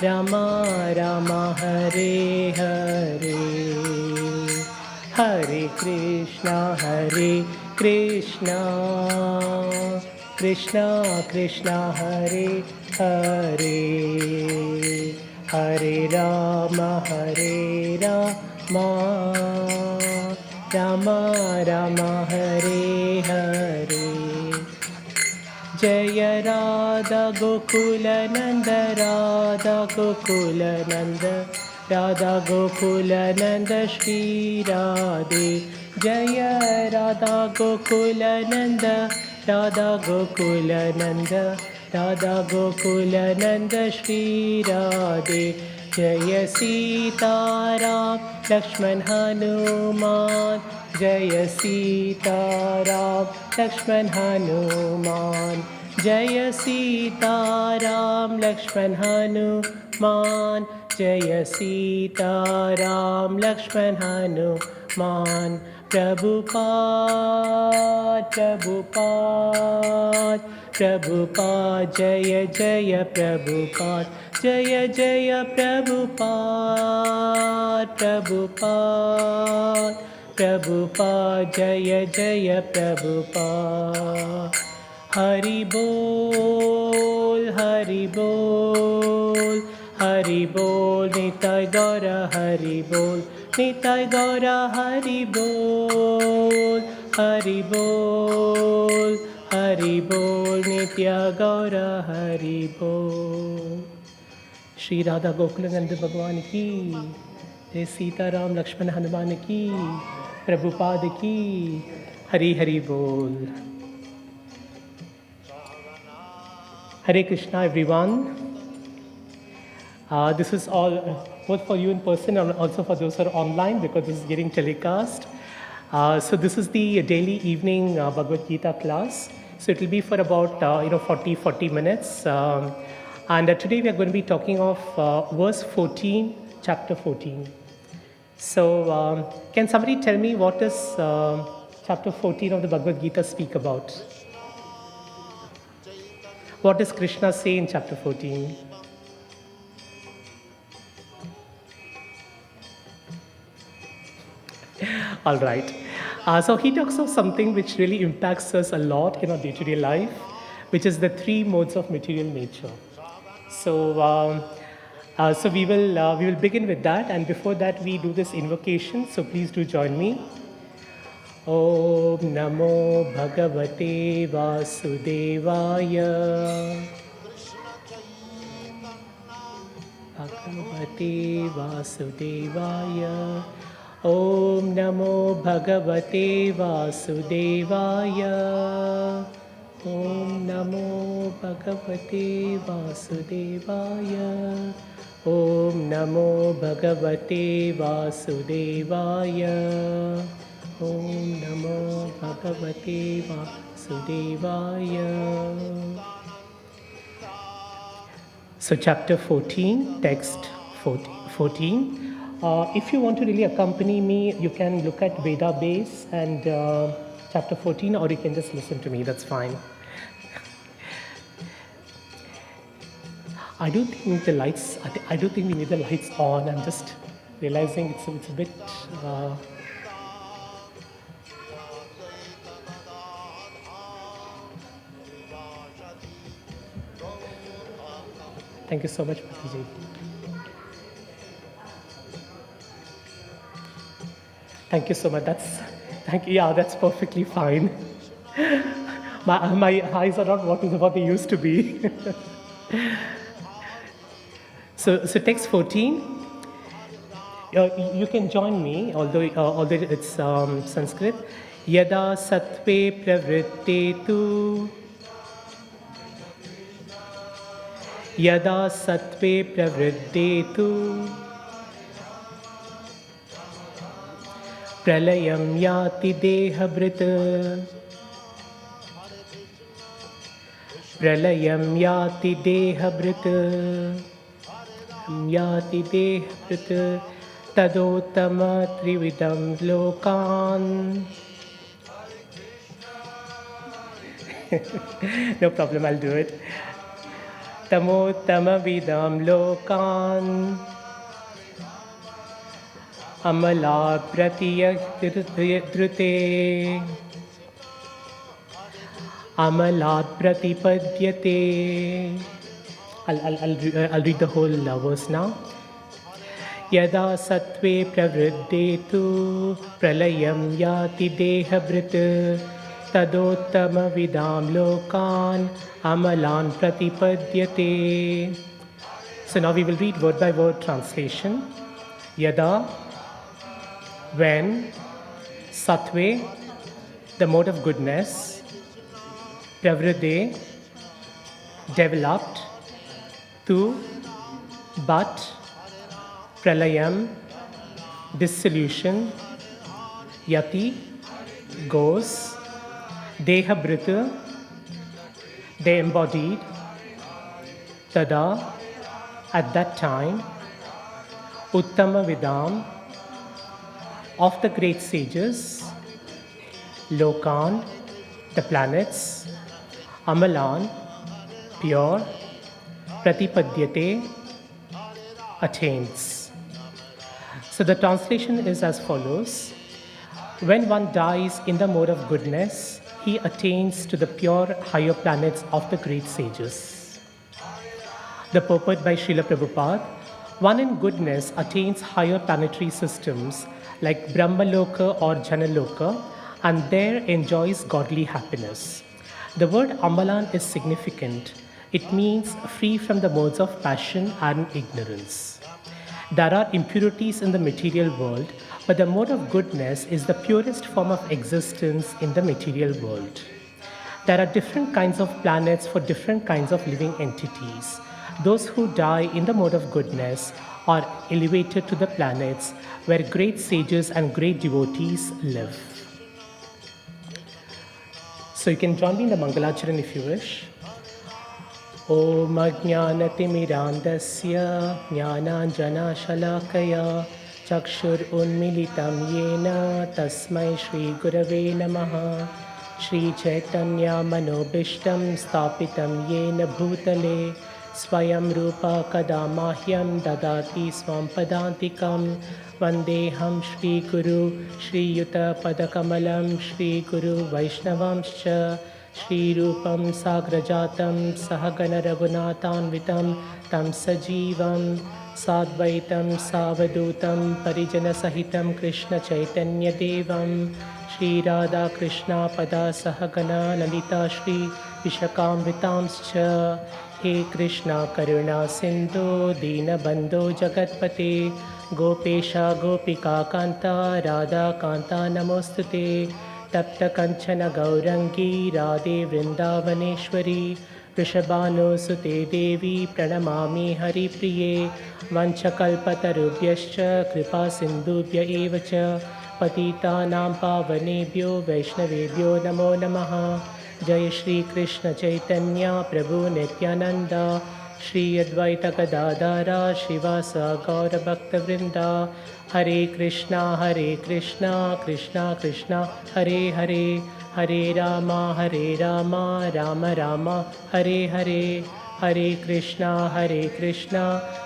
Rama Rama Hare Hare Hare Krishna Krishna Krishna Hare Hare Hare Rama, Hare Rama, Rama Rama, Hare Hare. Jaya Radha Gokula Nanda, Radha Gokula Nanda, Radha Gokula Nanda, Shri Radhe. Jaya Radha Gokula Nanda, Radha Gokula Nanda, Radha Gokula Nanda, Shri Radhe. Jaya Sita Ram, Lakshman Hanuman, Jaya Sita Ram, Lakshman Hanuman, Jaya Sita Ram, Lakshman Hanuman, Jaya Sita Ram, Lakshman Hanuman. Prabhupada, Prabhupada, Prabhupada, Jaya Jaya Prabhupada, Jaya Jaya Prabhupada, Prabhupada, Prabhupada, Jaya Jaya Prabhupada. Hari Bol, Hari Bol, Hari Bol, Nitai Gaura Hari Bol, Nitai Gaura Hari Bol, Hari Bol, Hari Bol, Nitya Gaura Hari Bol. Shri Radha Gokulananda Bhagwan ki, Jai Sita Ram Lakshman Hanuman ki, Prabhupada ki, Hari Hari Bol. Hare Krishna, everyone. This is all both for you in person and also for those who are online, because this is getting telecast. So this is the daily evening Bhagavad-gita class. So it will be for about 40 minutes. And today we are going to be talking of verse 14, chapter 14. So can somebody tell me what does chapter 14 of the Bhagavad-gita speak about? What does Krishna say in chapter 14? All right. So he talks of something which really impacts us a lot in our day-to-day life, which is the three modes of material nature. So, we will begin with that, and before that we do this invocation. So please do join me. Om Namo Bhagavate Vasudevaya. Bhagavate Vasudevaya. Om Namo Bhagavate Vasudevaya. Om Namo Bhagavate Vasudevaya. Om Namo Bhagavate Vasudevaya. Om Namo Bhagavate Vasudevaya. So chapter 14, text 14. If you want to really accompany me, you can look at Veda Base and chapter 14, or you can just listen to me, that's fine. I don't think the lights, I don't think we need the lights on. I'm just realizing it's a bit... Thank you so much, Bhakti. Thank you so much. That's perfectly fine. My eyes are not what they used to be. So text 14. You can join me, although it's Sanskrit. Yada sattve pravrittetu. Yada sattve pravrittetu. Pralayam yati dehabhrita. Pralayam yati dehabhrita. Yati dehabhrita. Tadottama trividam lokan. No problem, I'll do it. Tamottama vidam lokan. Amala pratiyadhrute. Amala pratipadyate. I'll read the whole verse now. Yada sattve pravriddetu pralayam yati dehabhrit tadottama vidam lokan amalan pratipadyate. So now we will read word by word translation. Yada, when, sattve, the mode of goodness, pravridde, developed, tu, but, pralayam, dissolution, yati, goes, dehabhrita, they embodied, tada, at that time, uttama vidam, of the great sages, lokan, the planets, amalan, pure, pratipadyate, attains. So the translation is as follows. When one dies in the mode of goodness, he attains to the pure higher planets of the great sages. The purport by Srila Prabhupada, one in goodness attains higher planetary systems like Brahmaloka or Janaloka and there enjoys godly happiness. The word Amalan is significant. It means free from the modes of passion and ignorance. There are impurities in the material world, but the mode of goodness is the purest form of existence in the material world. There are different kinds of planets for different kinds of living entities. Those who die in the mode of goodness are elevated to the planets where great sages and great devotees live. So you can join me in the Mangalacharan if you wish. Om Ajnanatimirandasya Jnananjana Shalakaya Chakshur Unmilitam Yena Tasmai Shri Gurave Namaha Shri Chaitanya Manobishtam Stapitam Yena Bhutale Swayam Rupa Kadamahyam Dadati Swam Padantikam Vandeham Shri Guru Shri Yuta Padakamalam Shri Guru Vaishnavamscha Shri Rupam Sagrajatam Sahagana Raghunathanvitam Tam Sajivam Sadvaitam Savadutam Parijana Sahitam Krishna Chaitanya Devam Shri Radha Krishna Pada Sahagana Lalita Shri Vishakam He Krishna Karuna Sindhu Dina Bandhu Jagatpate Gopesha Gopika Kanta Radha Kanta Namostute Tapta Kanchana Gaurangi Radhe Vrindavaneshwari Vrishabhanu Sute Devi Pranamami Hari Priye Vanchakalpatarubhyascha Kripa Sindhubhya Evacha Patita Nam Pavanebhyo Vaishnavebhyo Namo Namaha Jai Shri Krishna Chaitanya Prabhu Nityananda Shri Advaita Gadadhara Shivasa Gaura Bhakta Vrinda Hare Krishna Krishna Krishna Hare Hare Hare Rama Rama Rama Hare Hare Hare Krishna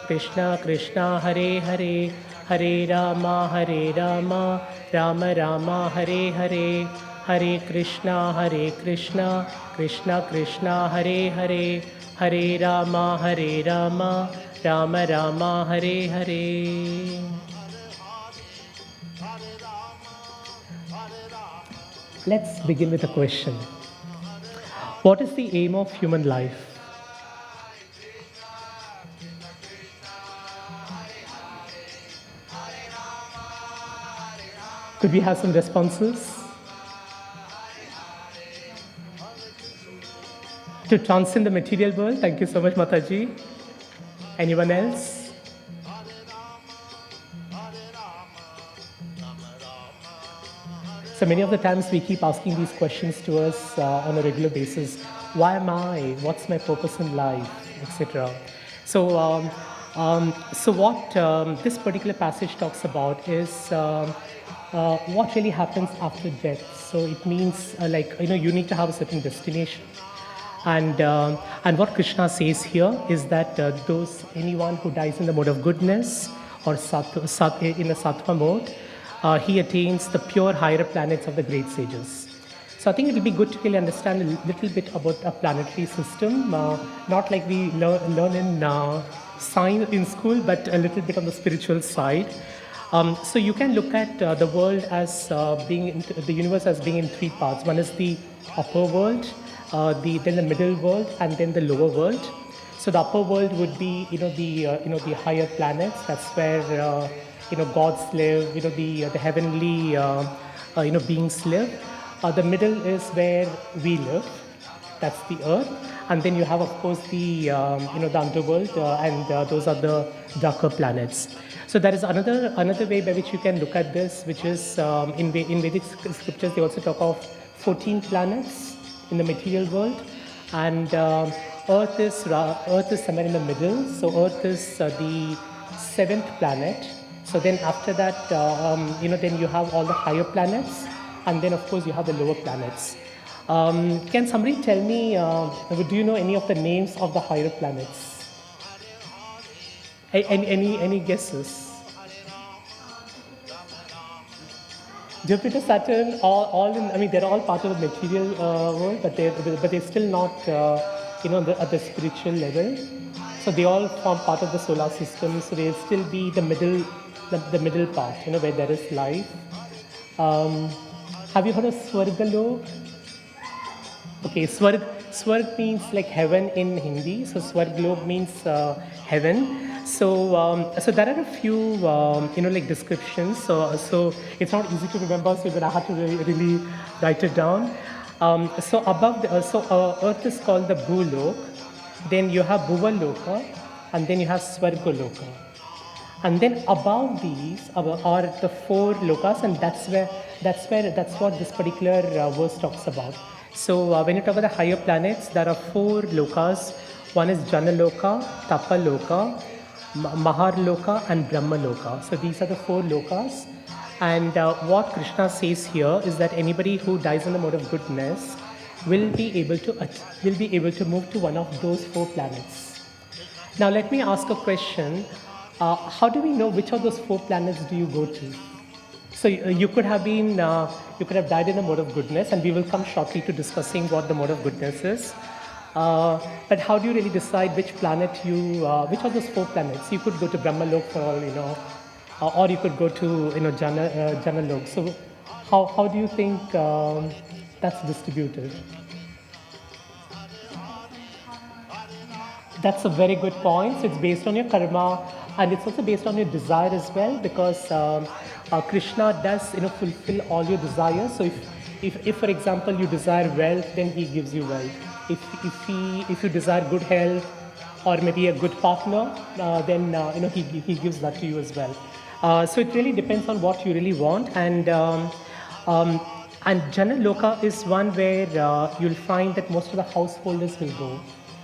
Krishna Krishna Hare Hare Hare Rama Rama Rama Hare Hare Hare Krishna Krishna Krishna Hare Hare Hare Rama Rama Rama Hare Hare. Let's begin with a question. What is the aim of human life? Could we have some responses? To transcend the material world. Thank you so much, Mataji. Anyone else? So many of the times we keep asking these questions to us on a regular basis. Why am I? What's my purpose in life? Etc. So what this particular passage talks about is what really happens after death. So it means you need to have a certain destination. And what Krishna says here is that anyone who dies in the mode of goodness or in a sattva mode, he attains the pure higher planets of the great sages. So So I think it will be good to really understand a little bit about a planetary system, not like we learn in science in school, but a little bit on the spiritual side. So you can look at the world as the universe as being in three parts. One is the upper world, then the middle world, and then the lower world. So the upper world would be, the higher planets. That's where gods live. The heavenly beings live. The middle is where we live. That's the earth. And then you have, of course, the underworld, and those are the darker planets. So there is another way by which you can look at this, which is in Vedic scriptures they also talk of 14 planets in the material world, and Earth is somewhere in the middle. So Earth is the seventh planet. So then after that, then you have all the higher planets, and then of course you have the lower planets. Can somebody tell me, do you know any of the names of the higher planets? Any guesses? Jupiter, Saturn, they're all part of the material world, but they're still not, at the spiritual level. So they all form part of the solar system. So they'll still be the middle part, where there is life. Have you heard of Swargalok? Okay, Swarg means like heaven in Hindi. So Swargalok means heaven. So there are a few descriptions. So it's not easy to remember. So I have to really write it down. So above Earth is called the Bhulok. Then you have Bhuvaloka, and then you have Swargaloka. And then above these are the four lokas, and that's what this particular verse talks about. So when you talk about the higher planets, there are four lokas. One is Janaloka, Tapaloka, Maharloka, and Brahmaloka. So these are the four lokas. And what Krishna says here is that anybody who dies in the mode of goodness will be able to move to one of those four planets. Now let me ask a question. How do we know which of those four planets do you go to? So you could have died in the mode of goodness, and we will come shortly to discussing what the mode of goodness is. But how do you really decide which planet which of those four planets? You could go to Brahmalok for all, or you could go to Janalok. So how do you think that's distributed? That's a very good point. So it's based on your karma, and it's also based on your desire as well, because Krishna does fulfill all your desires. So if for example you desire wealth, then he gives you wealth. If you desire good health or maybe a good partner, then he gives that to you as well. So it really depends on what you really want, and Janaloka is one where you'll find that most of the householders will go.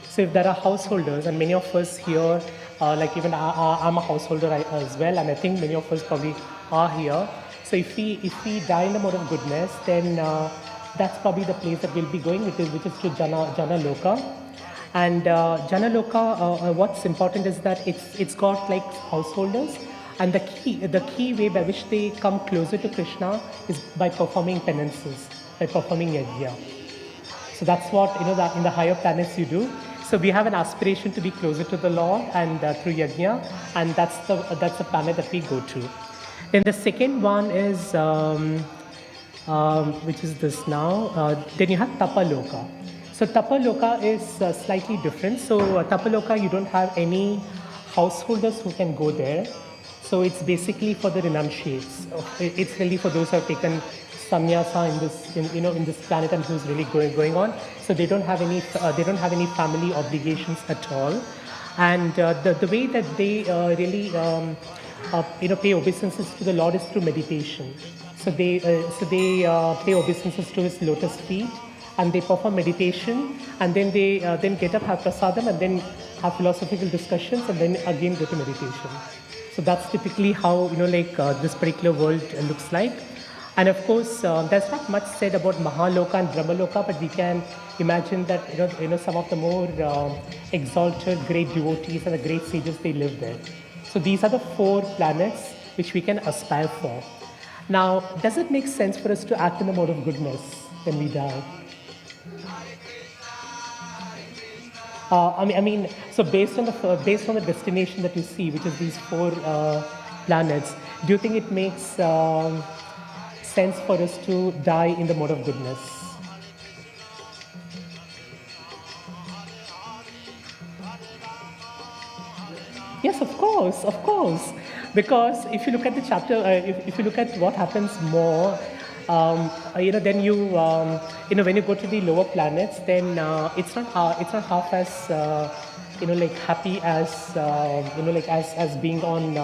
So if there are householders, and many of us here, like even I'm a householder as well, and I think many of us probably are here. So if we die in the mode of goodness, then that's probably the place that we'll be going, which is to Janaloka. And Janaloka, what's important is that it's got like householders, and the key way by which they come closer to Krishna is by performing penances, by performing yajna. So that's what that in the higher planets you do. So we have an aspiration to be closer to the Lord, and through yajna, and that's the planet that we go to. Then the second one is which is this now. Then you have Tapaloka. So Tapaloka is slightly different. So Tapaloka, you don't have any householders who can go there. So it's basically for the renunciates. It's really for those who have taken sannyasa in this planet and who's really going on. So they don't have any family obligations at all. And the way that they really pay obeisances to the Lord is through meditation. So they pay obeisances to his lotus feet, and they perform meditation, and then they then get up, have prasadam, and then have philosophical discussions, and then again go to meditation. So that's typically how this particular world looks like. And of course, there's not much said about Mahaloka and Brahmaloka, but we can imagine that some of the more exalted, great devotees and the great sages, they live there. So these are the four planets which we can aspire for. Now, does it make sense for us to act in the mode of goodness? when we die? So based on the destination that you see, which is these four planets, do you think it makes sense for us to die in the mode of goodness? Yes, of course, of course. Because if you look at the chapter, if you look at what happens more, then when you go to the lower planets, then it's not half as like happy as as being on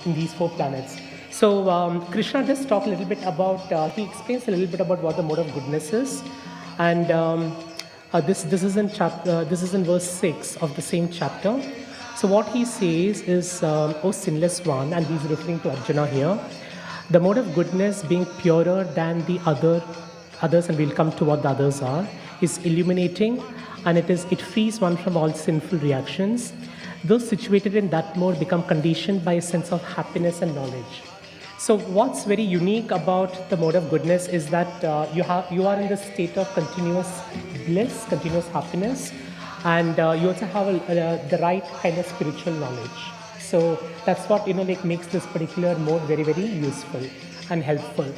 in these four planets. So Krishna just talked a little bit about. He explains a little bit about what the mode of goodness is, and this is in verse 6 of the same chapter. So what he says is, O sinless one, and he's referring to Arjuna here, the mode of goodness being purer than the others, and we'll come to what the others are, is illuminating, and it frees one from all sinful reactions. Those situated in that mode become conditioned by a sense of happiness and knowledge. So what's very unique about the mode of goodness is that you are in the state of continuous bliss, continuous happiness, and you also have the right kind of spiritual knowledge. So that's what makes this particular mode very, very useful and helpful.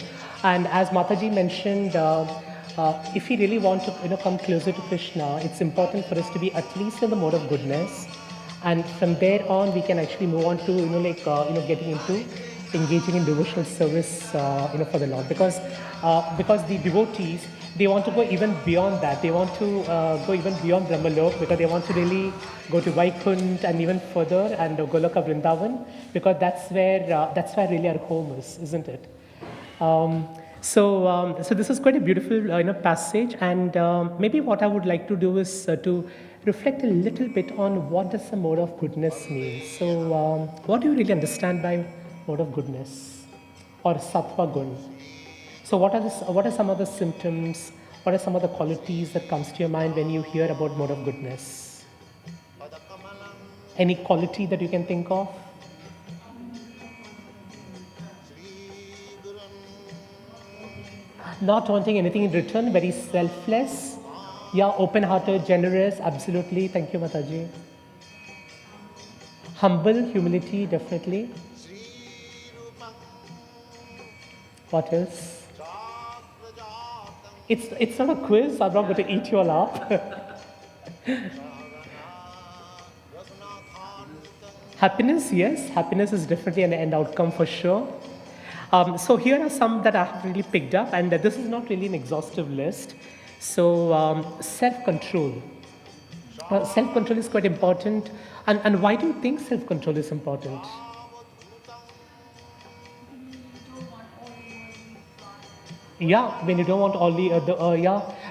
And as Mataji mentioned, if we really want to come closer to Krishna, it's important for us to be at least in the mode of goodness, and from there on we can actually move on to getting into engaging in devotional service for the Lord, because the devotees, they want to go even beyond that. They want to go even beyond Brahmalok, because they want to really go to Vaikunt and even further, and Goloka Vrindavan, because that's where really our home is, isn't it? So this is quite a beautiful passage, and maybe what I would like to do is to reflect a little bit on what does the mode of goodness mean. So what do you really understand by mode of goodness or sattva gun? So what are some of the symptoms, what are some of the qualities that comes to your mind when you hear about mode of goodness? Any quality that you can think of? Not wanting anything in return, very selfless. Yeah, open-hearted, generous, absolutely. Thank you, Mataji. Humble, humility, definitely. What else? It's not a quiz, I'm not going to eat you all up. Happiness, yes, happiness is definitely an end outcome for sure. So here are some that I have really picked up, and this is not really an exhaustive list. So self-control. Self-control is quite important. And why do you think self-control is important? Yeah, when you don't want all the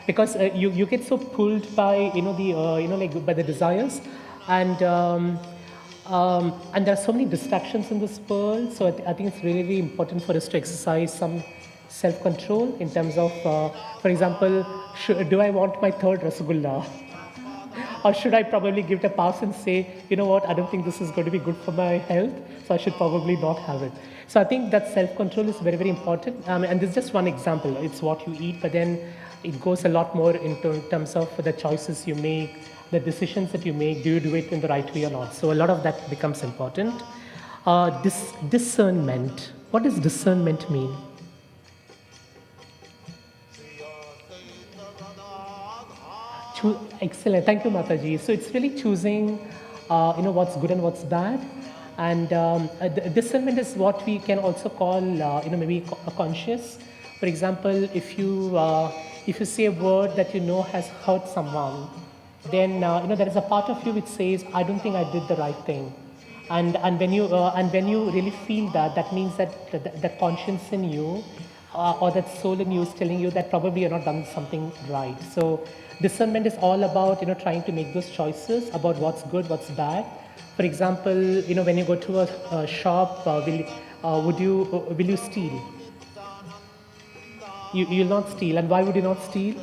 because you get so pulled by by the desires, and there are so many distractions in this world. So I think it's really, really important for us to exercise some self-control in terms of, for example, do I want my third Rasagulla? Or should I probably give it a pass and say, you know what, I don't think this is going to be good for my health, so I should probably not have it. So I think that self-control is very, very important. And this is just one example. It's what you eat, but then it goes a lot more into terms of the choices you make, the decisions that you make. Do you do it in the right way or not? So a lot of that becomes important. Discernment. What does discernment mean? Excellent. Thank you, Mataji. So it's really choosing, what's good and what's bad. And discernment is what we can also call, maybe a conscious. For example, if you say a word that has hurt someone, then there is a part of you which says, I don't think I did the right thing. And when you really feel that, that means that that conscience in you or that soul in you is telling you that probably you're not done something right. So discernment is all about trying to make those choices about what's good, what's bad. For example, when you go to a shop, will you steal? You'll not steal. And why would you not steal?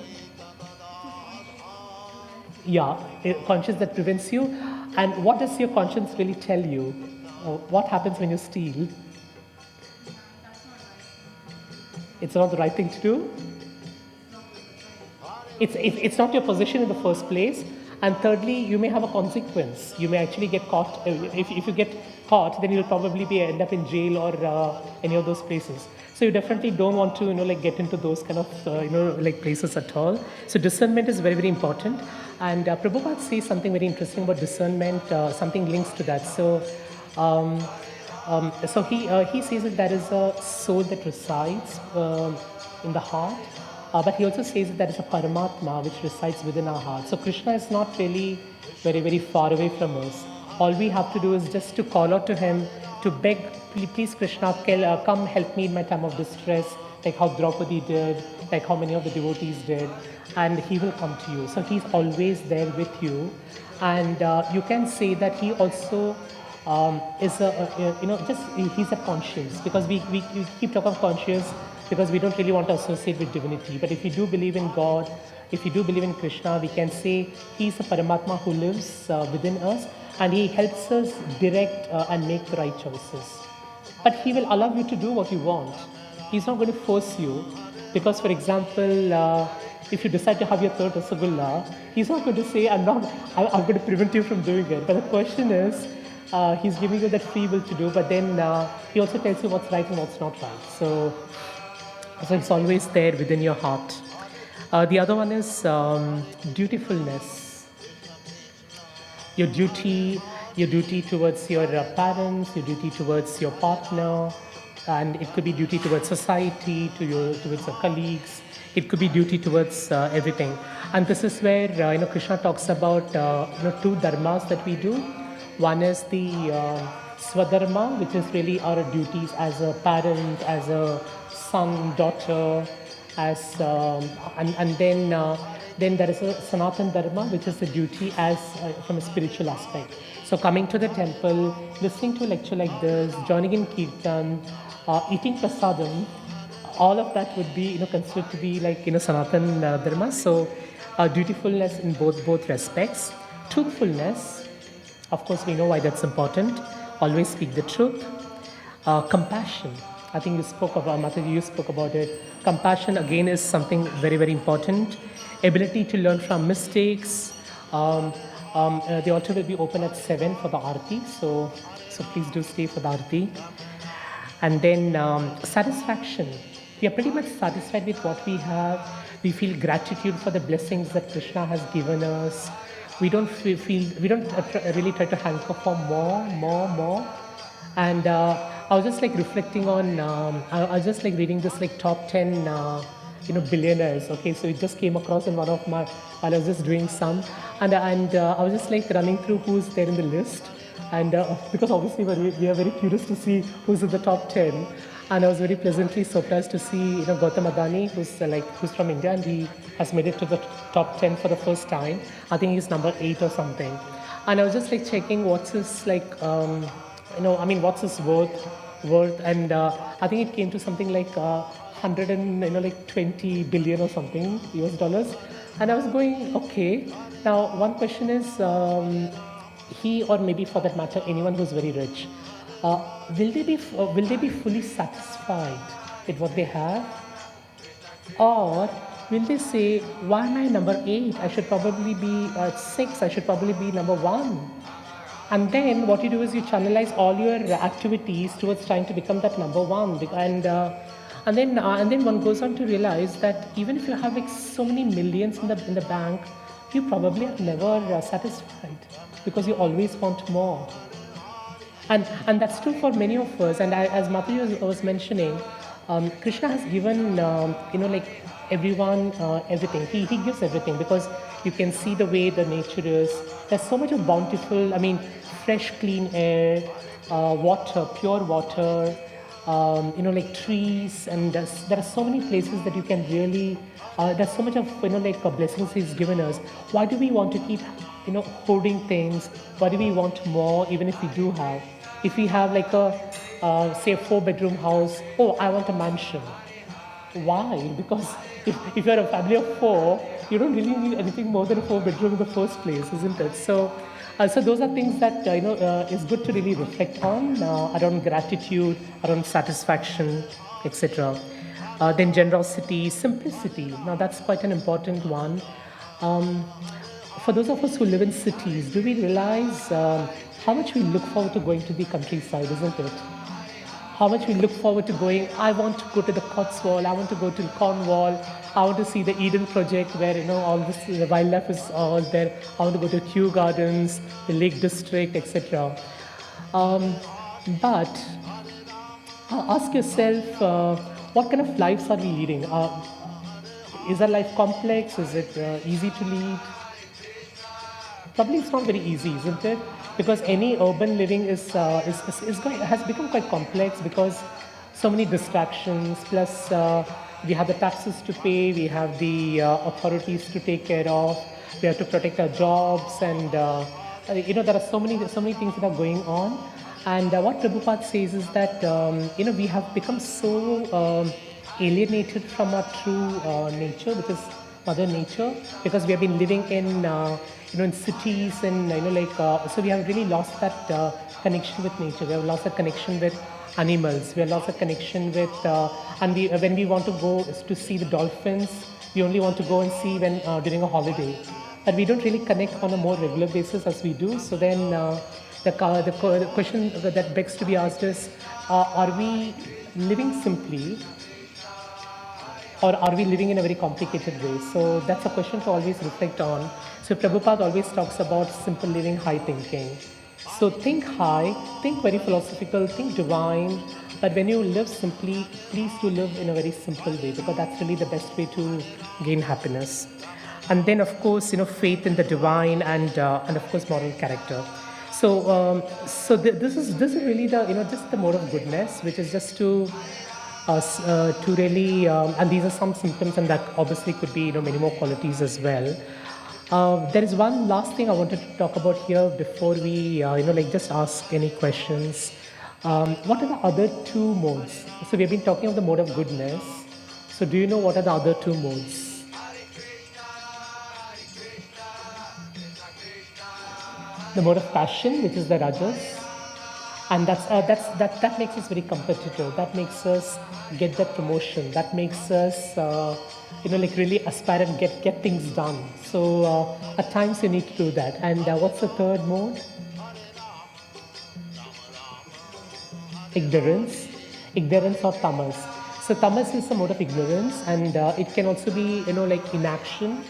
Yeah, a conscience that prevents you. And what does your conscience really tell you? What happens when you steal? It's not the right thing to do? it's not your possession in the first place. And thirdly, you may have a consequence. You may actually get caught. If you get caught, then you'll probably end up in jail or any of those places. So you definitely don't want to, like get into those kind of, like places at all. So discernment is very, very important. And Prabhupada says something very interesting about discernment. Something links to that. So he says that there is a soul that resides in the heart, but he also says that there is a Paramatma which resides within our heart. So Krishna is not really very, very far away from us. All we have to do is just to call out to him, to beg, please Krishna, come help me in my time of distress, like how Draupadi did, like how many of the devotees did, and he will come to you. So he's always there with you. And you can say that he also is he's a conscience, because we keep talking of conscience because we don't really want to associate with divinity. But if you do believe in God, if you do believe in Krishna, we can say he's a Paramatma who lives within us, and he helps us direct and make the right choices. But he will allow you to do what you want. He's not going to force you, because for example, if you decide to have your third Rasagulla, he's not going to say, I'm going to prevent you from doing it. But the question is, he's giving you that free will to do, but then he also tells you what's right and what's not right. So it's always there within your heart. The other one is dutifulness. Your duty towards your parents, your duty towards your partner, and it could be duty towards society, towards your colleagues. It could be duty towards everything. And this is where Krishna talks about two dharmas that we do. One is the Swadharma, which is really our duties as a parent, as a son, daughter, and then there is a Sanatan Dharma, which is the duty as from a spiritual aspect. So coming to the temple, listening to a lecture like this, joining in kirtan, eating prasadam, all of that would be considered to be like Sanatan Dharma. So dutifulness in both respects. Truthfulness, of course, we know why that's important. Always speak the truth. Compassion. I think you spoke about, Mataji, you spoke about it. Compassion, again, is something very, very important. Ability to learn from mistakes. The altar will be open at 7 for the Aarti. So please do stay for the Aarti. And then satisfaction. We are pretty much satisfied with what we have. We feel gratitude for the blessings that Krishna has given us. We don't really try to hanker for more. And I was just like reflecting on, I was just like reading this like top 10, billionaires. Okay, so it just came across in one of my, while I was just doing some, and I was just like running through who's there in the list, and because obviously we are very curious to see who's in the top 10. And I was very pleasantly surprised to see, Gautam Adani, who's from India, and he has made it to the top 10 for the first time. I think he's number 8 or something. And I was just like checking what's his what's his worth, and I think it came to something like 120 billion or something US dollars. And I was going, okay. Now one question is, he, or maybe for that matter anyone who's very rich, will they be fully satisfied with what they have, or will they say, why am I number 8? I should probably be 6. I should probably be number 1. And then what you do is you channelize all your activities towards trying to become that number 1. And then one goes on to realize that even if you have like so many millions in the bank, you probably are never satisfied, because you always want more. And that's true for many of us. And as Mataji was mentioning, Krishna has given everyone everything. He gives everything, because you can see the way the nature is. There's so much of bountiful, fresh, clean air, water, pure water, like trees, and there are so many places that you can really. There's so much of blessings He's given us. Why do we want to keep hoarding things? Why do we want more, even if we do have? If we have like say a 4-bedroom house, I want a mansion. Why? Because if you're a family of 4, you don't really need anything more than a 4-bedroom in the first place, isn't it? So those are things that is good to really reflect on, around gratitude, around satisfaction, etc. Then generosity, simplicity. Now that's quite an important one. Um, for those of us who live in cities, do we realize how much we look forward to going to the countryside, isn't it? How much we look forward to going. I want to go to the Cotswold. I want to go to Cornwall. I want to see the Eden Project where all this the wildlife is all there. I want to go to Kew Gardens, the Lake District, etc. But ask yourself, what kind of lives are we leading? Is our life complex? Is it easy to lead? Probably it's not very easy, isn't it? Because any urban living has become quite complex because so many distractions. Plus, we have the taxes to pay, we have the authorities to take care of, we have to protect our jobs, and there are so many things that are going on. And what Prabhupada says is that we have become so alienated from our true nature, which is Mother Nature, because we have been living in in cities, and so we have really lost that connection with nature. We have lost that connection with animals. We have lost that connection with when we want to go to see the dolphins, we only want to go and see when during a holiday, but we don't really connect on a more regular basis as we do. So then the question that begs to be asked is, are we living simply, or are we living in a very complicated way? So that's a question to always reflect on. So Prabhupada always talks about simple living, high thinking. So think high, think very philosophical, think divine, but when you live simply, please do live in a very simple way, because that's really the best way to gain happiness. And then of course, faith in the divine, and of course moral character. So this is really the just the mode of goodness, which is just to really, and these are some symptoms, and that obviously could be many more qualities as well. There is one last thing I wanted to talk about here before we just ask any questions. What are the other two modes? So we have been talking about the mode of goodness. So do you know what are the other two modes? The mode of passion, which is the rajas. And that makes us very competitive. That makes us get that promotion. That makes us really aspire and get things done. So at times you need to do that. And what's the third mode? Ignorance or tamas. So tamas is a mode of ignorance, and it can also be inaction.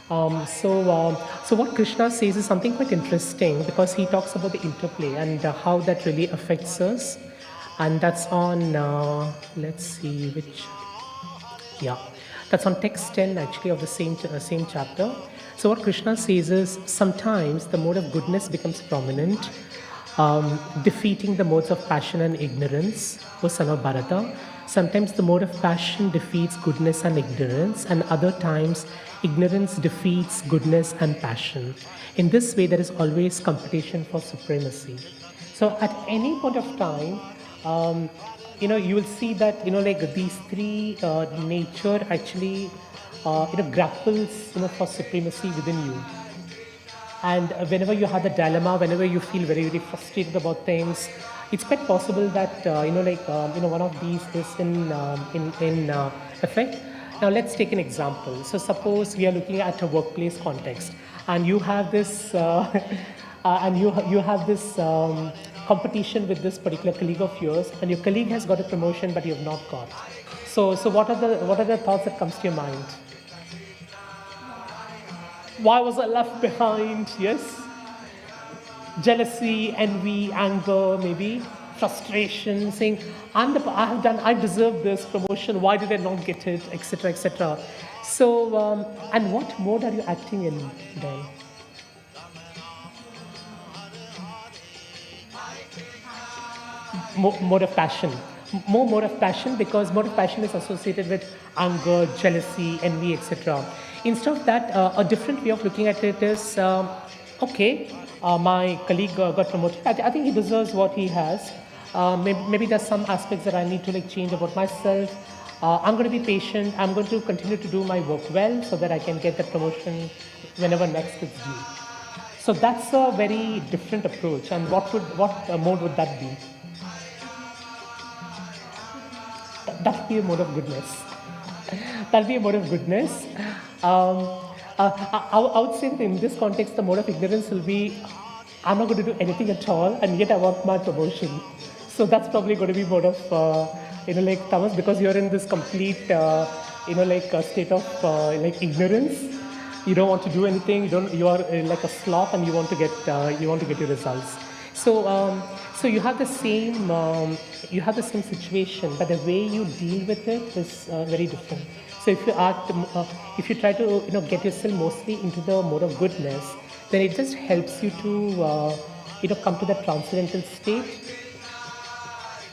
So what Krishna says is something quite interesting, because he talks about the interplay and how that really affects us. And that's on, let's see which, yeah, that's on text 10 actually of the same chapter. So what Krishna says is, sometimes the mode of goodness becomes prominent, defeating the modes of passion and ignorance, O son of Bharata. Sometimes the mode of passion defeats goodness and ignorance, and other times ignorance defeats goodness and passion. In this way, there is always competition for supremacy. So at any point of time, you will see that these three nature actually grapples for supremacy within you. And whenever you have the dilemma, whenever you feel very, very frustrated about things, it's quite possible that one of these is in effect. Now let's take an example. So suppose we are looking at a workplace context, and you have this competition with this particular colleague of yours, and your colleague has got a promotion but you have not got. So what are the thoughts that comes to your mind? Why was I left behind? Yes. Jealousy, envy, anger, maybe frustration, saying I deserve this promotion. Why did I not get it, etc., etc. So, and what mode are you acting in then? Mode of passion. More mode of passion, because mode of passion is associated with anger, jealousy, envy, etc. Instead of that, a different way of looking at it is, my colleague got promoted. I think he deserves what he has. Maybe there's some aspects that I need to change about myself. I'm going to be patient. I'm going to continue to do my work well so that I can get the promotion whenever next is due. So that's a very different approach. And what mode would that be? That would be a mode of goodness. that'll be a mode of goodness. Um, I would say that in this context, the mode of ignorance will be, I'm not going to do anything at all, and yet I want my promotion. So that's probably going to be mode of, like tamas, because you're in this complete, state of like ignorance. You don't want to do anything. You are like a sloth, and you want to get your results. So you have the same situation, but the way you deal with it is very different. So if you try to get yourself mostly into the mode of goodness, then it just helps you to come to that transcendental state,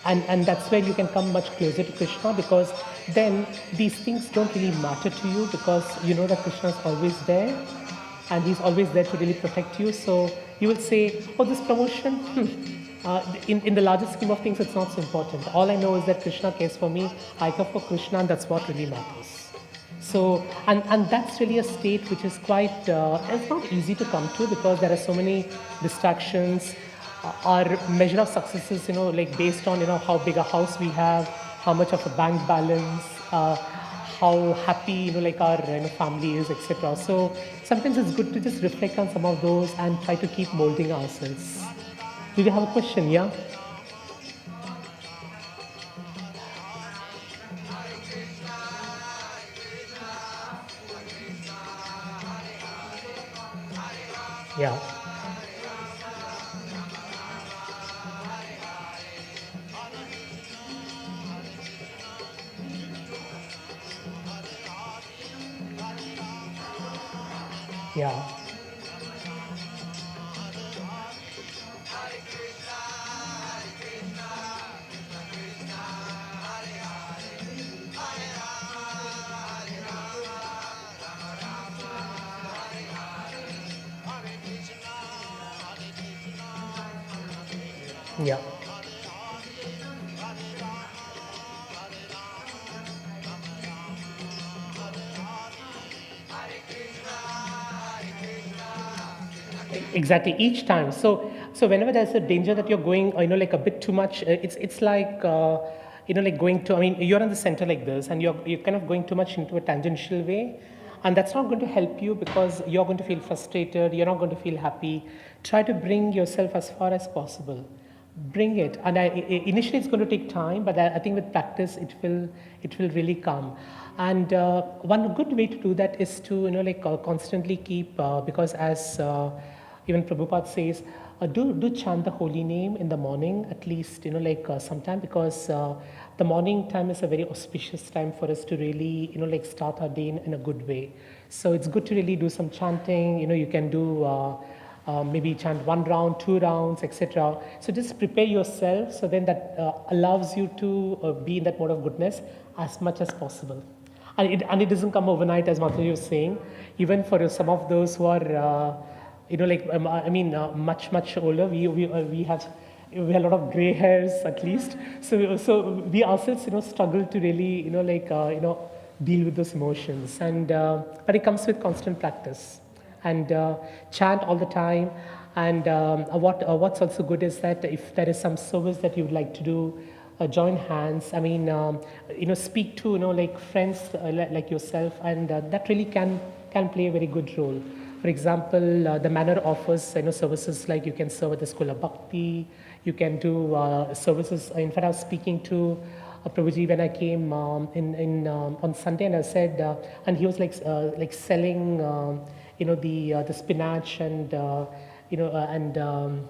and that's where you can come much closer to Krishna, because then these things don't really matter to you, because you know that Krishna is always there, and he's always there to really protect you. So you will say, oh, this promotion, in the larger scheme of things, it's not so important. All I know is that Krishna cares for me. I care for Krishna, and that's what really matters. So, and that's really a state which is quite, it's not easy to come to, because there are so many distractions. Our measure of success is, like based on, how big a house we have, how much of a bank balance, how happy, like our family is, etc. So sometimes it's good to just reflect on some of those and try to keep molding ourselves. Do you have a question? Yeah? Yeah. Yeah. Yeah. Exactly, each time. So whenever there's a danger that you're going, like a bit too much, it's like, like going to, I mean, you're in the center like this, and you're kind of going too much into a tangential way, and that's not going to help you, because you're going to feel frustrated, you're not going to feel happy. Try to bring yourself as far as possible. Bring it, and initially it's going to take time, but I think with practice it will really come. And one good way to do that is to constantly keep, because as even Prabhupada says, do chant the holy name in the morning, at least sometime, because the morning time is a very auspicious time for us to really start our day in a good way. So it's good to really do some chanting. You can do maybe chant 1 round, 2 rounds, etc. So just prepare yourself, so then that allows you to be in that mode of goodness as much as possible. And it doesn't come overnight, as Mataji was saying. Even for some of those who are, much older, we have a lot of gray hairs at least. So we ourselves, struggle to really, deal with those emotions. And but it comes with constant practice. And chant all the time. And what's also good is that if there is some service that you would like to do, join hands. I mean, speak to like friends like yourself, and that really can play a very good role. For example, the manor offers services like you can serve at the School of Bhakti. You can do services. In fact, I was speaking to Prabhuji when I came on Sunday, and I said, and he was like selling the spinach and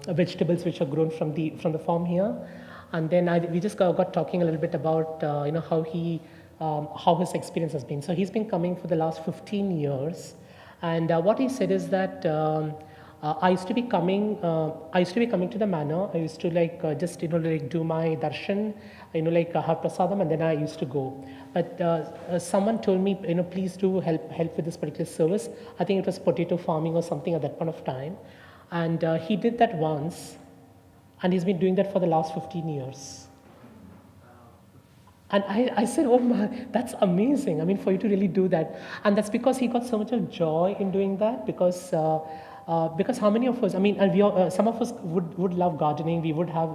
vegetables which are grown from the farm here. And then we just got talking a little bit about how his experience has been. So he's been coming for the last 15 years, and what he said is that I used to be coming to the manor. I used to just do my darshan, have prasadam, and then I used to go. But someone told me, please do help with this particular service. I think it was potato farming or something at that point of time, and he did that once. And he's been doing that for the last 15 years. And I said, oh my, that's amazing. I mean, for you to really do that. And that's because he got so much of joy in doing that, because how many of us, I mean, and some of us would love gardening. We would have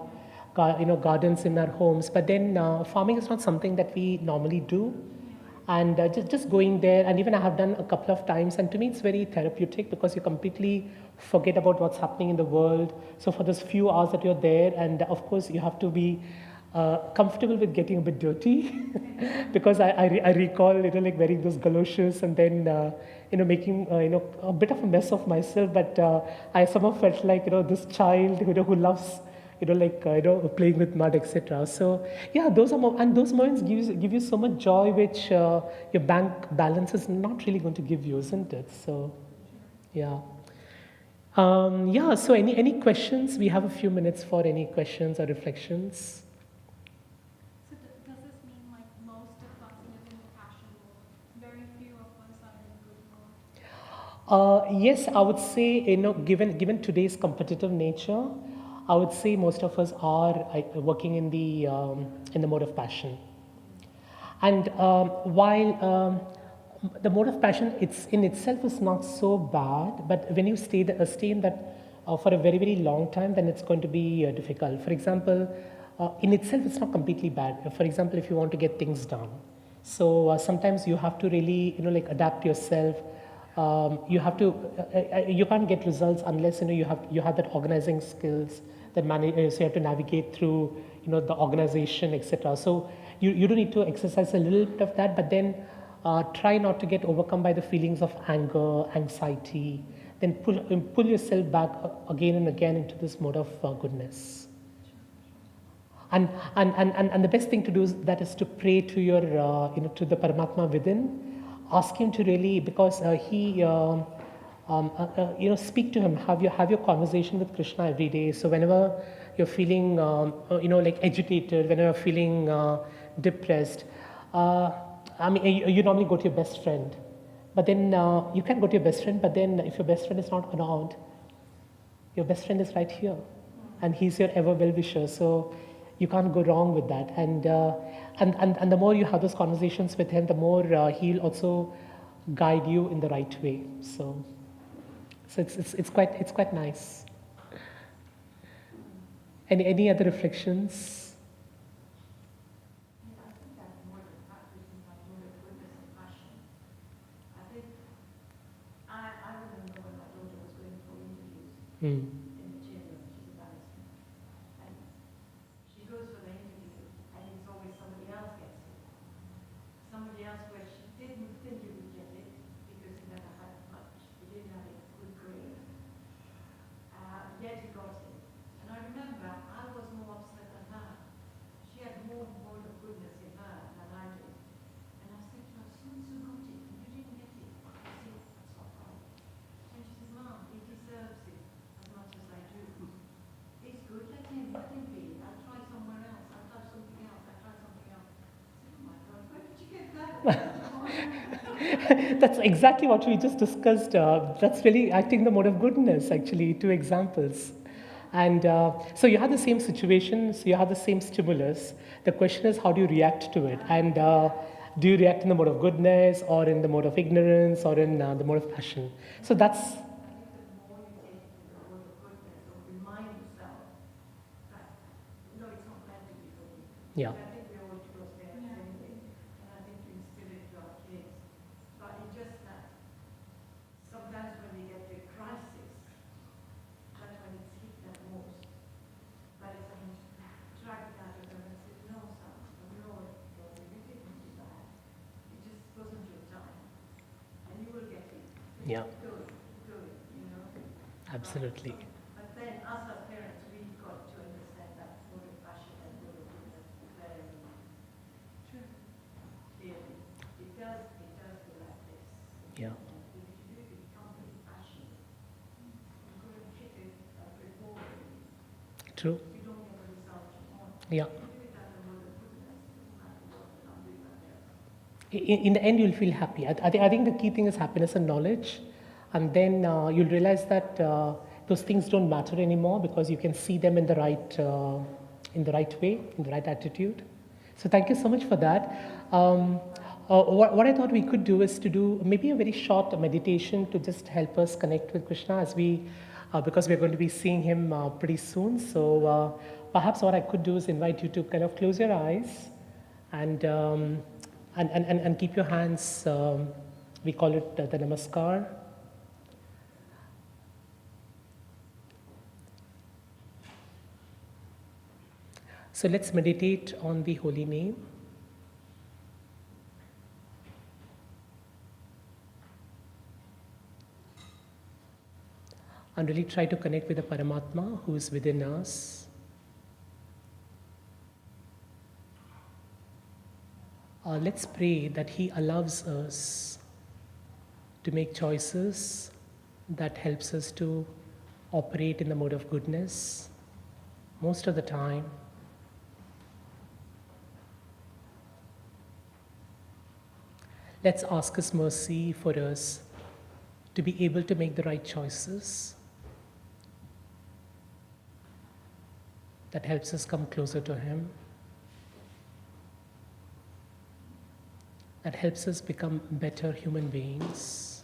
gardens in our homes. But then farming is not something that we normally do. And just going there, and even I have done a couple of times, and to me it's very therapeutic because you completely forget about what's happening in the world. So for those few hours that you're there, and of course you have to be comfortable with getting a bit dirty because I recall like wearing those galoshes and then making a bit of a mess of myself, but I somehow felt like this child who loves playing with mud, etc. So yeah, and those moments give you so much joy, which your bank balance is not really going to give you, isn't it? So yeah. Yeah, so any questions? We have a few minutes for any questions or reflections. So does this mean like most of us live in the passion mode? Very few of us are in good mode? Yes, I would say, given today's competitive nature, I would say most of us are working in the mode of passion. And while the mode of passion, it's in itself is not so bad, but when you stay in that for a very, very long time, then it's going to be difficult. For example, in itself, it's not completely bad. For example, if you want to get things done, so sometimes you have to really, adapt yourself. You can't get results unless you have that organizing skills, that manage. So you have to navigate through the organization, etc. So you do need to exercise a little bit of that, but then try not to get overcome by the feelings of anger, anxiety. Then pull yourself back again and again into this mode of goodness. And the best thing to do is to pray to your to the Paramatma within, ask him to really, because speak to him, have your conversation with Krishna every day. So whenever you're feeling like agitated, whenever you're feeling depressed, you normally go to your best friend, but then you can go to your best friend, but then if your best friend is not around, your best friend is right here, and he's your ever well-wisher. So you can't go wrong with that. And the more you have those conversations with him, the more he'll also guide you in the right way. So it's quite nice. Any other reflections? Mm. In the gym, she's a barrister, and she goes for the interview, and it's always somebody else gets it. Somebody else where she didn't think he would get it because he never had much, he didn't have a good grade. Yet he got it. And I remember I was more upset than her. She had more of goodness in her than I did. And I said to her, so-and-so got it, and you didn't get it. I said, that's not right. And she says, Mom, he deserves it as much as I do. It's good, let him be. I'll try somewhere else. I'll try something else. I'll try something else. I said, oh my God, where did you get that? That's exactly what we just discussed. That's really acting the mode of goodness, actually, 2 examples. And so you have the same situation, so you have the same stimulus. The question is, how do you react to it? And do you react in the mode of goodness, or in the mode of ignorance, or in the mode of passion? So that's... Yeah. I think we all cross there anyway, and I think we instill it to our kids. But it's just that sometimes when they get to a crisis, that's when it's hit them most. But it's drag it out of them and say, no, son, no, you didn't do that. It just wasn't your time. And you will get it. Yeah. Do it, Absolutely. But then us as parents, we've got to understand that mode of passion and mode of goodness very clearly. It does go like this. Yeah. And if you do it with complete passion, you're going to hit it like a ball. True. You don't get the result you want. Yeah. If you do it as a mode of goodness, it doesn't matter what the number is out there. In the end, you'll feel happy. I think the key thing is happiness and knowledge. And then you'll realize that those things don't matter anymore because you can see them in the right way, in the right attitude. So thank you so much for that. What I thought we could do is to do maybe a very short meditation to just help us connect with Krishna as because we're going to be seeing him pretty soon. So perhaps what I could do is invite you to kind of close your eyes and And keep your hands, we call it the Namaskar. So let's meditate on the holy name. And really try to connect with the Paramatma who is within us. Let's pray that He allows us to make choices that helps us to operate in the mode of goodness most of the time. Let's ask His mercy for us to be able to make the right choices that helps us come closer to Him, that helps us become better human beings,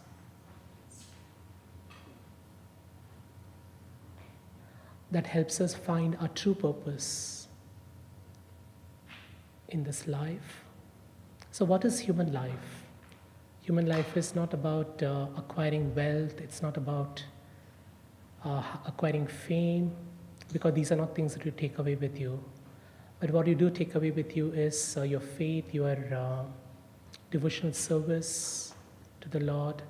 that helps us find our true purpose in this life. So what is human life? Human life is not about acquiring wealth, it's not about acquiring fame, because these are not things that you take away with you. But what you do take away with you is your faith, your devotional service to the Lord.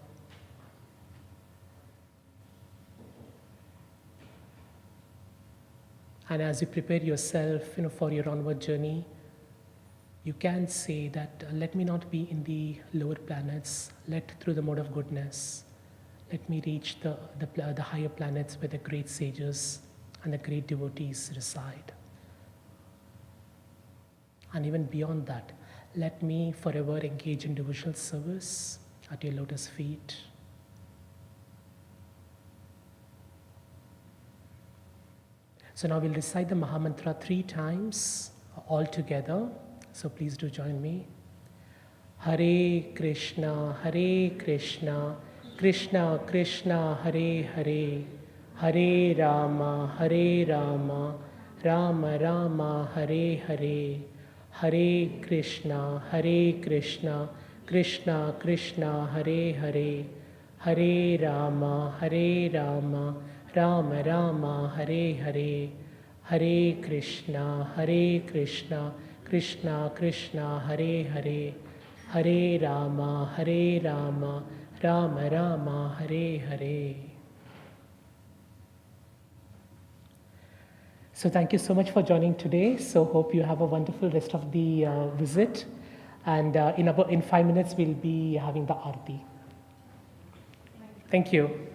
And as you prepare yourself, for your onward journey, you can say that let me not be in the lower planets, let through the mode of goodness, let me reach the higher planets where the great sages and the great devotees reside. And even beyond that, let me forever engage in devotional service at your lotus feet. So now we'll recite the Mahamantra 3 times all together. So please do join me. Hare Krishna, Krishna Krishna, Hare Hare, Hare Rama, Rama Rama, Hare Hare, Hare Krishna, Krishna Krishna, Hare Hare, Hare Rama, Rama Rama, Hare Hare, Hare Krishna, Krishna Krishna, Hare Hare, Hare Rama, Rama Rama, Hare Hare. So thank you so much for joining today. So hope you have a wonderful rest of the visit. And in 5 minutes, we'll be having the Aarti. Thank you.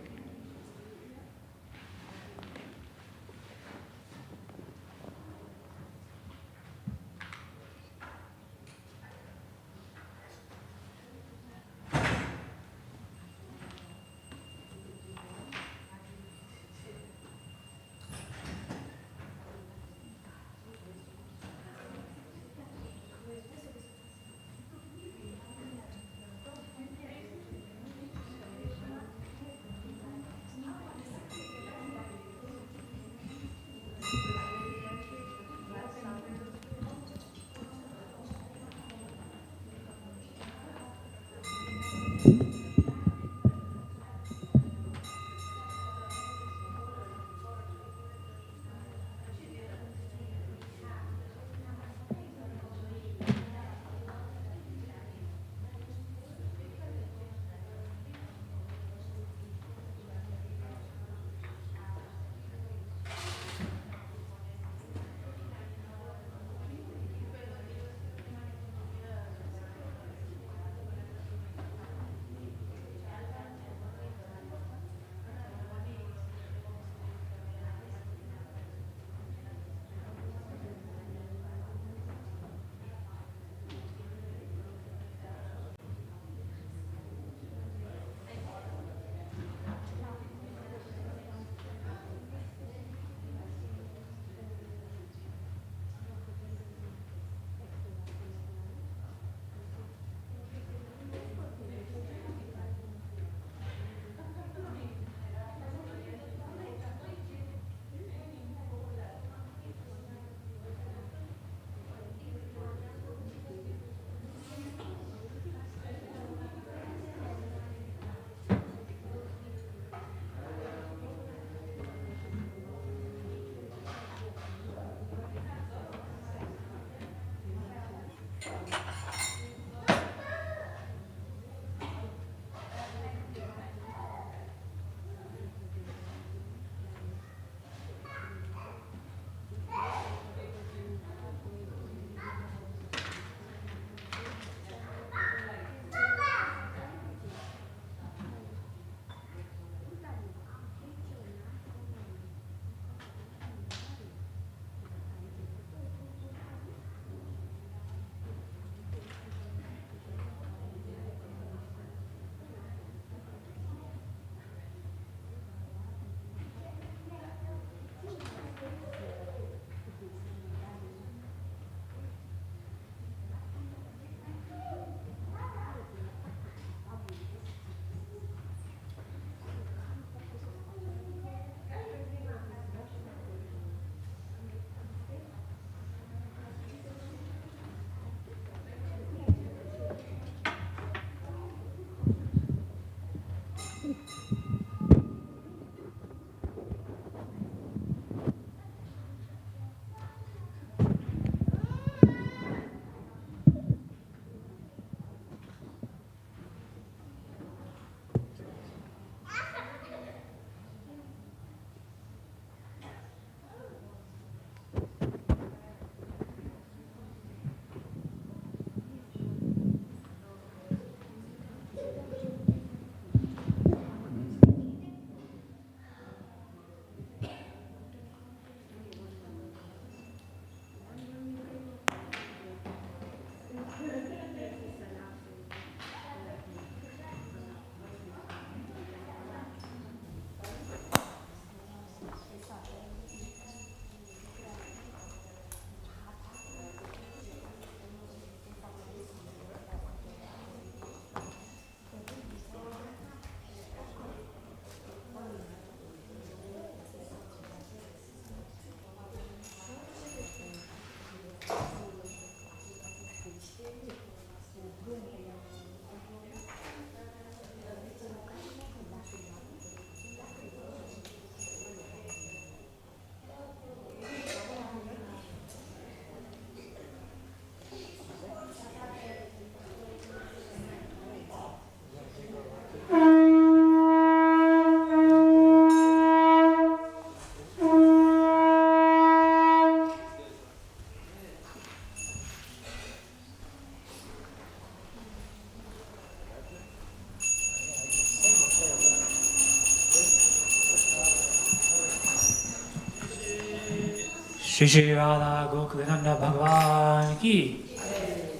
Shri Shri Radha Gokulananda Bhagavan ki,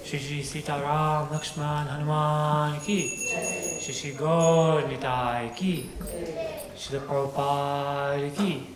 Shri Shri Sita Ram Lakshman Hanuman ki, Shri Shri Gaur Nitai ki, Shri Prabhupada ki.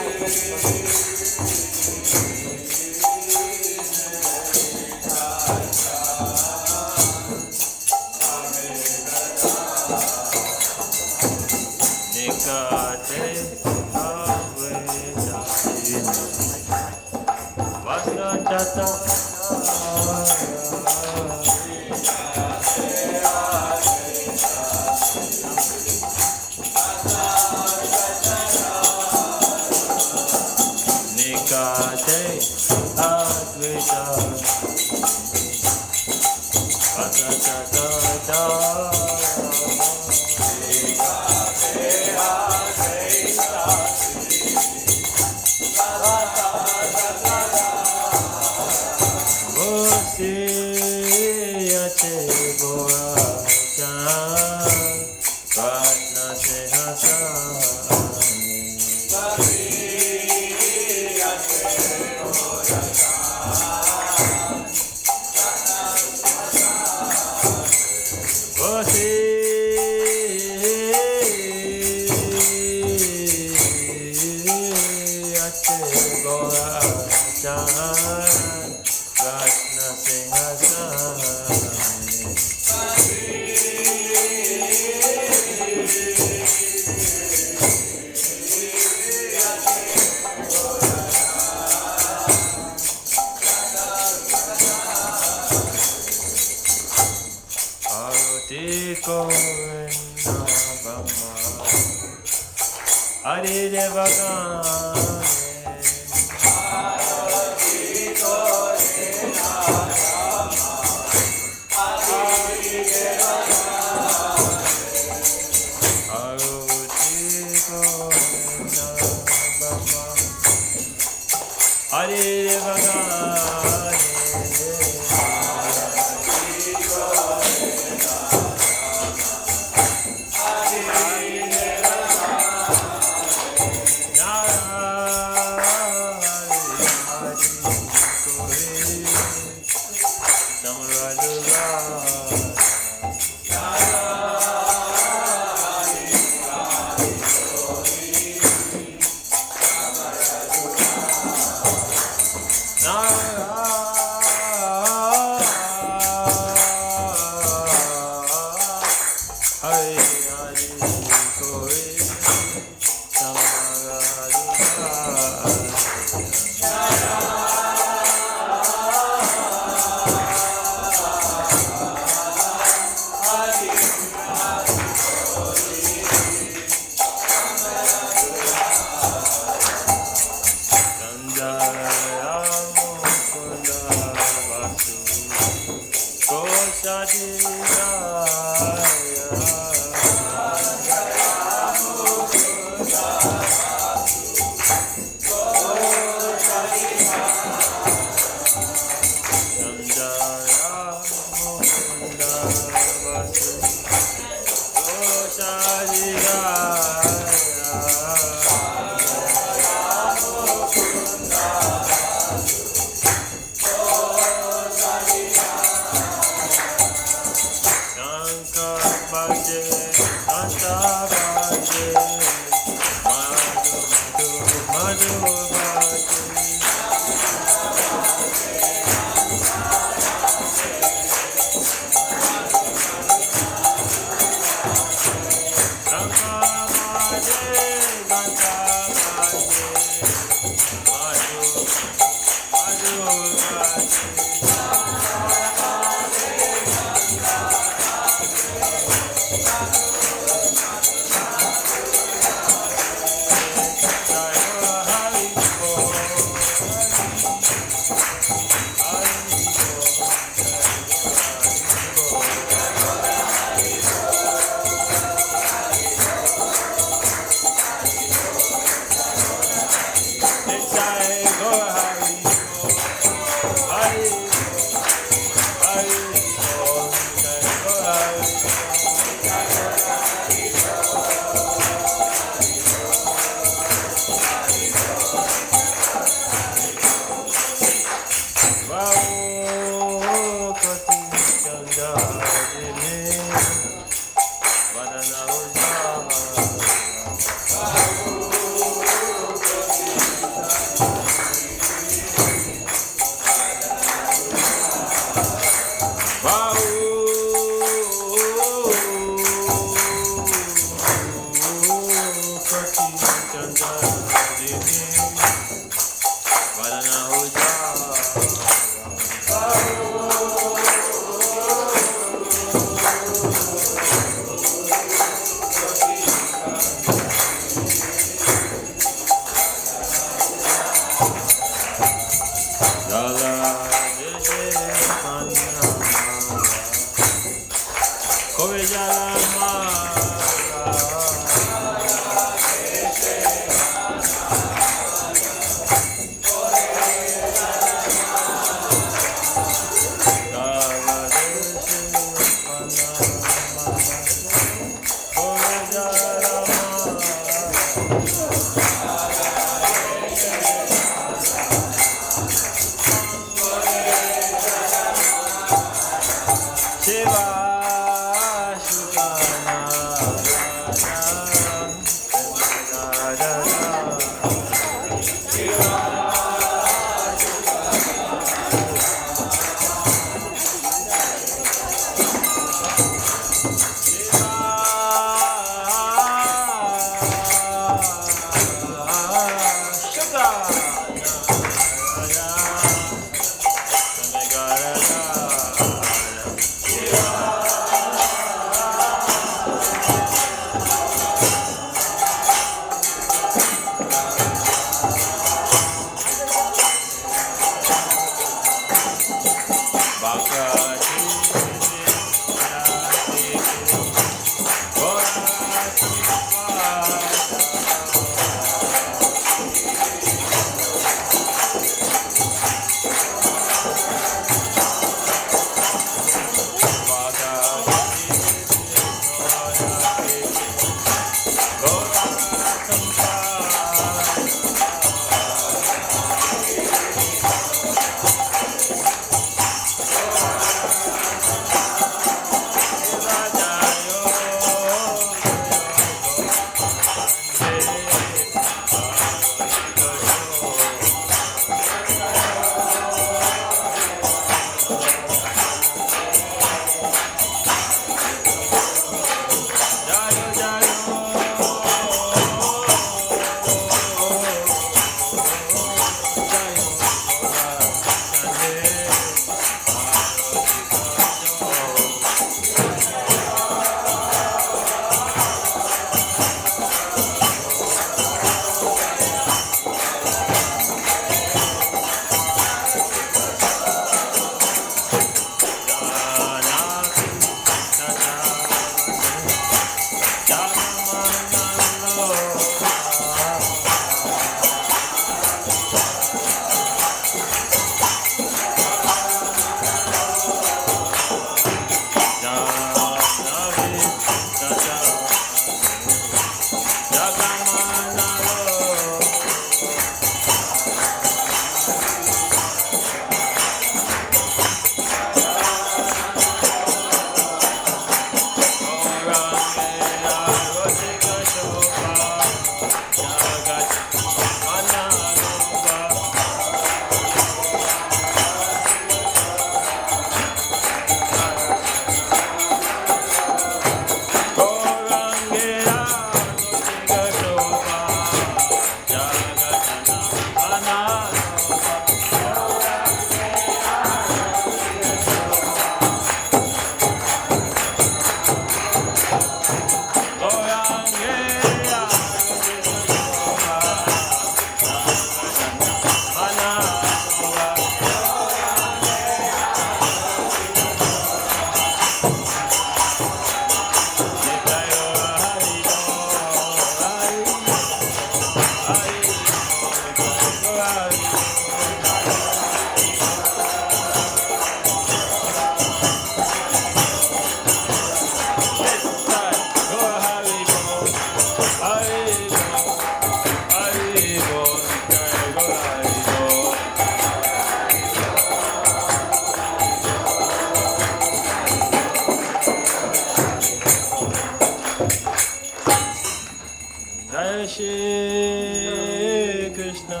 Shri Krishna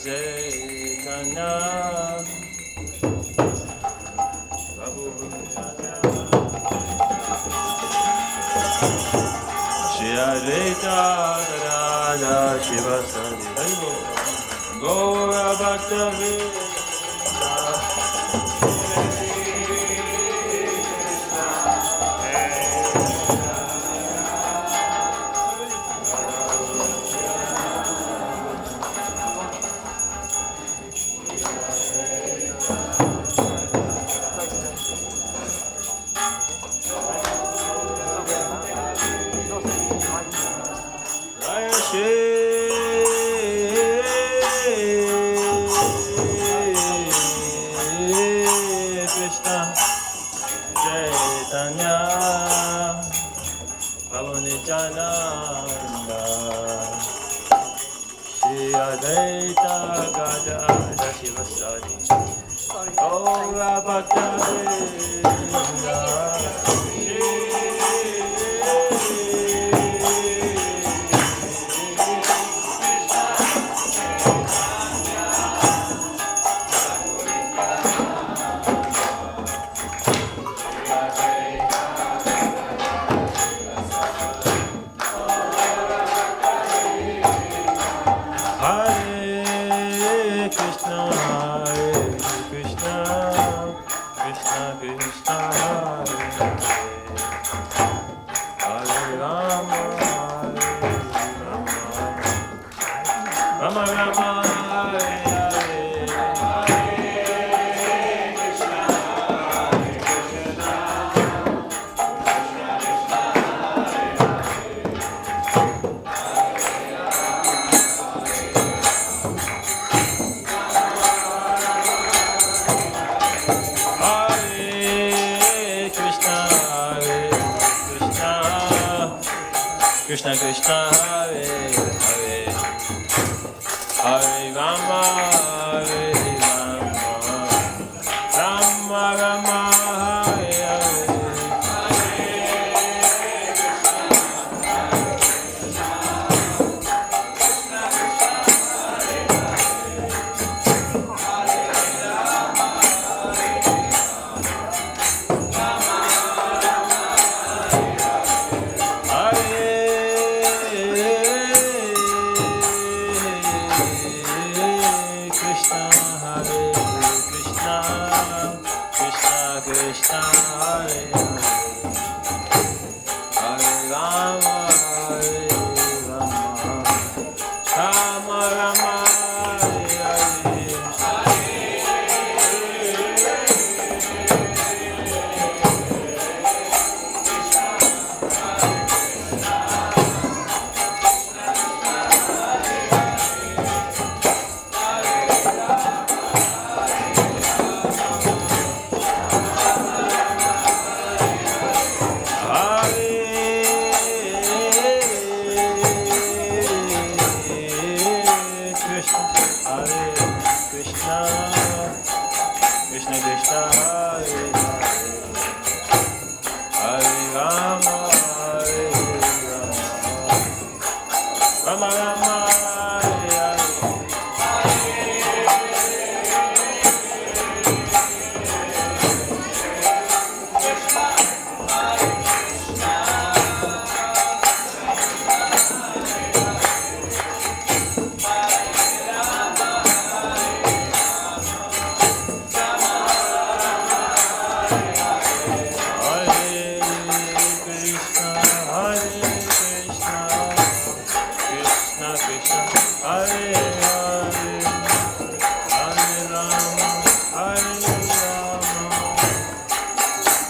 Chaitanya Shri Advaita Radha Shiva Sadi Gaura Bhaktivedanta Krishna Chaitanya Bhavanitananda Shri Advaita Gadada Shivasari Gaura Bhaktivedanta Hare Krishna, Krishna Krishna, Hare Hare Rama, Rama Rama, Hare Hare. Krishna Krishna Hare Hare Hare Rama Hare Rama Rama Rama Hare Hare Krishna Hare Hare Rama Hare Rama Rama Rama Hare Krishna Krishna Hare Hare Rama Hare Rama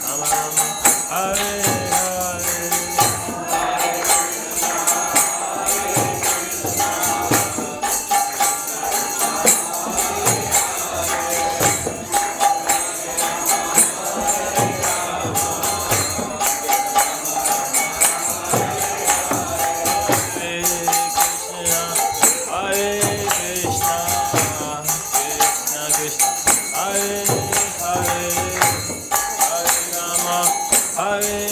Rama Rama Hare Hare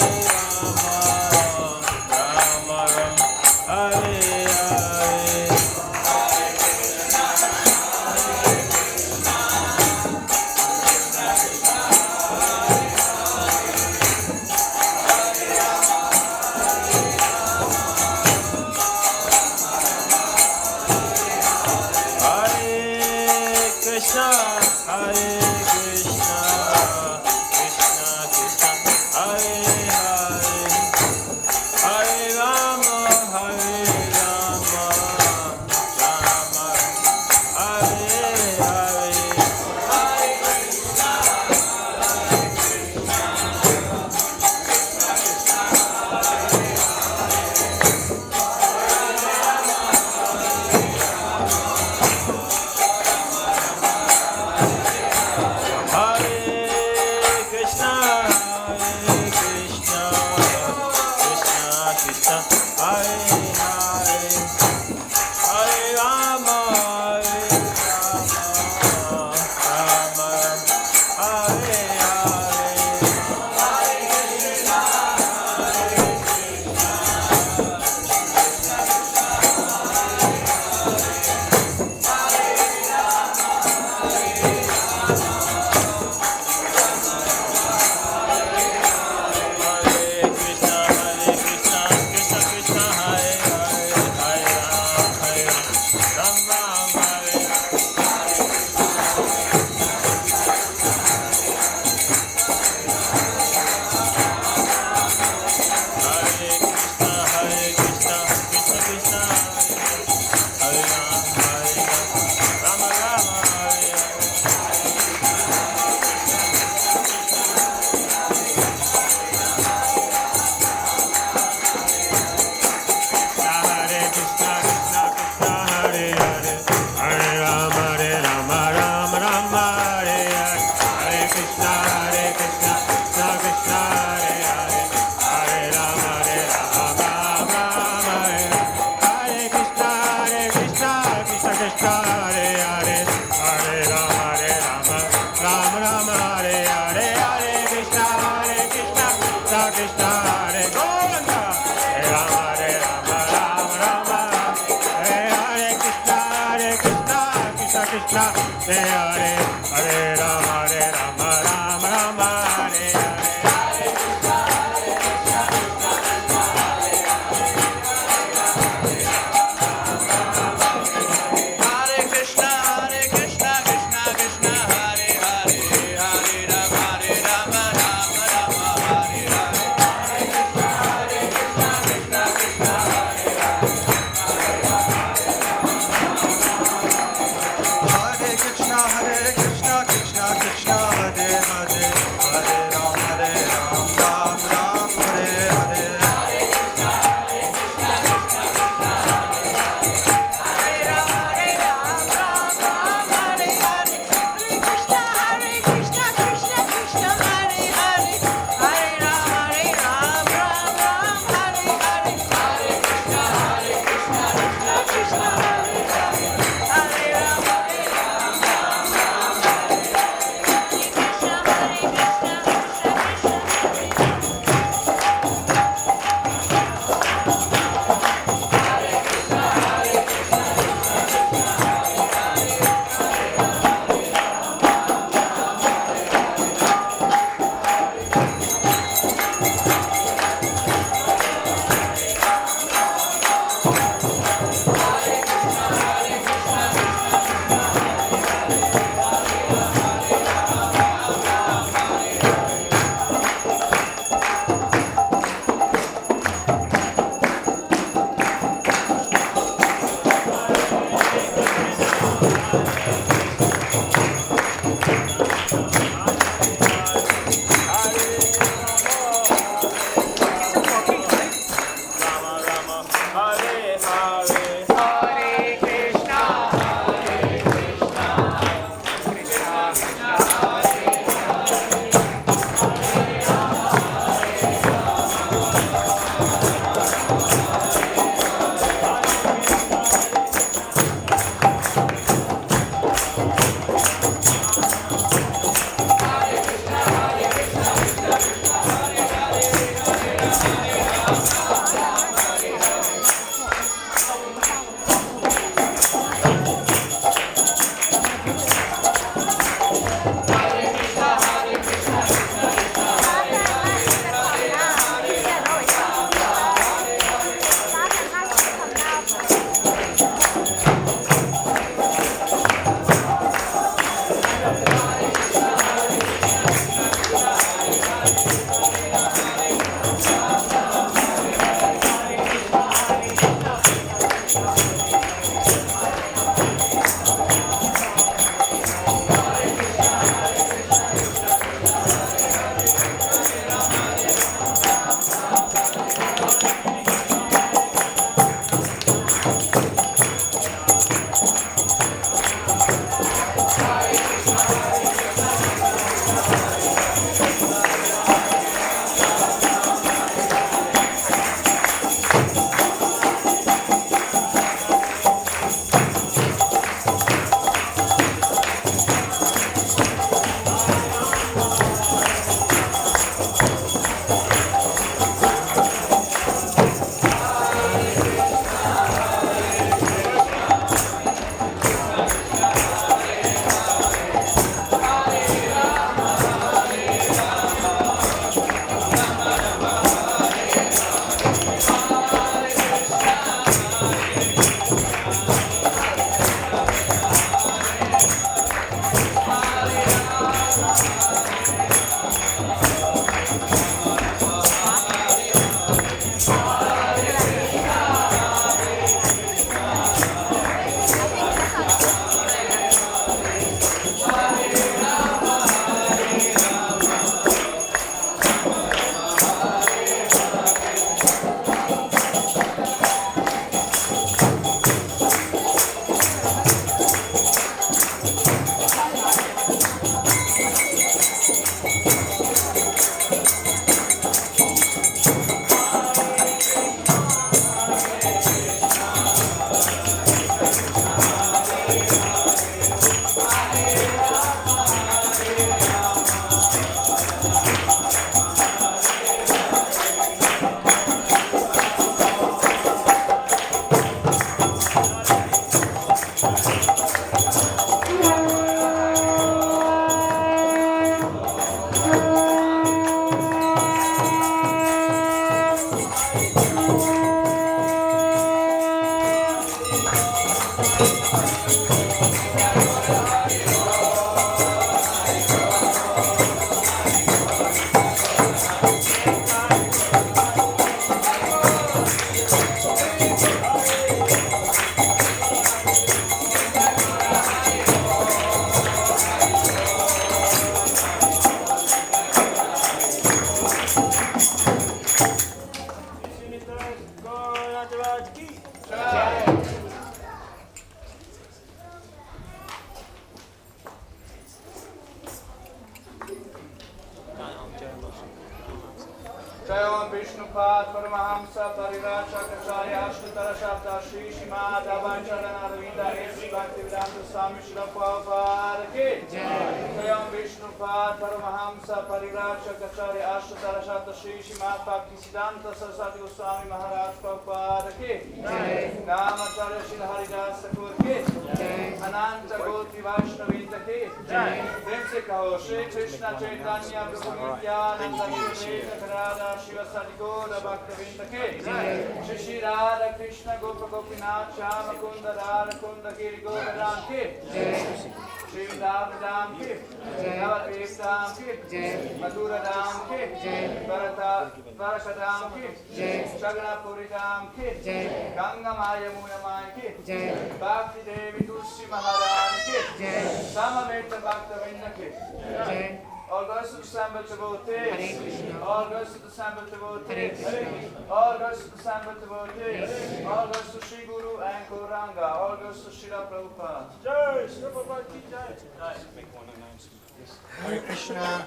Hare Hare Rama Rama Rama Hare Hare. Hare Krishna, Krishna Krishna, Hare Hare, Hare Rama, Rama Hare Hare. Hare Krishna, Jayam Vishnupad Paramahamsa Parirachakacharya Ashtutara Shabda Shri Shrimad Abhacharana Ravinda A.C. Bhaktivedanta Swami Srila Prabhupada Ki Jayam Vishnupad Paramahamsa Parirachakacharya Ashtutara Shabda Shri Shrimad Bhaktivedanta Saraswati Goswami Maharaj Prabhupada Ki Namacharya Shri Haridas Thakur Ki Ananta Goti Vaishnavinda Ki Vimse Kaho Shri Krishna Chaitanya Prabhu Nityananda Shri Radha Shiva Sadhgura Bhaktivedanta Ki Shri Shri Radha Krishna Gopa Gopinath Shama Kunda Radha Kunda Giri Govardhan Ki Shri Vrindavan Ki Navadvip Dham Ki Madhura Dham Ki Dwaraka Dham Ki Shaganapuri Dham Ki Ganga Maya Muna Maya Ki Bhakti Devi Tulsi Maharani Ki Samaveta Bhaktivedanta Ki All goes to the Sambal devotees. All goes to the Sambal devotees. All goes to the Sambal devotees. All goes to Sri Guru and Gauranga. All goes to Srila Prabhupada. Jai, Srila Prabhupada ki jai. Make one announcement. Hare Krishna.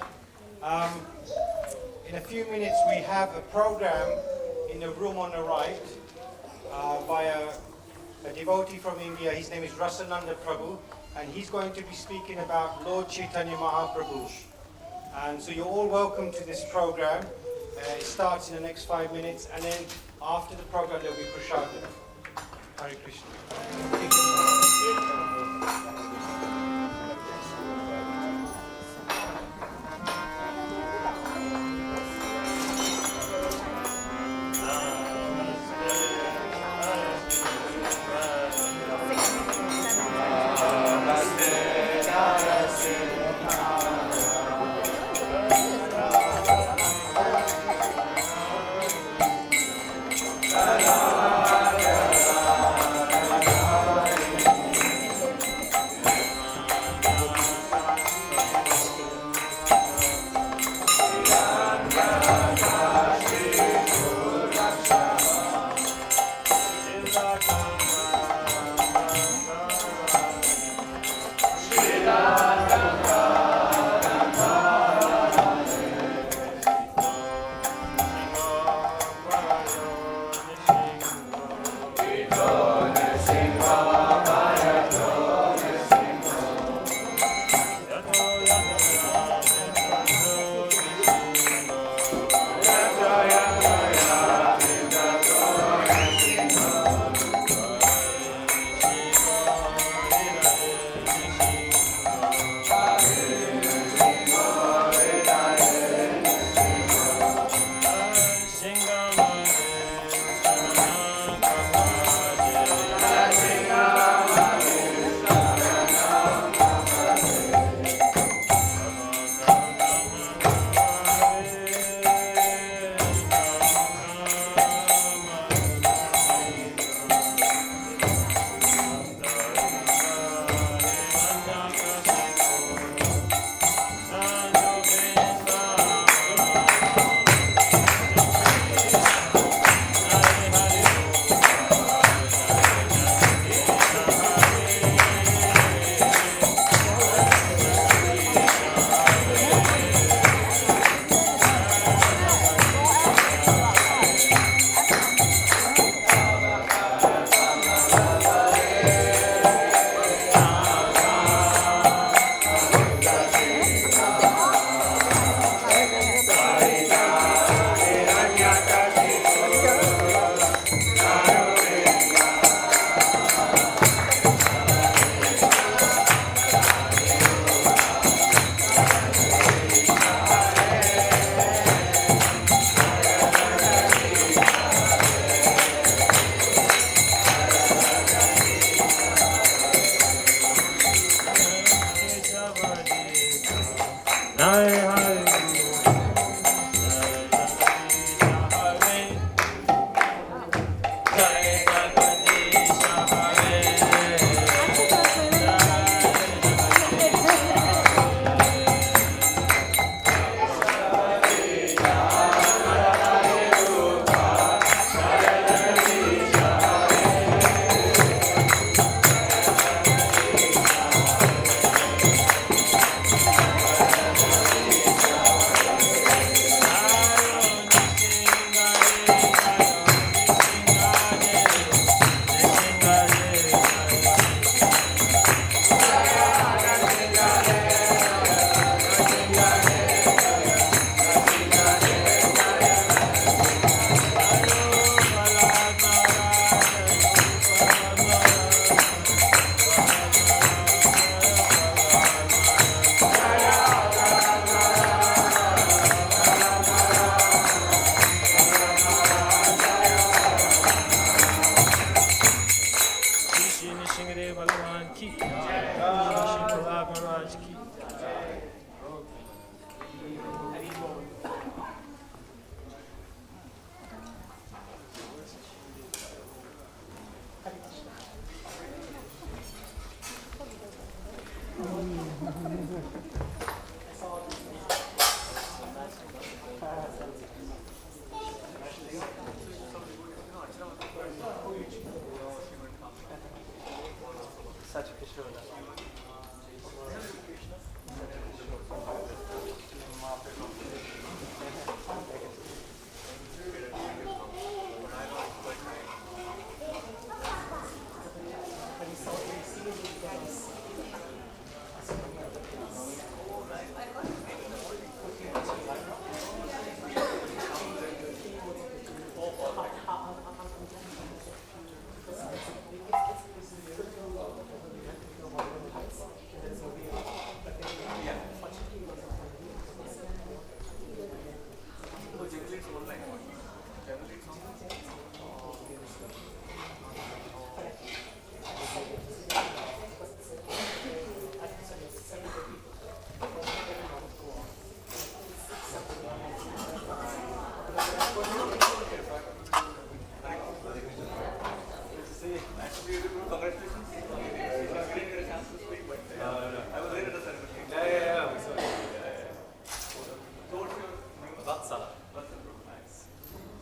In a few minutes we have a program in the room on the right by a devotee from India. His name is Rasananda Prabhu, and he's going to be speaking about Lord Chaitanya Mahaprabhu. And so you're all welcome to this program. It starts in the next 5 minutes, and then after the program there will be prasadam. Hare Krishna.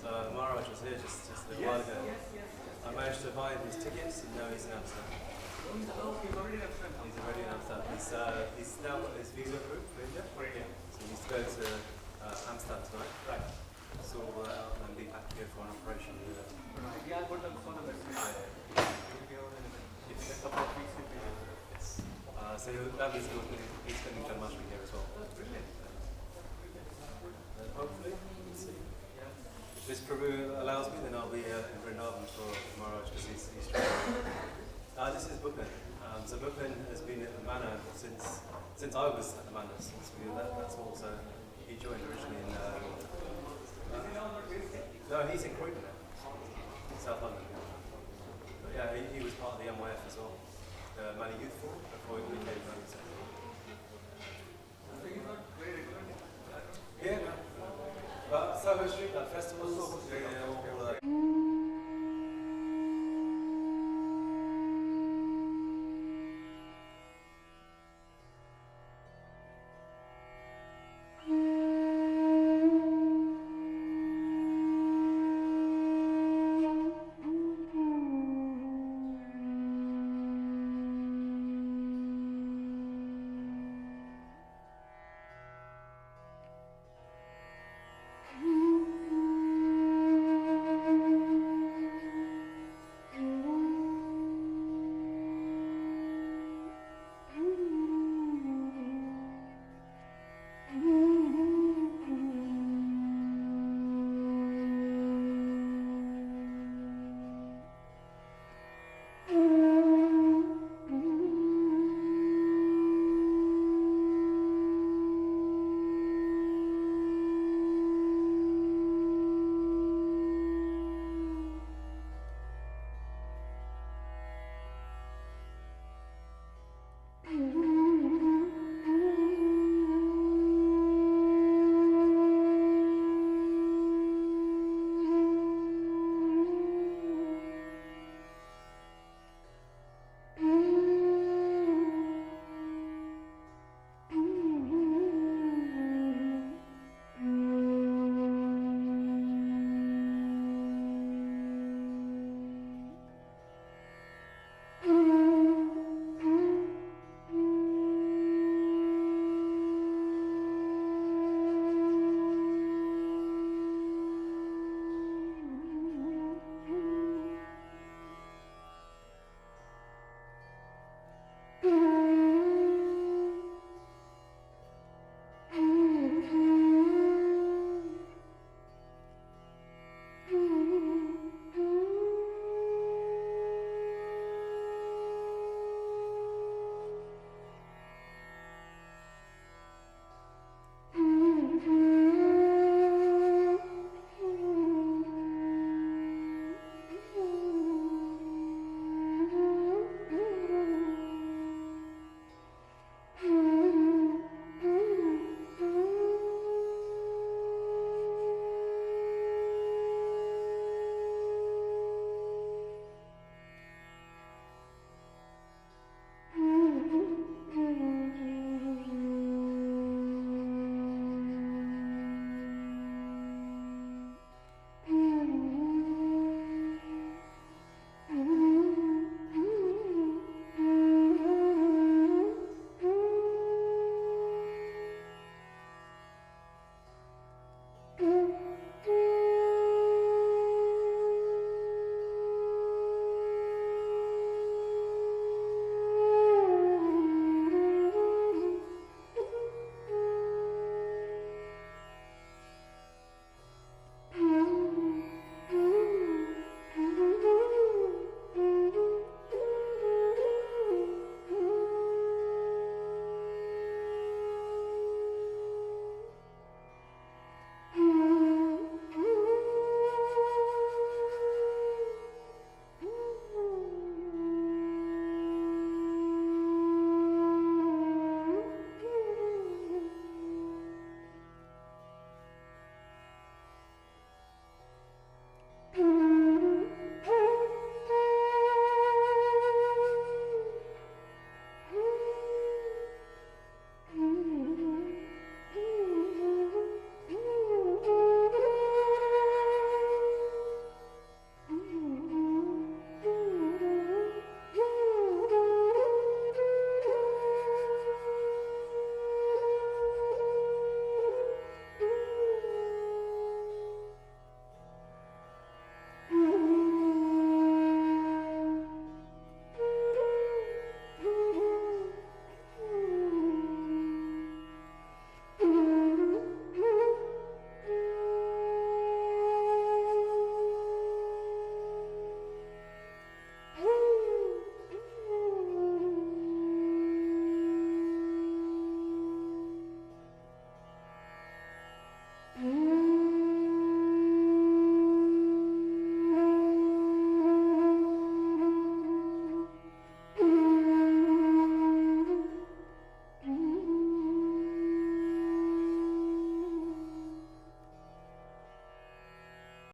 Maharaj was here just a little while ago. I managed to buy his tickets, and now he's in Amsterdam. He's already in Amsterdam. He's now got his visa approved for India. So he needs to go to Amsterdam tonight. Right. So and be back here for an operation. So that means he's spending Janmashtami here as well. Hopefully, we'll see. If this Prabhu allows me, then I'll be in Vrindavan for Maharaj because he's traveling. This is Bhukman. So Bhukman has been at the manor since I was at the manor. That's also he joined originally in. No, he's in Croydon now, South London. But yeah, he was part of the MYF as well, the Manor Youth Forum before he became Manor. Yeah, no. But Soho Street, like festivals, all like.